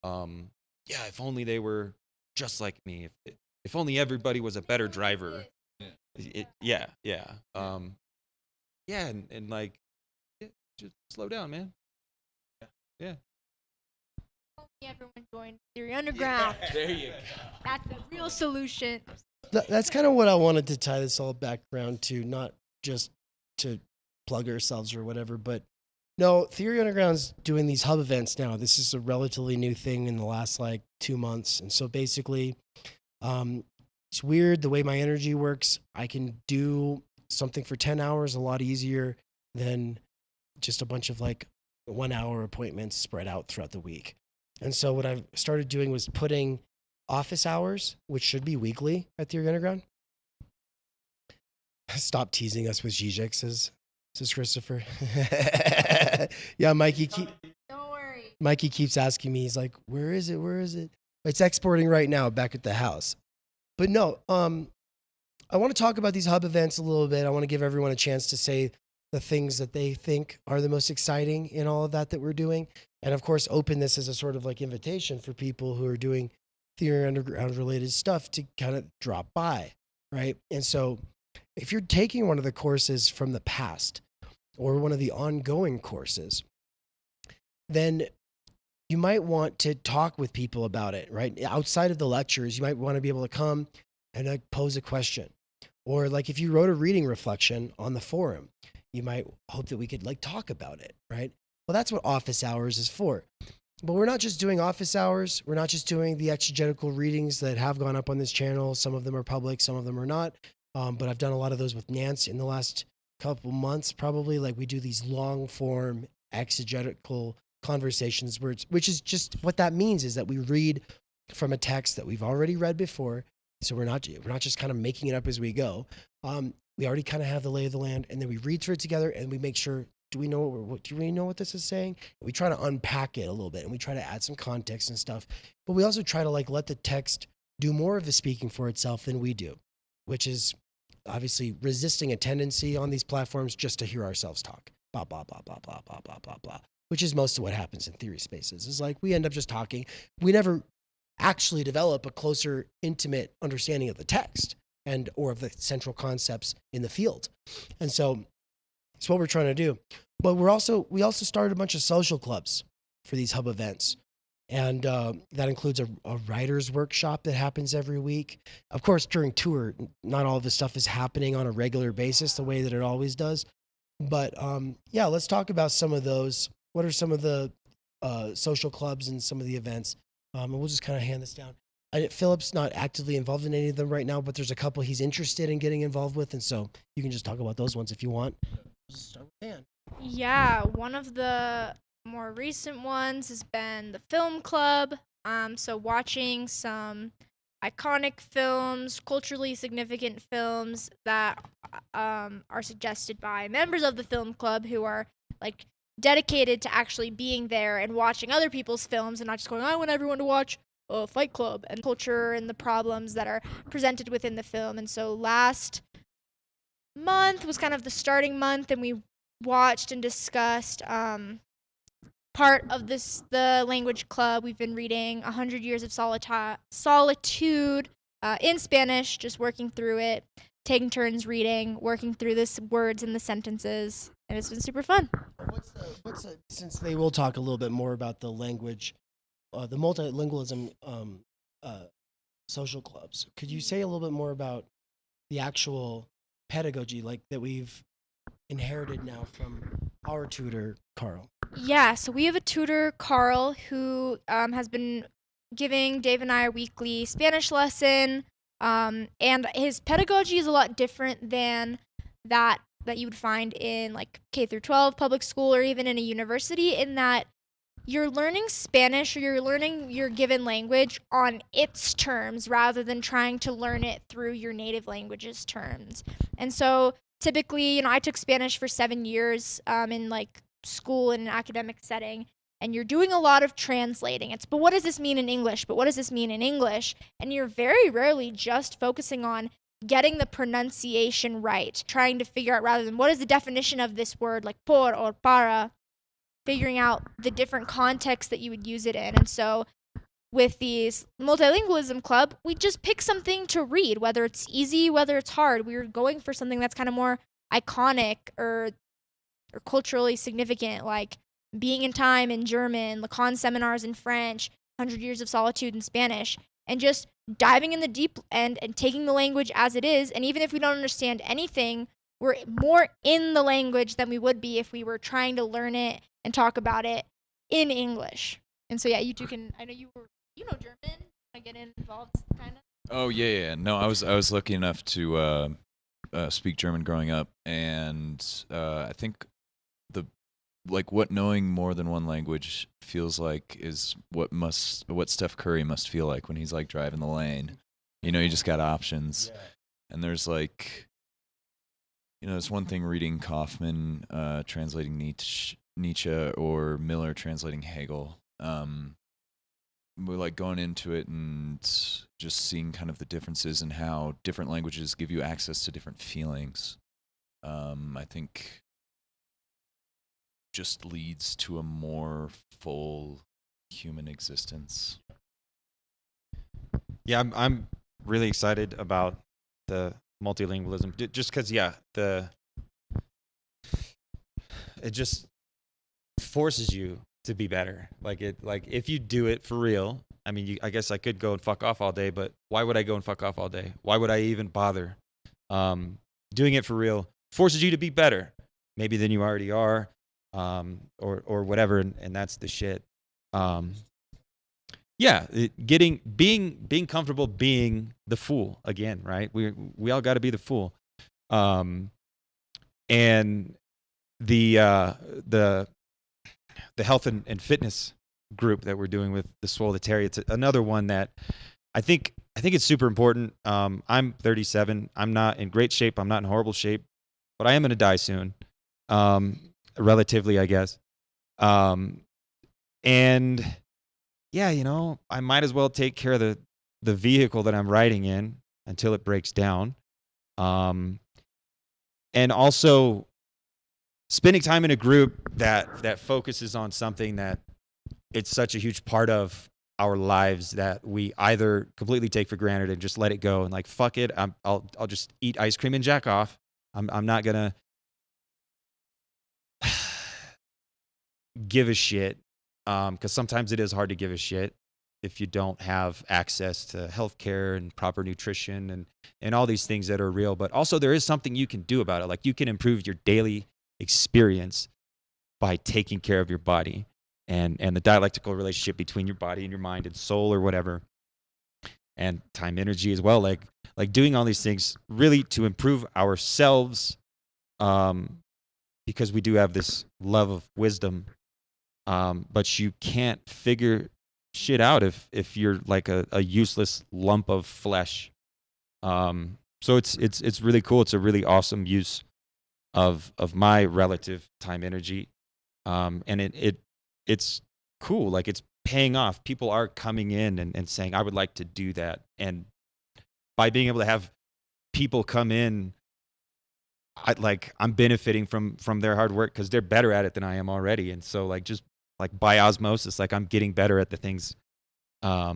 Yeah, if only they were just like me. If only everybody was a better driver. Yeah. Yeah, and like, yeah, just slow down, man. Yeah. Everyone joined Theory Underground. There you go. That's the real solution. That's kind of what I wanted to tie this all back around to, not just to plug ourselves or whatever, but no, Theory Underground's doing these hub events now. This is a relatively new thing in the last like 2 months. And so basically, it's weird the way my energy works. I can do something for 10 hours a lot easier than just a bunch of like 1 hour appointments spread out throughout the week. And so what I've started doing was putting office hours, which should be weekly at Theory Underground. Stop teasing us with Zizek, says Christopher. Yeah, Mikey Don't worry. Mikey keeps asking me, he's like, where is it? Where is it? It's exporting right now back at the house. But no, I want to talk about these hub events a little bit. I want to give everyone a chance to say the things that they think are the most exciting in all of that we're doing. And of course, open this as a sort of like invitation for people who are doing Theory Underground related stuff to kind of drop by, right? And so if you're taking one of the courses from the past or one of the ongoing courses, then you might want to talk with people about it, right? Outside of the lectures, you might want to be able to come and like pose a question. Or like if you wrote a reading reflection on the forum, you might hope that we could like talk about it, right? Well, that's what office hours is for. But we're not just doing office hours. We're not just doing the exegetical readings that have gone up on this channel. Some of them are public, some of them are not. But I've done a lot of those with Nance in the last couple months, probably. Like we do these long form exegetical conversations, which is just what that means is that we read from a text that we've already read before. So we're not just kind of making it up as we go. We already kind of have the lay of the land, and then we read through it together, and we make sure, do we know what this is saying? We try to unpack it a little bit, and we try to add some context and stuff. But we also try to like let the text do more of the speaking for itself than we do, which is obviously resisting a tendency on these platforms just to hear ourselves talk. Blah, blah, blah, blah, blah, blah, blah, blah, blah, which is most of what happens in theory spaces. Is like we end up just talking. We never actually develop a closer, intimate understanding of the text and or of the central concepts in the field. And so it's what we're trying to do. But we also started a bunch of social clubs for these hub events. And that includes a writer's workshop that happens every week. Of course, during tour, not all of this stuff is happening on a regular basis the way that it always does. But yeah, let's talk about some of those. What are some of the social clubs and some of the events? And we'll just kind of hand this down. Philip's not actively involved in any of them right now, but there's a couple he's interested in getting involved with. And so you can just talk about those ones if you want. Just start with Dan. Yeah, one of the more recent ones has been the film club. So watching some iconic films, culturally significant films that are suggested by members of the film club who are like dedicated to actually being there and watching other people's films and not just going, I want everyone to watch Fight Club, and culture and the problems that are presented within the film. And so last month was kind of the starting month, and we watched and discussed part of the language club. We've been reading 100 Years of Solitude in Spanish, just working through it, taking turns reading, working through the words and the sentences, and it's been super fun. Since they will talk a little bit more about the language, the multilingualism social clubs, could you say a little bit more about the actual pedagogy like that we've inherited now from our tutor, Carl? Yeah, so we have a tutor, Carl, who has been giving Dave and I a weekly Spanish lesson, and his pedagogy is a lot different than that you would find in like K through 12 public school or even in a university, in that you're learning Spanish or you're learning your given language on its terms rather than trying to learn it through your native language's terms. And so typically, I took Spanish for 7 years in like school in an academic setting, and you're doing a lot of translating. But what does this mean in English? But what does this mean in English? And you're very rarely just focusing on getting the pronunciation right, trying to figure out rather than what is the definition of this word like por or para, figuring out the different contexts that you would use it in. And so with these multilingualism club, we just pick something to read, whether it's easy, whether it's hard. We were going for something that's kind of more iconic or culturally significant, like Being in Time in German, Lacan seminars in French, 100 Years of Solitude in Spanish, and just diving in the deep end and taking the language as it is. And even if we don't understand anything, we're more in the language than we would be if we were trying to learn it and talk about it in English. And so, yeah, you two can, I know you know German, I get involved kind of. Oh yeah. No, I was lucky enough to speak German growing up, and I think what knowing more than one language feels like is what Steph Curry must feel like when he's like driving the lane. You know, you just got options, and there's like, you know, it's one thing reading Kaufman translating Nietzsche or Miller translating Hegel. We're like going into it and just seeing kind of the differences in how different languages give you access to different feelings. I think just leads to a more full human existence. Yeah, I'm really excited about the multilingualism, just because it just forces you to be better. Like if you do it for real, I mean, I guess I could go and fuck off all day, but why would I go and fuck off all day? Why would I even bother? Doing it for real forces you to be better, maybe than you already are, or whatever, and that's the shit. Being comfortable being the fool again, right? We all got to be the fool, and the health and fitness group that we're doing with the Swoletary, it's another one that I think it's super important. I'm 37. I'm not in great shape. I'm not in horrible shape, but I am going to die soon, relatively, I guess. And yeah, you know, I might as well take care of the vehicle that I'm riding in until it breaks down. And also spending time in a group that focuses on something that it's such a huge part of our lives that we either completely take for granted and just let it go and like, fuck it, I'll just eat ice cream and jack off. I'm not gonna give a shit, because sometimes it is hard to give a shit if you don't have access to healthcare and proper nutrition and all these things that are real. But also there is something you can do about it. Like you can improve your daily experience by taking care of your body and the dialectical relationship between your body and your mind and soul or whatever, and time, energy as well. Like doing all these things really to improve ourselves, because we do have this love of wisdom, but you can't figure shit out if you're like a useless lump of flesh. So it's really cool. It's a really awesome use of my relative time energy, and it's cool. Like it's paying off. People are coming in and saying, I would like to do that. And by being able to have people come in, I'm benefiting from their hard work because they're better at it than I am already. And so like just like by osmosis, like I'm getting better at the things that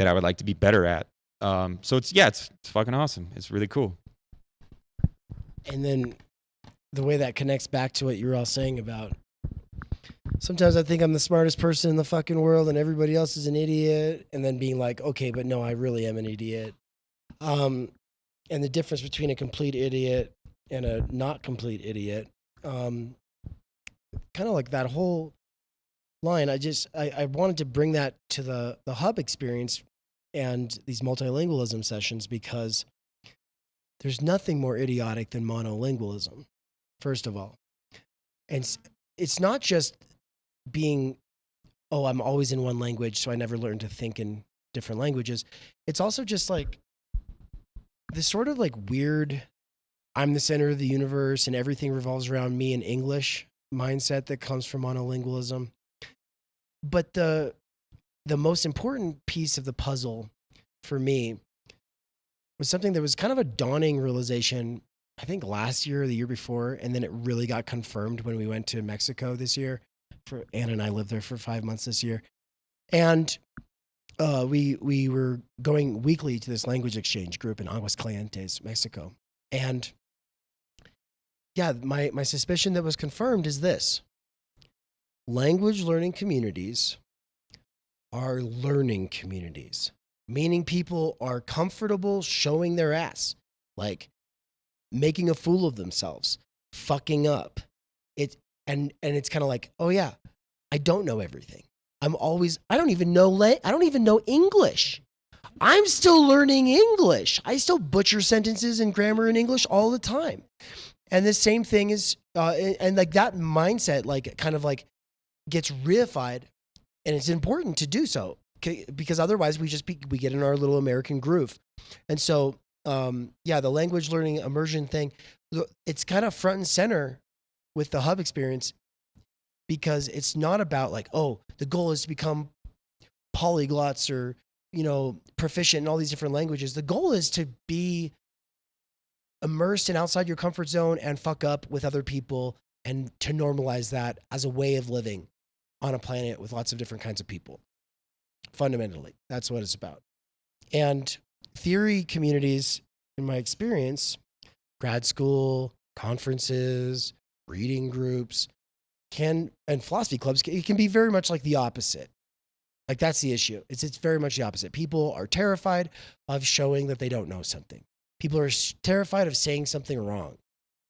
I would like to be better at. So it's fucking awesome. It's really cool. And then the way that connects back to what you were all saying about, sometimes I think I'm the smartest person in the fucking world and everybody else is an idiot, and then being like, okay, but no, I really am an idiot. And the difference between a complete idiot and a not complete idiot, kind of like that whole line. I wanted to bring that to the hub experience and these multilingualism sessions, because there's nothing more idiotic than monolingualism, first of all. And it's not just being, oh, I'm always in one language, so I never learn to think in different languages. It's also just like this sort of like weird, I'm the center of the universe and everything revolves around me in English mindset that comes from monolingualism. But the most important piece of the puzzle for me was something that was kind of a dawning realization, I think last year or the year before, and then it really got confirmed when we went to Mexico this year. Anna and I lived there for 5 months this year. And we were going weekly to this language exchange group in Aguascalientes, Mexico. And yeah, my suspicion that was confirmed is this: language learning communities are learning communities, meaning people are comfortable showing their ass, like making a fool of themselves, fucking up. And it's kind of like, oh yeah, I don't know everything. I don't even know English. I'm still learning English. I still butcher sentences and grammar in English all the time. And the same thing is, and like that mindset, like kind of like gets reified, and it's important to do so because otherwise we get in our little American groove. And so, yeah, the language learning immersion thing, it's kind of front and center with the hub experience, because it's not about like, oh, the goal is to become polyglots or, proficient in all these different languages. The goal is to be immersed and outside your comfort zone and fuck up with other people, and to normalize that as a way of living on a planet with lots of different kinds of people. Fundamentally, that's what it's about. And theory communities, in my experience, grad school, conferences, reading groups, and philosophy clubs, it can be very much like the opposite. Like that's the issue. It's very much the opposite. People are terrified of showing that they don't know something. People are terrified of saying something wrong.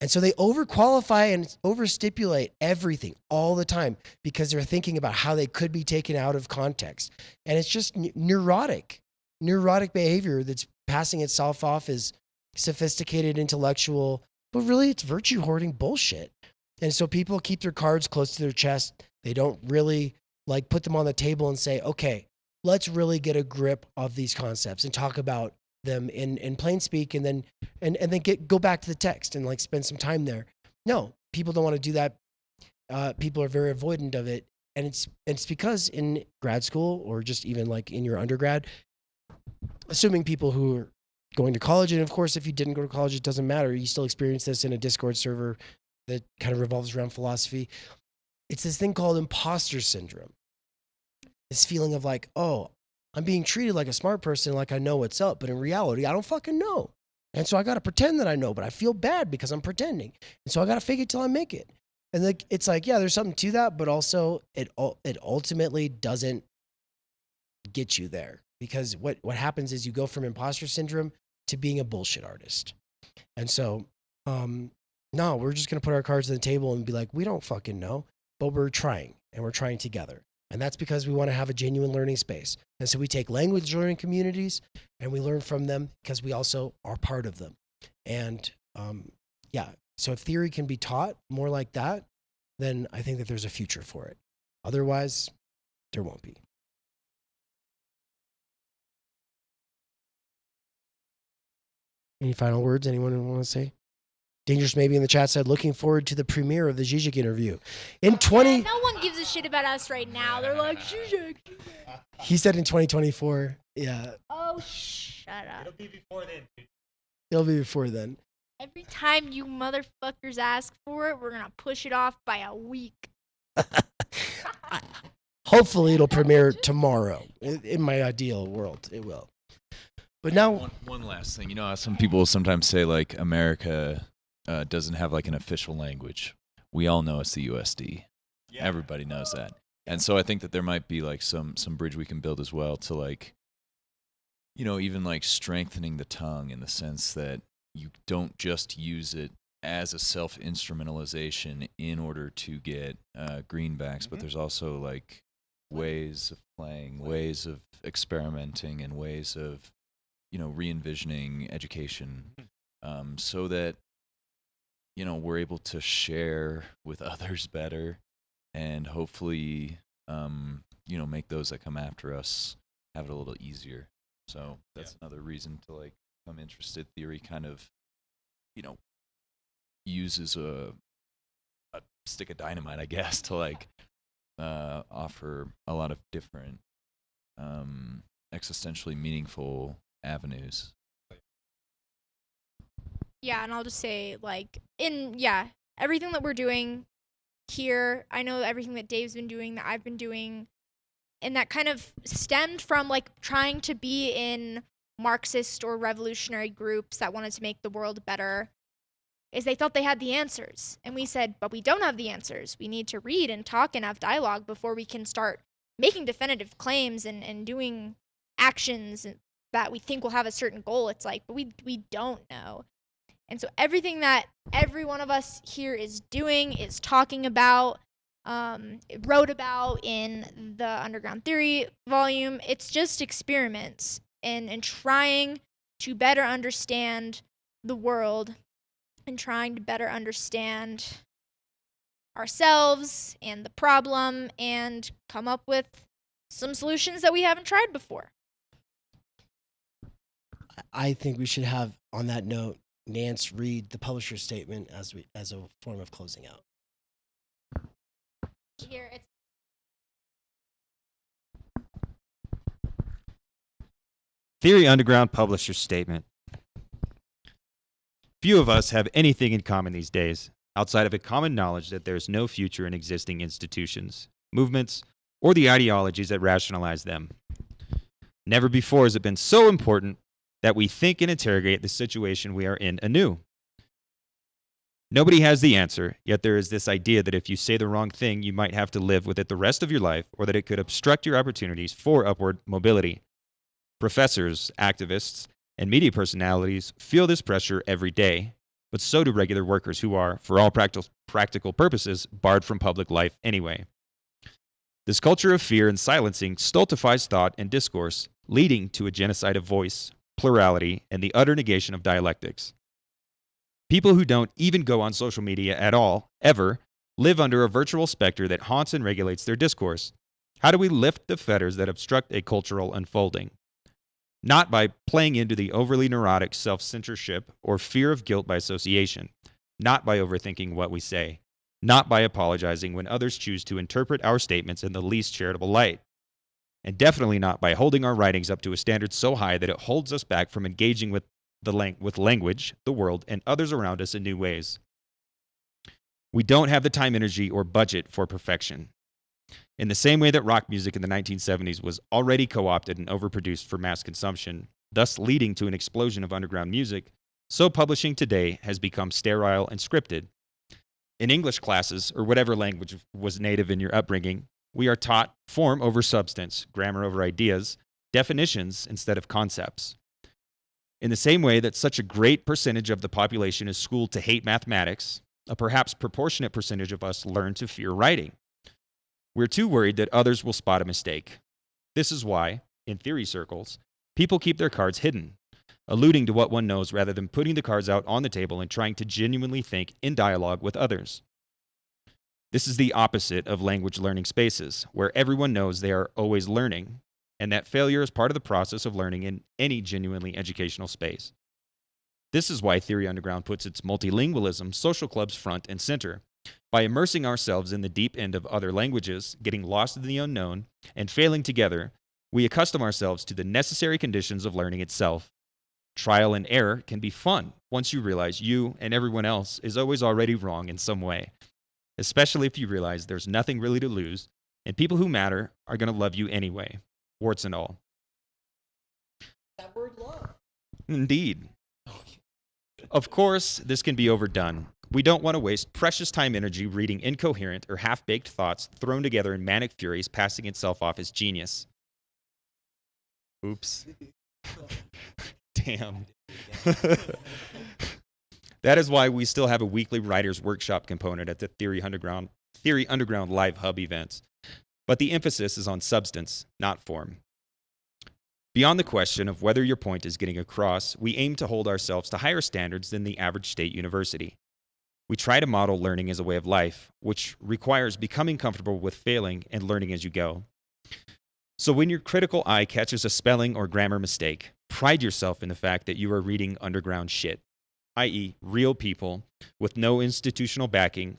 And so they overqualify and overstipulate everything all the time because they're thinking about how they could be taken out of context. And it's just neurotic behavior that's passing itself off as sophisticated intellectual, but really it's virtue hoarding bullshit. And so people keep their cards close to their chest. They don't really like put them on the table and say, okay, let's really get a grip of these concepts and talk about them in plain speak, and then go back to the text and like spend some time there. No, people don't want to do that. People are very avoidant of it. And it's because in grad school, or just even like in your undergrad, assuming people who are going to college, and of course, if you didn't go to college, it doesn't matter. You still experience this in a Discord server that kind of revolves around philosophy. It's this thing called imposter syndrome. This feeling of like, oh, I'm being treated like a smart person, like I know what's up, but in reality, I don't fucking know. And so I got to pretend that I know, but I feel bad because I'm pretending. And so I got to fake it till I make it. And like, it's like, yeah, there's something to that, but also it ultimately doesn't get you there, because what happens is you go from imposter syndrome to being a bullshit artist. And so, no, we're just going to put our cards on the table and be like, we don't fucking know, but we're trying, and we're trying together. And that's because we want to have a genuine learning space. And so we take language learning communities and we learn from them because we also are part of them. And yeah, so if theory can be taught more like that, then I think that there's a future for it. Otherwise, there won't be. Any final words anyone want to say? Dangerous Maybe in the chat said, looking forward to the premiere of the Zizek interview. In 20... No one gives a shit about us right now. They're like, Zizek. He said in 2024. Yeah. Oh, shut up. It'll be before then, dude. It'll be before then. Every time you motherfuckers ask for it, we're going to push it off by a week. Hopefully it'll premiere tomorrow. In my ideal world, it will. But now... One last thing. You know how some people sometimes say, like, America... doesn't have like an official language. We all know it's the USD. Yeah. Everybody knows that. And so I think that there might be like some bridge we can build as well to like, even like strengthening the tongue in the sense that you don't just use it as a self-instrumentalization in order to get greenbacks, but there's also like ways of playing, ways of experimenting, and ways of, re-envisioning education so that we're able to share with others better, and hopefully, make those that come after us have it a little easier. So that's another reason to like become interested. Theory kind of, uses a stick of dynamite, I guess, to like offer a lot of different existentially meaningful avenues. Yeah, and I'll just say, like, everything that we're doing here, I know everything that Dave's been doing, that I've been doing, and that kind of stemmed from like trying to be in Marxist or revolutionary groups that wanted to make the world better, is they thought they had the answers. And we said, but we don't have the answers. We need to read and talk and have dialogue before we can start making definitive claims and doing actions that we think will have a certain goal. It's like, but we don't know. And so everything that every one of us here is doing, is talking about, wrote about in the Underground Theory volume, it's just experiments and trying to better understand the world and trying to better understand ourselves and the problem and come up with some solutions that we haven't tried before. I think we should have, on that note, Nance read the publisher's statement as a form of closing out. Here, it's Theory Underground Publisher's Statement. Few of us have anything in common these days, outside of a common knowledge that there is no future in existing institutions, movements, or the ideologies that rationalize them. Never before has it been so important that we think and interrogate the situation we are in anew. Nobody has the answer, yet there is this idea that if you say the wrong thing, you might have to live with it the rest of your life, or that it could obstruct your opportunities for upward mobility. Professors, activists, and media personalities feel this pressure every day, but so do regular workers who are, for all practical purposes, barred from public life anyway. This culture of fear and silencing stultifies thought and discourse, leading to a genocide of voice, plurality, and the utter negation of dialectics. People who don't even go on social media at all, ever, live under a virtual specter that haunts and regulates their discourse. How do we lift the fetters that obstruct a cultural unfolding? Not by playing into the overly neurotic self-censorship or fear of guilt by association, not by overthinking what we say, not by apologizing when others choose to interpret our statements in the least charitable light, and definitely not by holding our writings up to a standard so high that it holds us back from engaging with language, the world, and others around us in new ways. We don't have the time, energy, or budget for perfection. In the same way that rock music in the 1970s was already co-opted and overproduced for mass consumption, thus leading to an explosion of underground music, so publishing today has become sterile and scripted. In English classes, or whatever language was native in your upbringing, we are taught form over substance, grammar over ideas, definitions instead of concepts. In the same way that such a great percentage of the population is schooled to hate mathematics, a perhaps proportionate percentage of us learn to fear writing. We're too worried that others will spot a mistake. This is why, in theory circles, people keep their cards hidden, alluding to what one knows rather than putting the cards out on the table and trying to genuinely think in dialogue with others. This is the opposite of language learning spaces, where everyone knows they are always learning, and that failure is part of the process of learning in any genuinely educational space. This is why Theory Underground puts its multilingualism social clubs front and center. By immersing ourselves in the deep end of other languages, getting lost in the unknown, and failing together, we accustom ourselves to the necessary conditions of learning itself. Trial and error can be fun once you realize you and everyone else is always already wrong in some way, especially if you realize there's nothing really to lose, and people who matter are going to love you anyway, warts and all. That word love. Indeed. Of course, this can be overdone. We don't want to waste precious time energy reading incoherent or half-baked thoughts thrown together in manic furies passing itself off as genius. Oops. Damn. That is why we still have a weekly writers' workshop component at the Theory Underground Live Hub events. But the emphasis is on substance, not form. Beyond the question of whether your point is getting across, we aim to hold ourselves to higher standards than the average state university. We try to model learning as a way of life, which requires becoming comfortable with failing and learning as you go. So when your critical eye catches a spelling or grammar mistake, pride yourself in the fact that you are reading underground shit, i.e., real people with no institutional backing,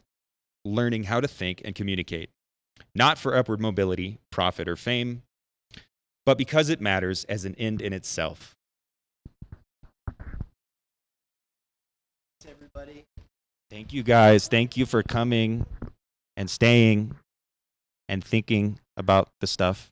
learning how to think and communicate, not for upward mobility, profit, or fame, but because it matters as an end in itself. Thanks, everybody. Thank you, guys. Thank you for coming and staying and thinking about the stuff.